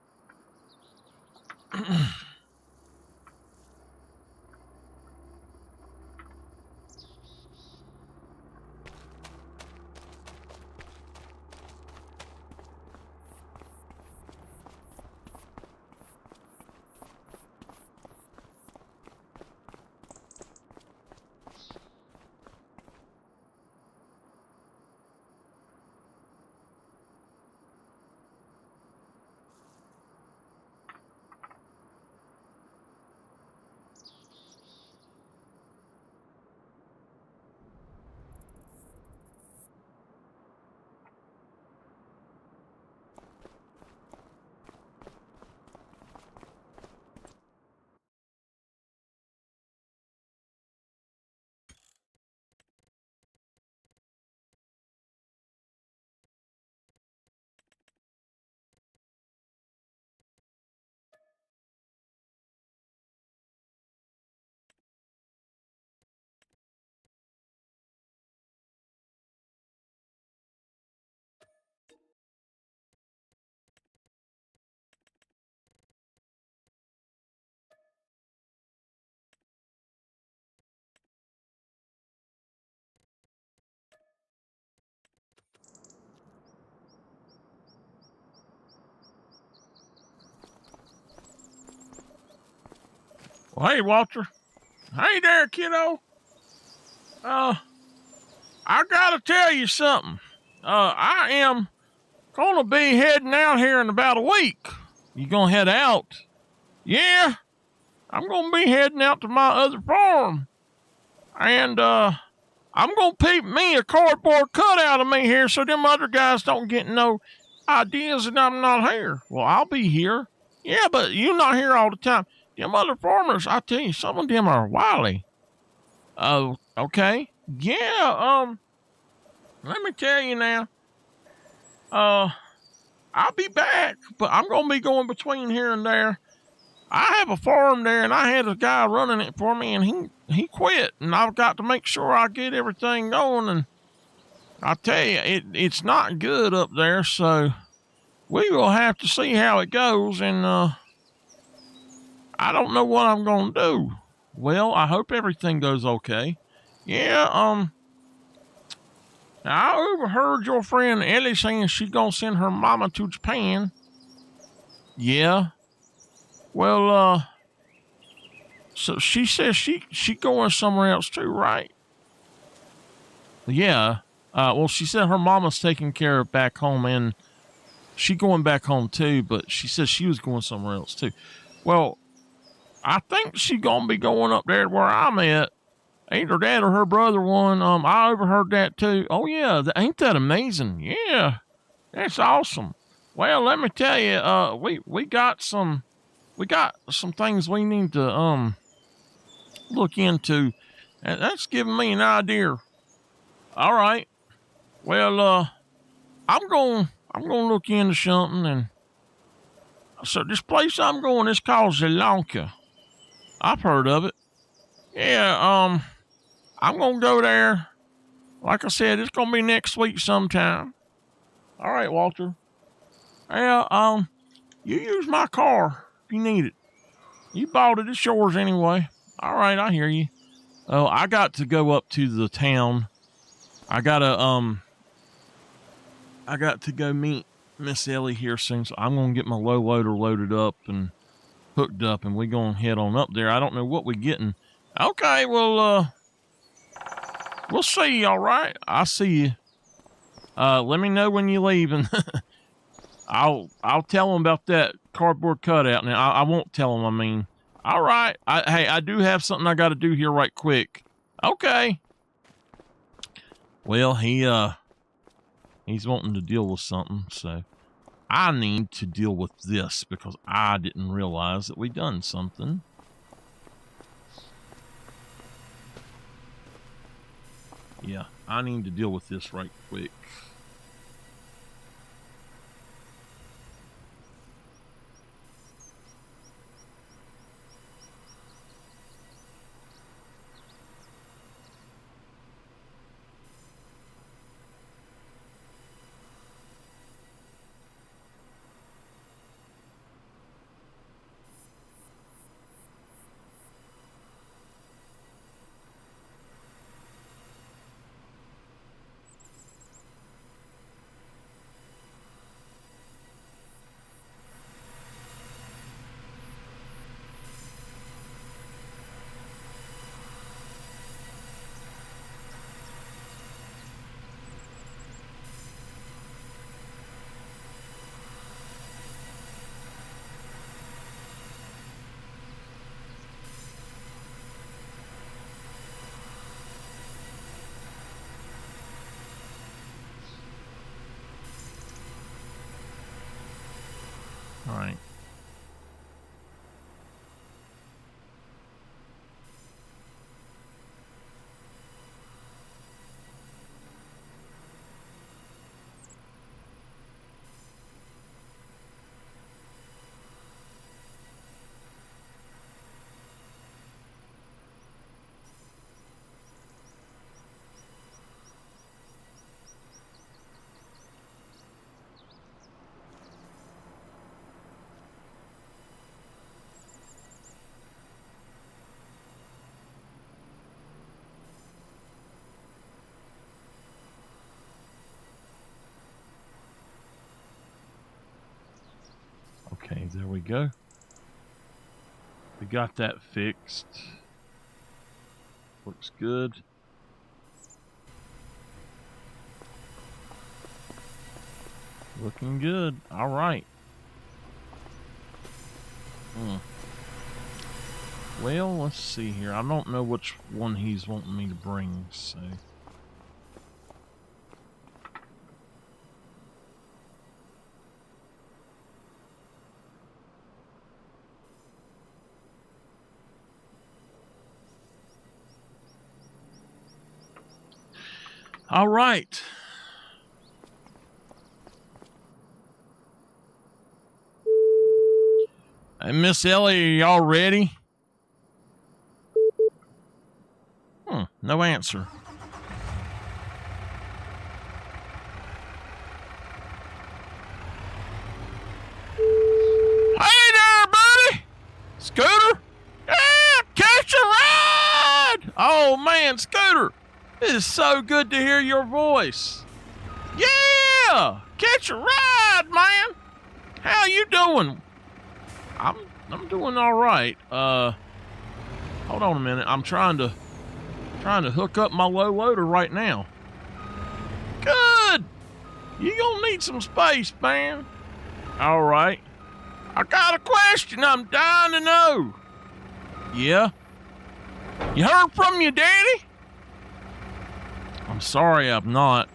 Well, hey, Walter. Hey there, kiddo. I gotta tell you something. I am gonna be heading out here in about a week. You gonna head out? Yeah, I'm gonna be heading out to my other farm. And, I'm gonna peep me a cardboard cutout of me here so them other guys don't get no ideas that I'm not here. Well, I'll be here. Yeah, but you're not here all the time. Them other farmers, I tell you, some of them are wily. Oh, okay. Yeah, let me tell you now. Uh, I'll be back, but I'm gonna be going between here and there. I have a farm there, and I had a guy running it for me, and he quit, and I've got to make sure I get everything going. And I tell you, it's not good up there, so we will have to see how it goes. And I don't know what I'm gonna do. Well, I hope everything goes okay. Yeah, I overheard your friend Ellie saying she's gonna send her mama to Japan. Yeah. Well, so she says she going somewhere else too, right? Yeah. Well, she said her mama's taking care of back home, and she going back home too. But she said she was going somewhere else too. Well, I think she gonna be going up there where I'm at. Either that or her brother one. I overheard that too. Oh yeah, ain't that amazing? Yeah, that's awesome. Well, let me tell you, we got some things we need to look into, and that's giving me an idea. All right. Well, I'm gonna look into something, and so this place I'm going is called Zelanka. I've heard of it. Yeah. I'm gonna go there. Like I said, it's gonna be next week sometime. All right, Walter. Yeah. You use my car if you need it. You bought it. It's yours anyway. All right, I hear you. Oh, I got to go up to the town. I got to go meet Miss Ellie here soon, so I'm gonna get my low loader loaded up and hooked up, and we gonna head on up there. I don't know what we getting. Okay, well, we'll see you. All right, I'll see you. Let me know when you leave, and I'll tell them about that cardboard cutout. Now I won't tell them. I mean, all right. Hey, I do have something I got to do here right quick. Okay. Well, he's wanting to deal with something, so I need to deal with this because I didn't realize that we done something. Yeah, I need to deal with this right quick. All right. Okay, there we go. We got that fixed. Looks good. Looking good. All right. Well, let's see here. I don't know which one he's wanting me to bring, so... All right. Hey, Miss Ellie, are y'all ready? No answer. Hey there, buddy! Scooter? Yeah, catch a ride! Oh, man, Scooter, it is so good to hear your voice. Yeah! Catch a ride, man! How you doing? I'm doing all right. Hold on a minute. I'm trying to hook up my low loader right now. Good! You gonna need some space, man. All right. I got a question I'm dying to know. Yeah? You heard from your daddy? I'm sorry, I've not.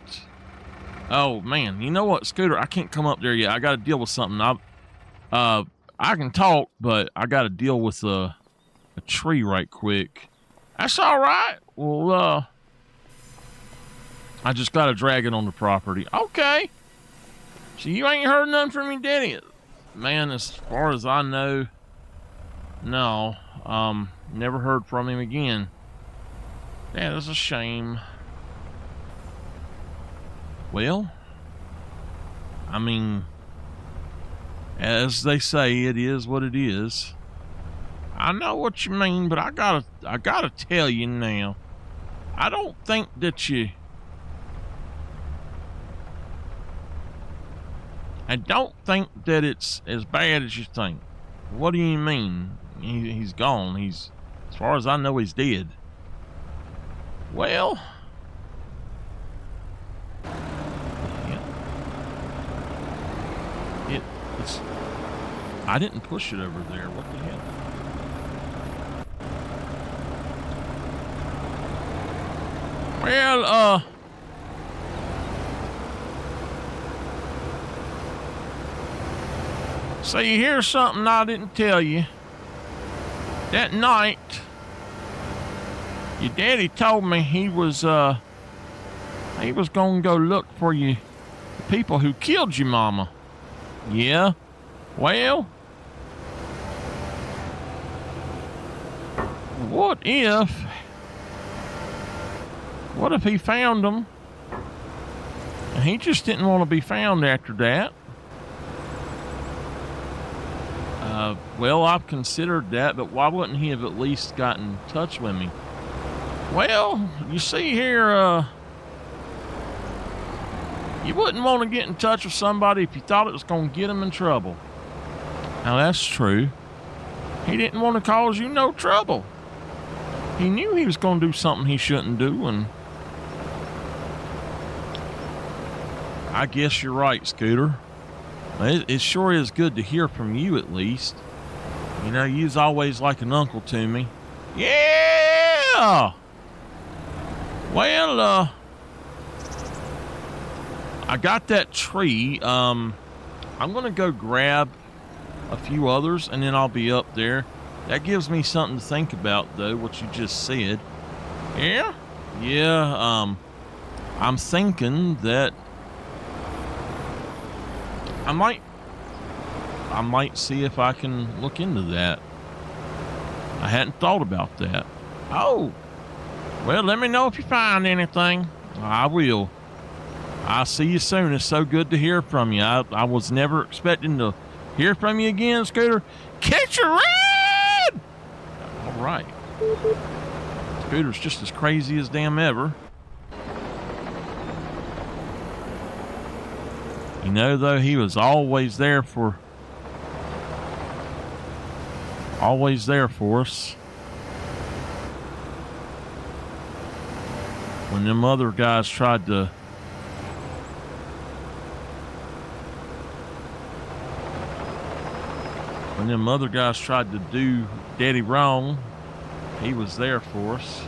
Oh, man. You know what, Scooter? I can't come up there yet. I got to deal with something. I can talk, but I got to deal with a tree right quick. That's all right. Well, I just got to drag it on the property. Okay. So you ain't heard nothing from your daddy? Man, as far as I know, no. Never heard from him again. Yeah, that's a shame. Well, I mean, as they say, it is what it is. I know what you mean, but I gotta tell you now. I don't think that it's as bad as you think. What do you mean? He's gone. As far as I know, he's dead. Well, it's. I didn't push it over there. What the hell? Well, so you hear something I didn't tell you. That night, your daddy told me he was gonna go look for you, the people who killed your mama. Yeah? Well, what if he found them and he just didn't want to be found after that? Well, I've considered that, but why wouldn't he have at least gotten in touch with me? Well, you see here, you wouldn't want to get in touch with somebody if you thought it was going to get him in trouble. Now, that's true. He didn't want to cause you no trouble. He knew he was going to do something he shouldn't do, and I guess you're right, Scooter. It sure is good to hear from you, at least. You know, you's always like an uncle to me. Yeah! Well, I got that tree. I'm going to go grab a few others, and then I'll be up there. That gives me something to think about, though, what you just said. Yeah? Yeah, I'm thinking that I might see if I can look into that. I hadn't thought about that. Oh, well, let me know if you find anything. I will. I'll see you soon. It's so good to hear from you. I was never expecting to hear from you again, Scooter. Catch a ride! All right. Scooter's just as crazy as damn ever. You know, though, he was always there for Always there for us. When them other guys tried to do Daddy wrong, he was there for us.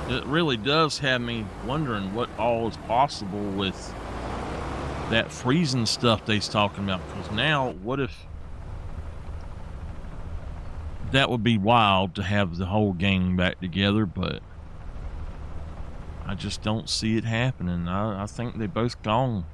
It really does have me wondering what all is possible with that freezing stuff they's talking about. Because now, what if that would be wild to have the whole gang back together, but I just don't see it happening. I think they both gone.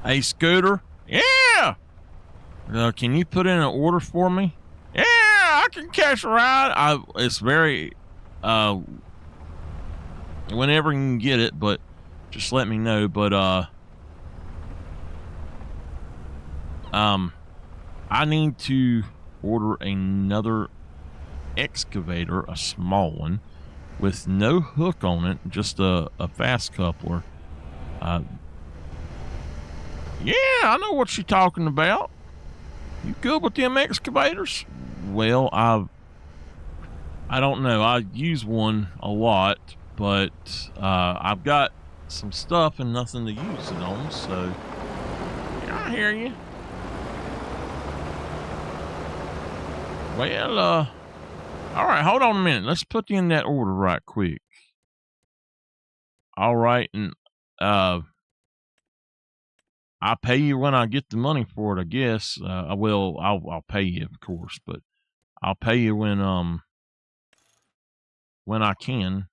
Hey, Scooter. Yeah. Can you put in an order for me? Yeah, I can catch a ride. It's very, whenever you can get it, but just let me know. But, I need to order another excavator, a small one, with no hook on it, just a fast coupler. Yeah, I know what you're talking about. You good with them excavators? Well, I don't know. I use one a lot, but I've got some stuff and nothing to use it on, so yeah, I hear you. Well, all right, hold on a minute. Let's put in that order right quick. All right, and I'll pay you when I get the money for it, I guess. I'll pay you, of course, but I'll pay you when I can.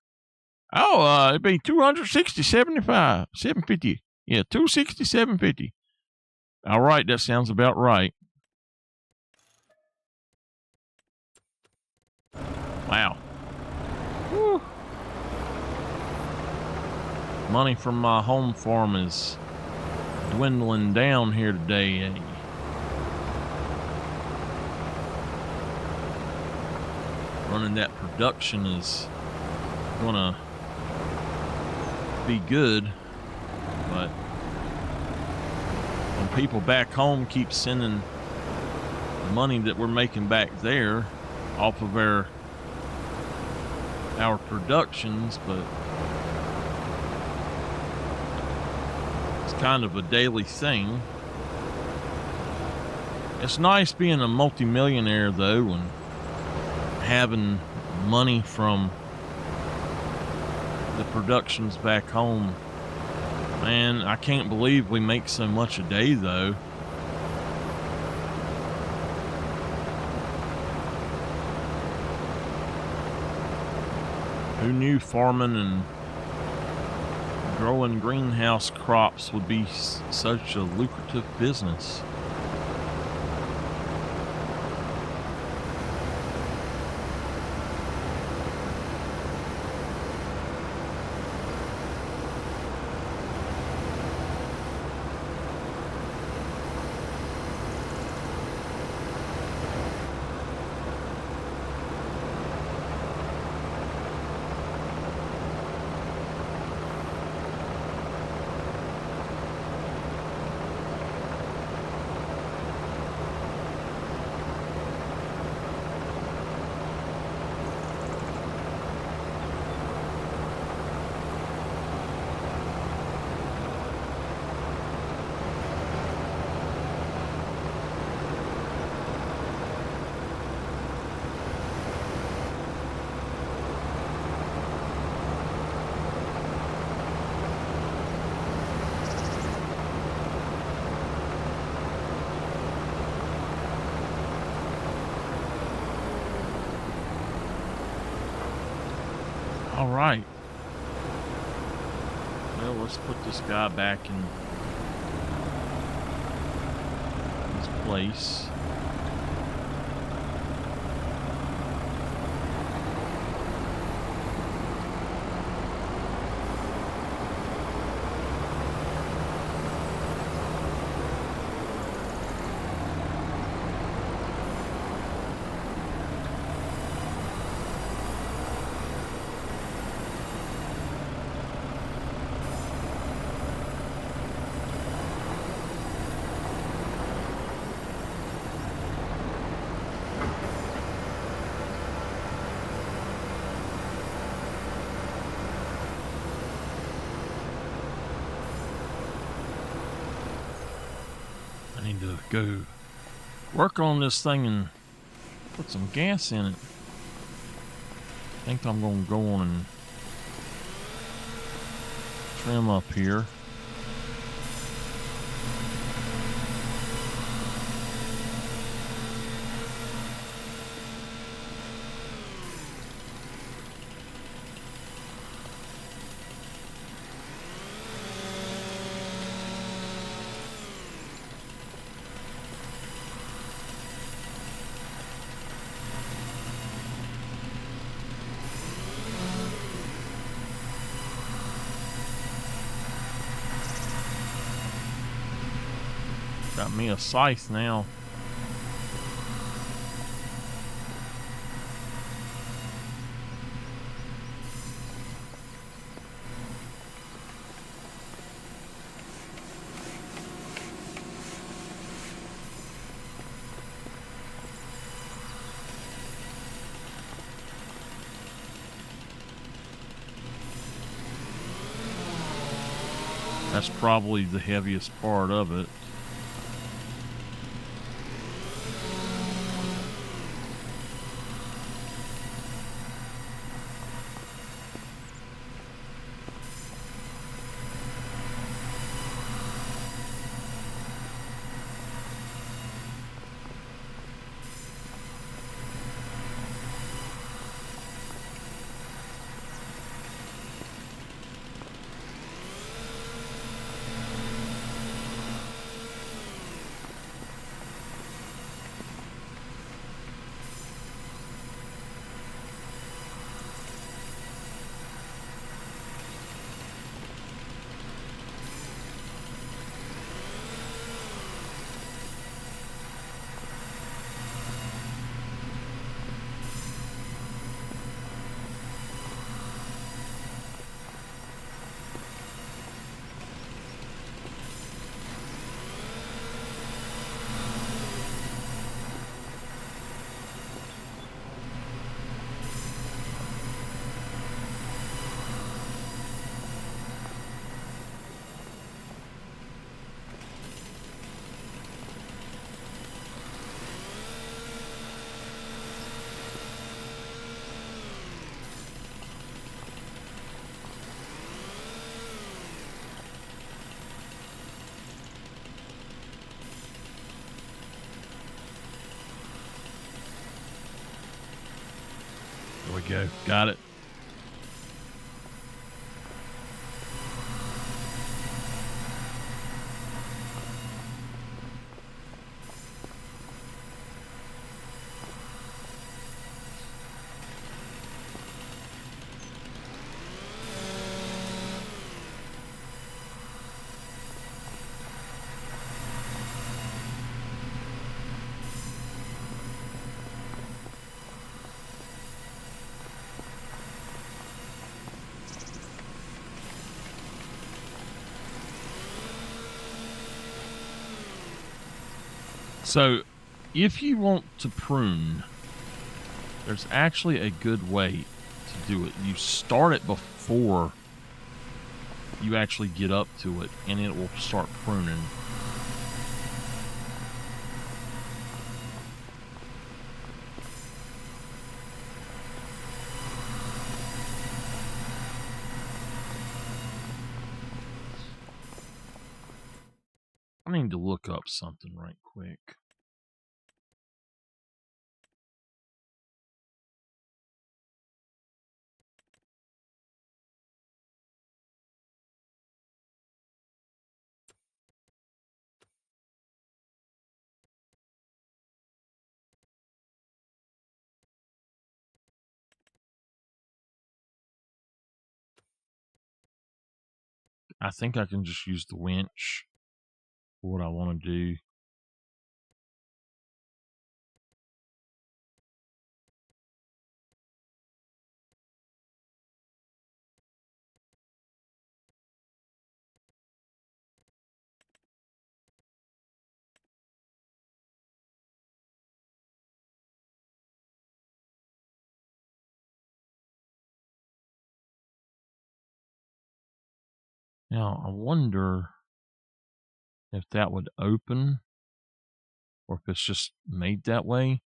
Oh, it'd be 750. Yeah, 750. All right, that sounds about right. Wow. Whew. Money from my home farm is dwindling down here today. Running that production is gonna be good, but when people back home keep sending the money that we're making back there off of our productions, but it's kind of a daily thing. It's nice being a multimillionaire though, and having money from the productions back home. Man, I can't believe we make so much a day though. Who knew farming and growing greenhouse crops would be such a lucrative business? All right. Well, let's put this guy back in his place. I need to go work on this thing and put some gas in it. I think I'm going to go on and trim up here. Got me a scythe now. That's probably the heaviest part of it. There we go. Got it. So, if you want to prune, there's actually a good way to do it. You start it before you actually get up to it, and it will start pruning. I need to look up something right quick. I think I can just use the winch for what I want to do. Now, I wonder if that would open or if it's just made that way.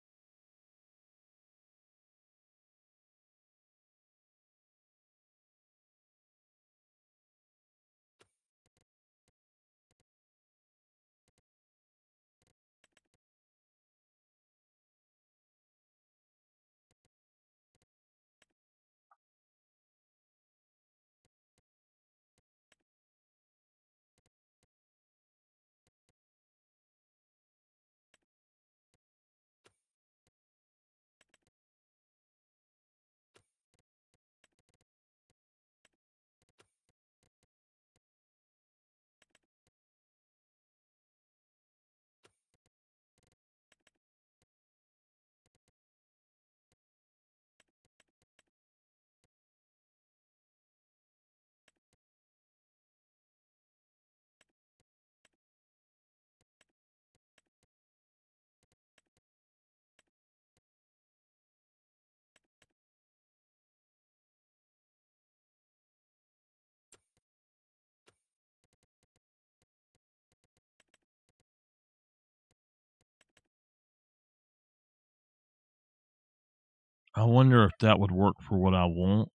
I wonder if that would work for what I want.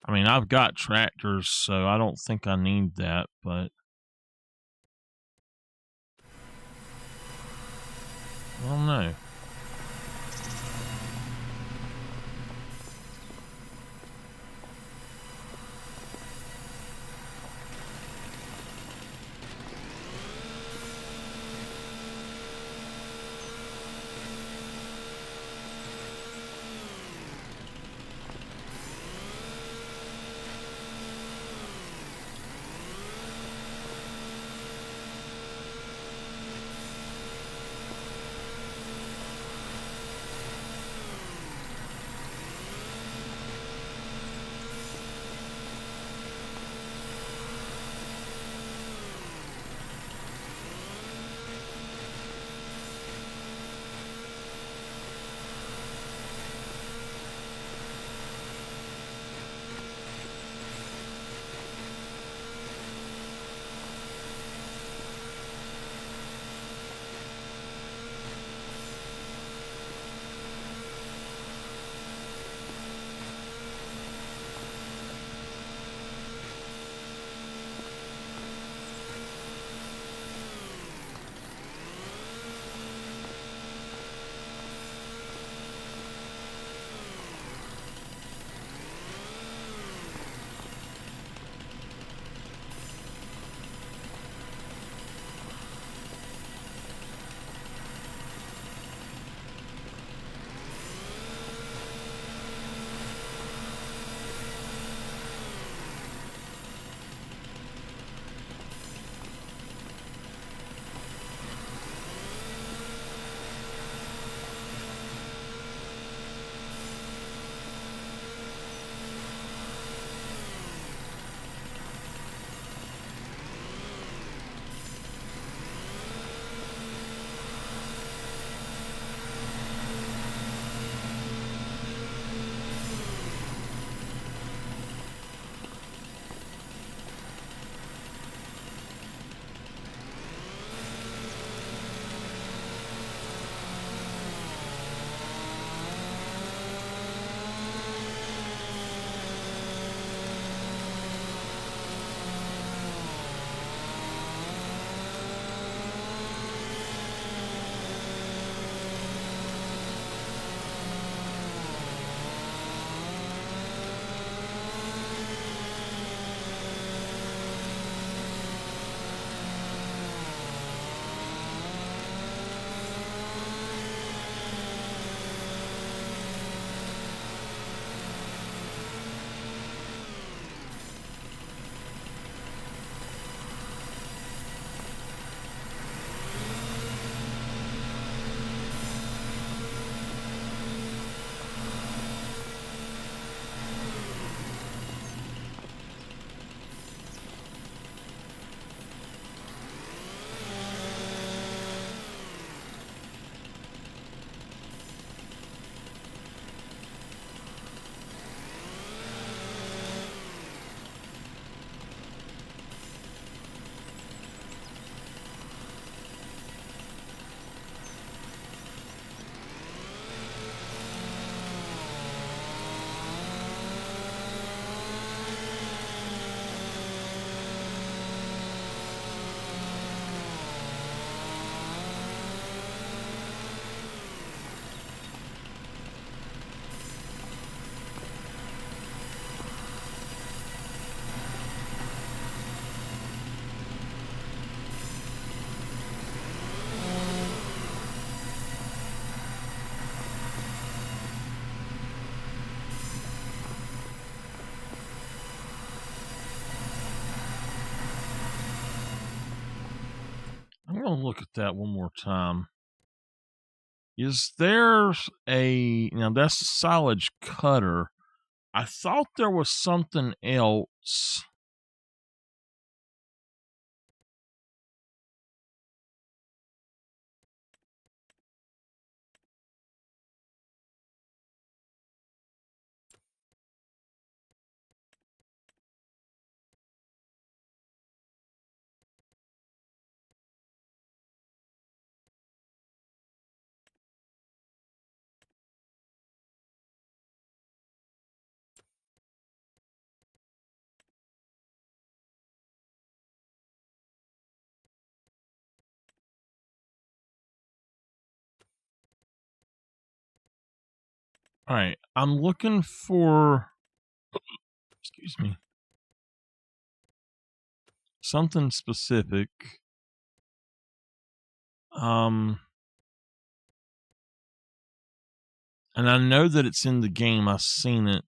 I mean, I've got tractors, so I don't think I need that, but I don't know. want to look at that one more time. Is there now that's a silage cutter. I thought there was something else. All right, I'm looking for, excuse me, something specific. And I know that it's in the game. I've seen it.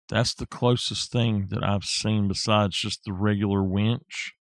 That's the closest thing that I've seen besides just the regular winch.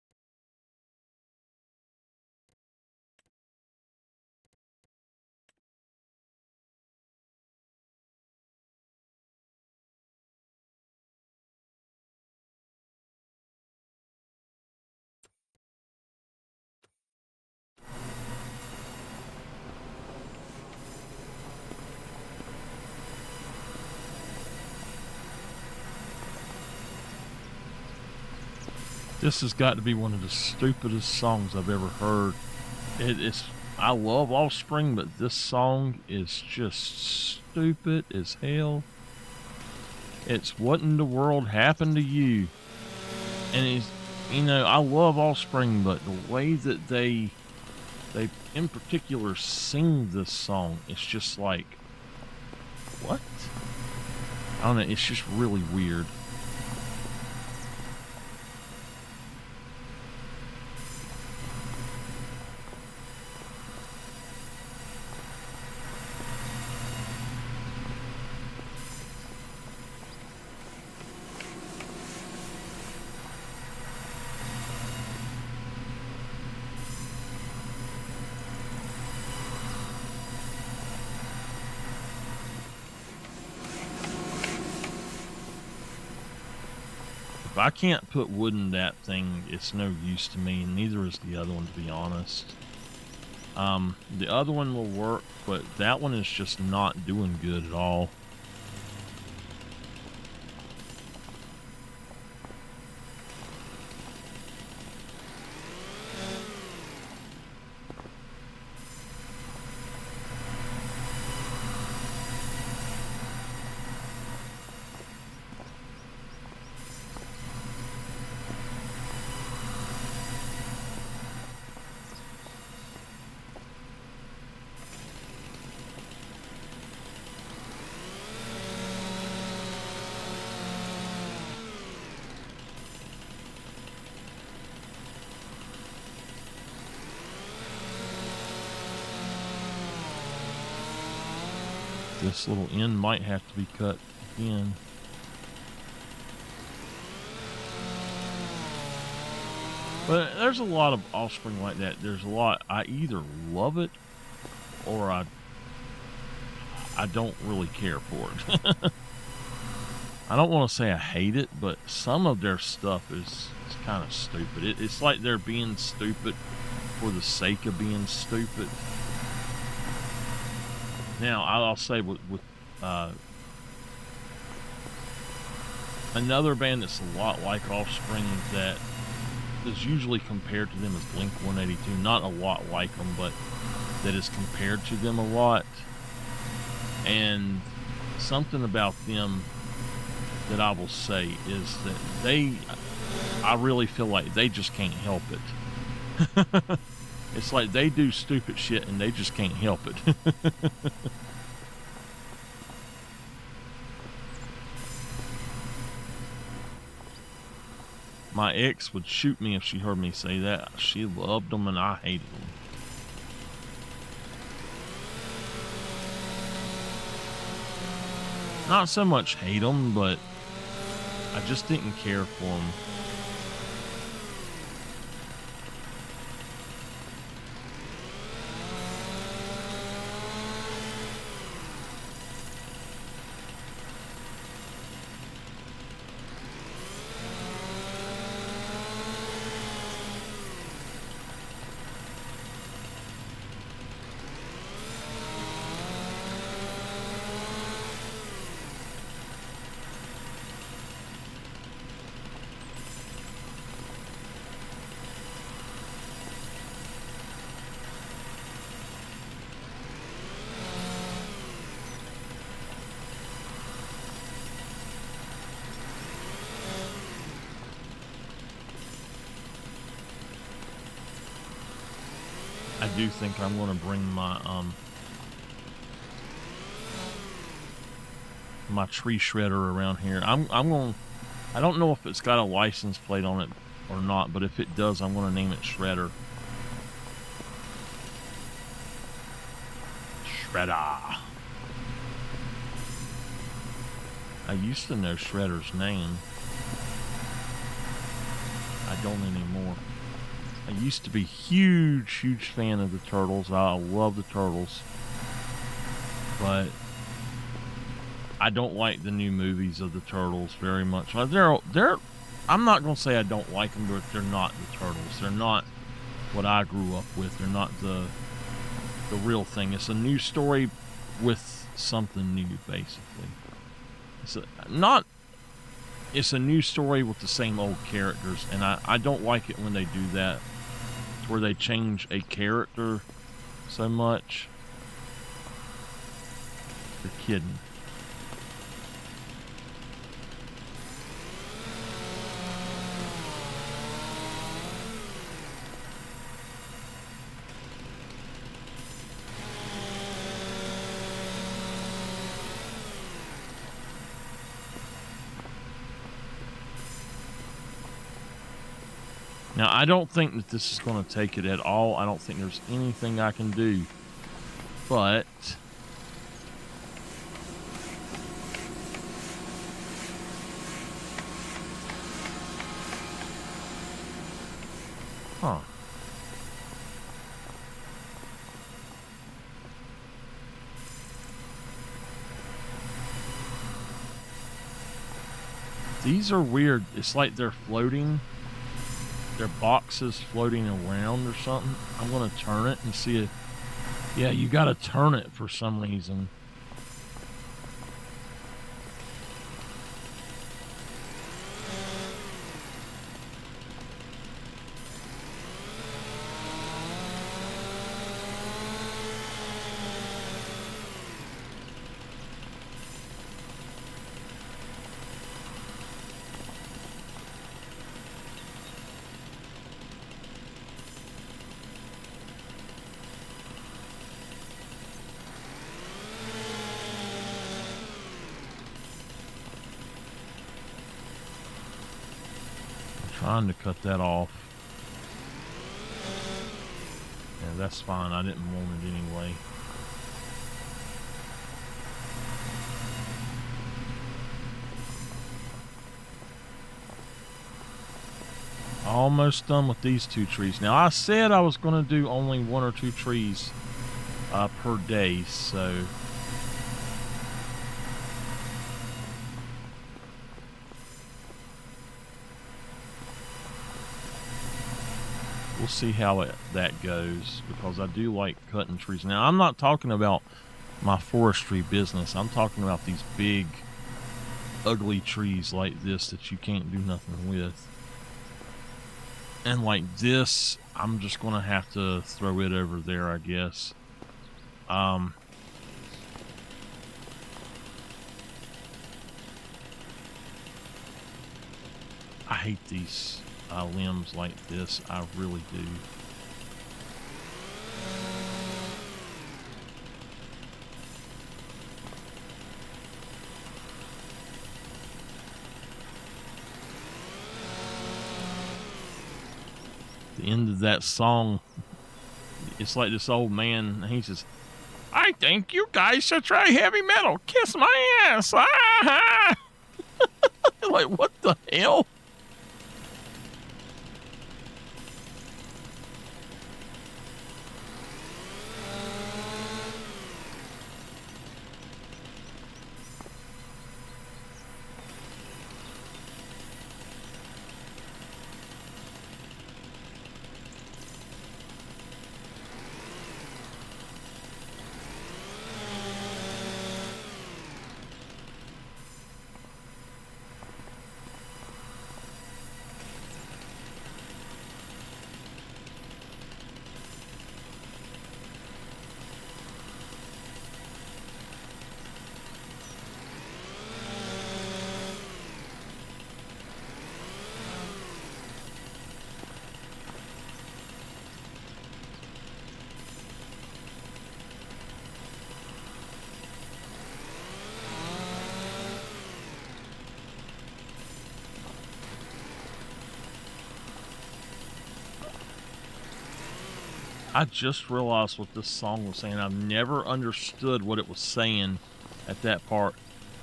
This has got to be one of the stupidest songs I've ever heard. I love Offspring, but this song is just stupid as hell. It's What in the World Happened to You? And it's, I love Offspring, but the way that they in particular sing this song, it's just like, what? I don't know, it's just really weird. If I can't put wood in that thing, it's no use to me, and neither is the other one, to be honest. The other one will work, but that one is just not doing good at all. This little end might have to be cut again. But there's a lot of Offspring like that. There's a lot, I either love it or I don't really care for it. I don't want to say I hate it, but some of their stuff is kind of stupid. It's like they're being stupid for the sake of being stupid. Now, I'll say with another band that's a lot like Offspring that is usually compared to them as Blink-182. Not a lot like them, but that is compared to them a lot. And something about them that I will say is that I really feel like they just can't help it. It's like they do stupid shit and they just can't help it. My ex would shoot me if she heard me say that. She loved them and I hated them. Not so much hate them, but I just didn't care for them. I do think I'm going to bring my my tree shredder around here. I'm going. I don't know if it's got a license plate on it or not, but if it does, I'm going to name it Shredder. Shredder. I used to know Shredder's name. I don't anymore. I used to be huge fan of the Turtles. I love the Turtles. But I don't like the new movies of the Turtles very much. I'm not going to say I don't like them, but they're not the Turtles. They're not what I grew up with. They're not the real thing. It's a new story with something new, basically. It's a new story with the same old characters, and I don't like it when they do that, where they change a character so much. You're kidding. Now, I don't think that this is going to take it at all. I don't think there's anything I can do. But huh. These are weird. It's like they're floating. Their boxes floating around or something. I'm going to turn it and see it. Yeah, you got to turn it for some reason. Trying to cut that off. Yeah, that's fine. I didn't want it anyway. Almost done with these 2 trees. Now, I said I was going to do only 1 or 2 trees per day, so we'll see how that goes, because I do like cutting trees. Now, I'm not talking about my forestry business. I'm talking about these big, ugly trees like this that you can't do nothing with. And like this, I'm just going to have to throw it over there, I guess. I hate these limbs like this. I really do. The end of that song, it's like this old man, he says, I think you guys should try heavy metal. Kiss my ass. Ah! Like, what the hell? I just realized what this song was saying. I've never understood what it was saying at that part,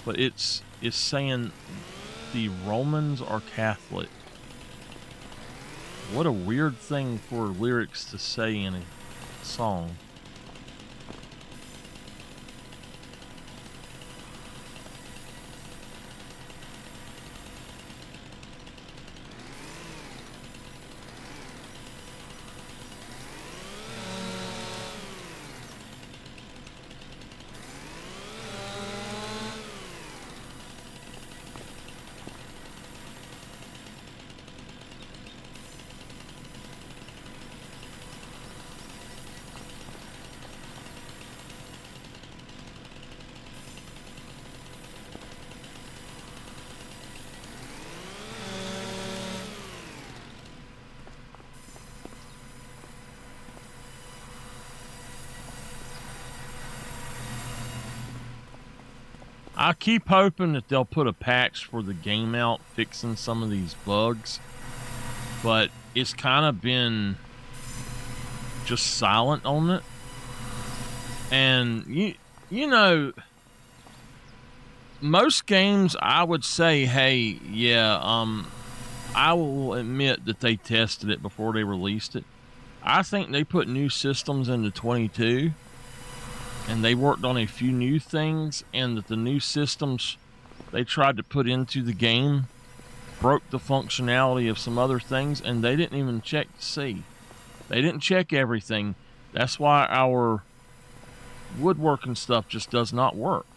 but it's saying the Romans are Catholic. What a weird thing for lyrics to say in a song. I keep hoping that they'll put a patch for the game out fixing some of these bugs, but it's kind of been just silent on it. And you know, most games I would say, hey, yeah, I will admit that they tested it before they released it. I think they put new systems into 22 and they worked on a few new things, and that the new systems they tried to put into the game broke the functionality of some other things, and they didn't even check to see. They didn't check everything. That's why our woodworking stuff just does not work.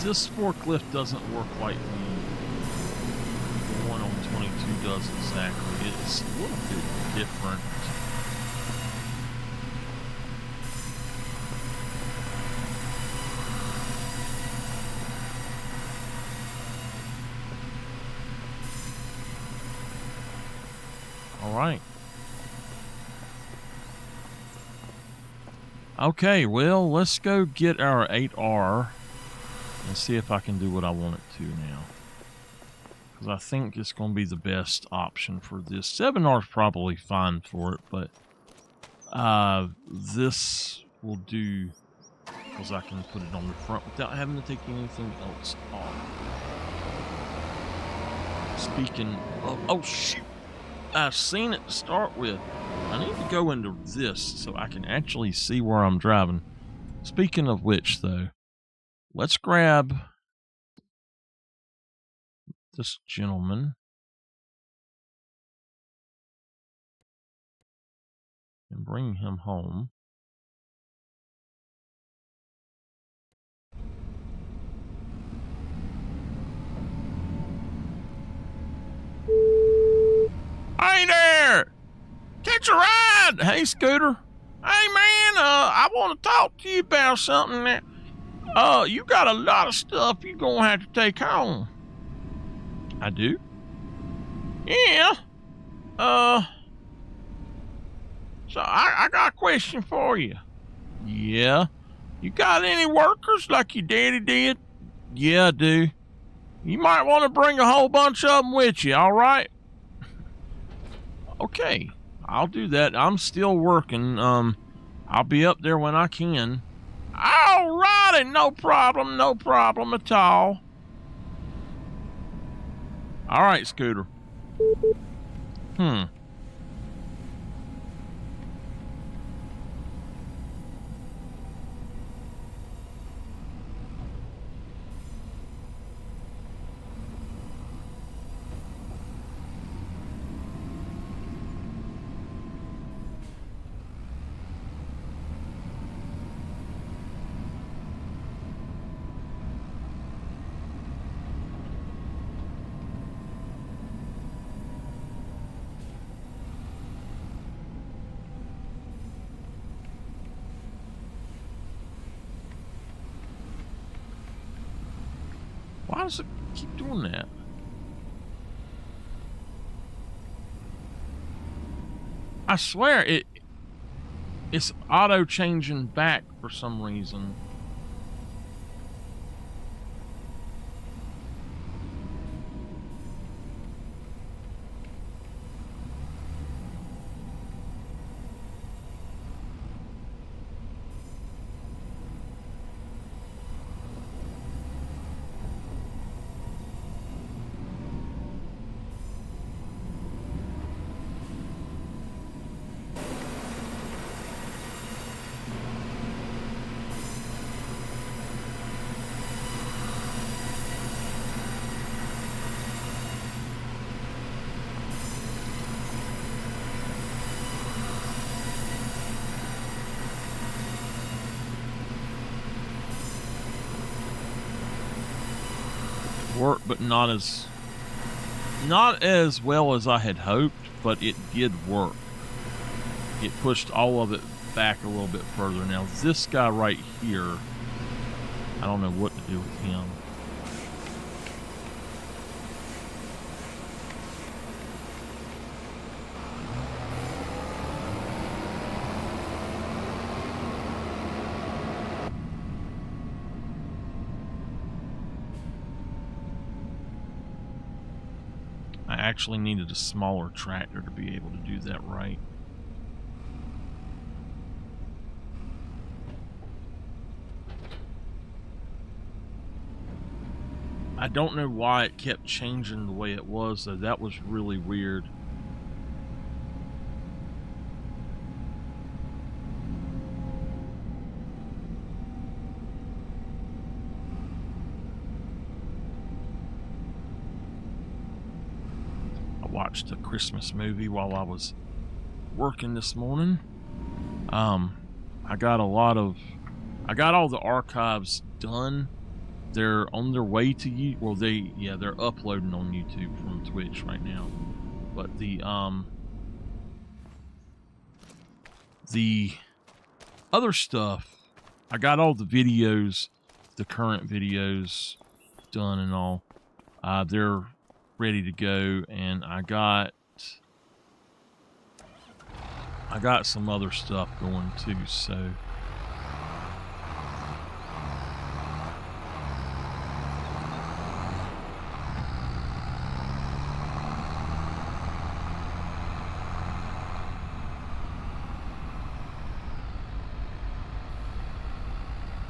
this forklift doesn't work like the one on 22 does exactly. It's a little bit different. All right. Okay, well, let's go get our 8R and see if I can do what I want it to now. Because I think it's going to be the best option for this. 7R is probably fine for it, but this will do because I can put it on the front without having to take anything else off. Speaking of, oh shoot, I've seen it to start with. I need to go into this so I can actually see where I'm driving. Speaking of which, though, let's grab this gentleman and bring him home. Hey there! Catch a ride! Hey, Scooter. Hey, man, I want to talk to you about something that, you got a lot of stuff you're going to have to take home. I do? Yeah. So I got a question for you. Yeah? You got any workers like your daddy did? Yeah, I do. You might want to bring a whole bunch of them with you, all right? Okay, I'll do that. I'm still working. I'll be up there when I can. All righty, no problem at all. All right, Scooter. Why does it keep doing that? I swear it's auto changing back for some reason. Work, but not as well as I had hoped, but it did work. It pushed all of it back a little bit further. Now this guy right here, I don't know what to do with him. I actually needed a smaller tractor to be able to do that right. I don't know why it kept changing the way it was, though. That was really weird. Watched a Christmas movie while I was working this morning. I got all the archives done they're on their way to you. Well, they're uploading on YouTube from Twitch right now. But the other stuff, I got all the videos, the current videos done and all. They're ready to go, and I got some other stuff going too, so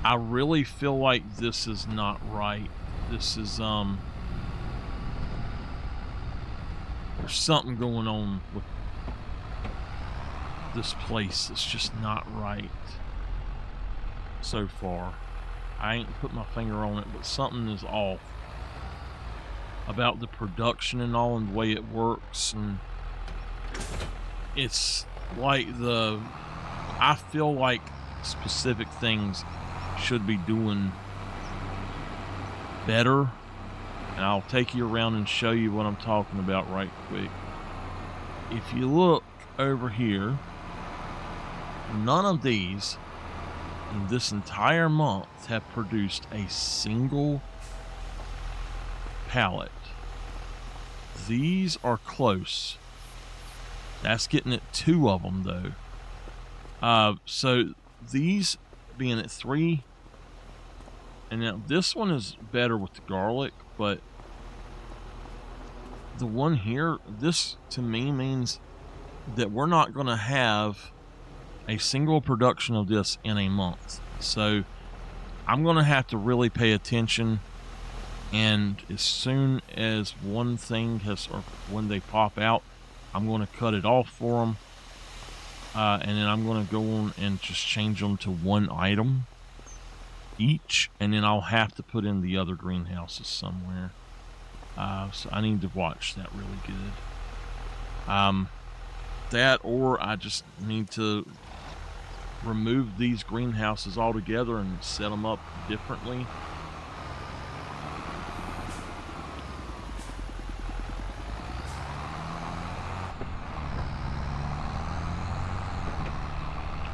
I really feel like this is not right. This is there's something going on with this place. It's just not right so far. I ain't put my finger on it, but something is off about the production and all, and the way it works. And it's like I feel like specific things should be doing better, and I'll take you around and show you what I'm talking about right quick. If you look over here, none of these in this entire month have produced a single pallet. These are close. That's getting at 2 of them though. So these being at 3, and now this one is better with the garlic, but the one here, this to me means that we're not going to have a single production of this in a month. So I'm going to have to really pay attention, and as soon as one thing or when they pop out, I'm going to cut it off for them, and then I'm going to go on and just change them to 1 item each, and then I'll have to put in the other greenhouses somewhere. So I need to watch that really good. That, or I just need to remove these greenhouses altogether and set them up differently.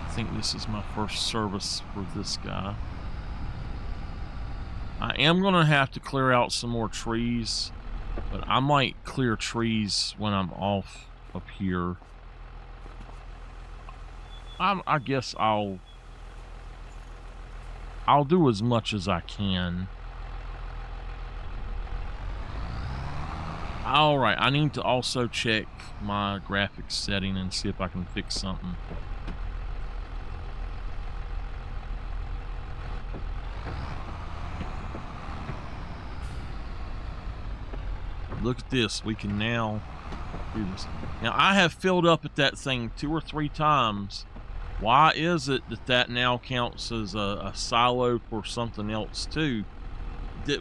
I think this is my first service for this guy. I am going to have to clear out some more trees, but I might clear trees when I'm off up here. I guess I'll do as much as I can. Alright, I need to also check my graphics setting and see if I can fix something. Look at this. We can now do this. Now, I have filled up at that thing 2 or 3 times. Why is it that now counts as a silo for something else too?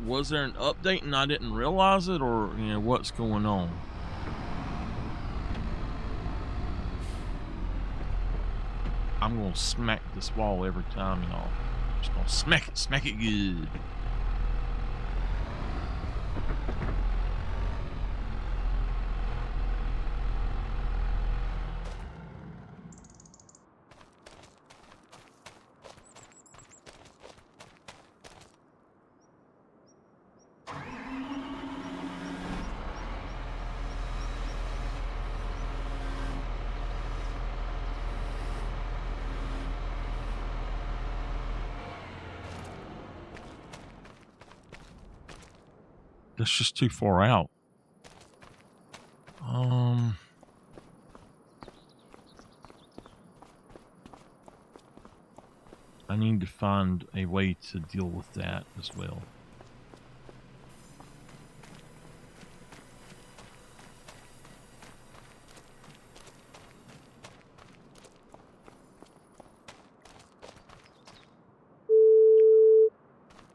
Was there an update and I didn't realize it, or what's going on? I'm gonna smack this wall every time, y'all. Just gonna smack it good. That's just too far out. I need to find a way to deal with that as well.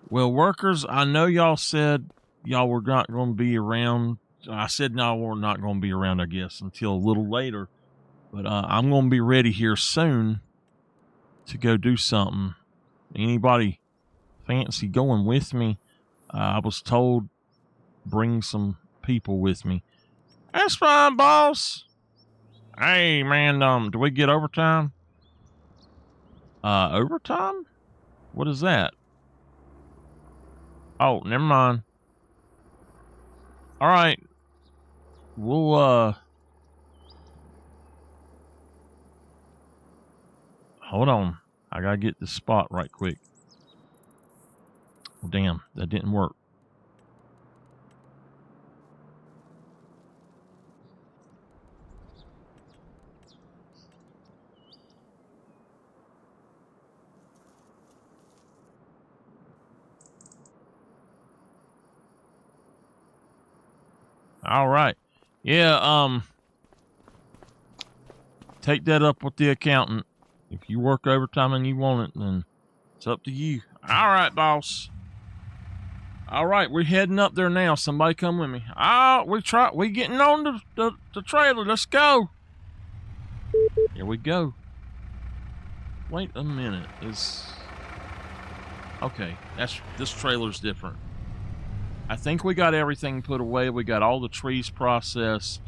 Well, workers, I know y'all said y'all were not going to be around. I said no, we're not going to be around, I guess, until a little later. But I'm going to be ready here soon to go do something. Anybody fancy going with me? I was told bring some people with me. That's fine, boss. Hey, man, do we get overtime? Overtime? What is that? Oh, never mind. All right. We'll, hold on. I gotta get this spot right quick. Well, damn, that didn't work. All right. Yeah, take that up with the accountant. If you work overtime and you want it, then it's up to you. All right, boss. All right, we're heading up there now. Somebody come with me. We getting on the trailer. Let's go. Here we go. Wait a minute. Okay, this trailer's different. I think we got everything put away. We got all the trees processed.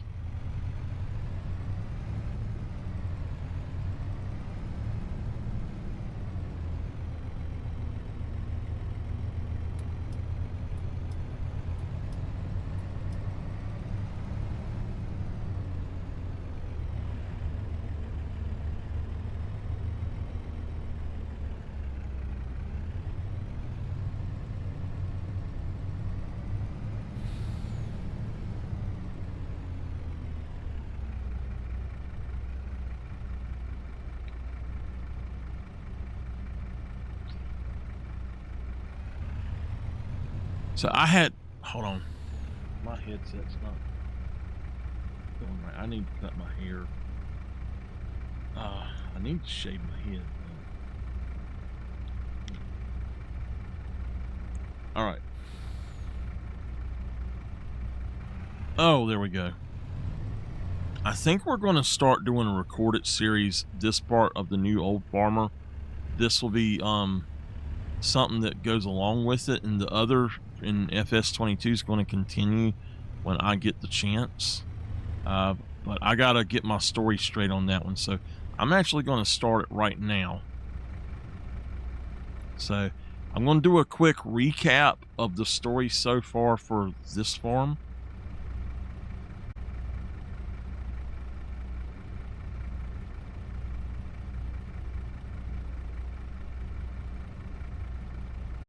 So hold on. My headset's not going right. I need to cut my hair. I need to shave my head. All right. Oh, there we go. I think we're going to start doing a recorded series. This part of the new Old Farmer. This will be something that goes along with it, and the other in FS22 is going to continue when I get the chance. But I gotta get my story straight on that one, so I'm actually going to start it right now. So I'm going to do a quick recap of the story so far for this farm,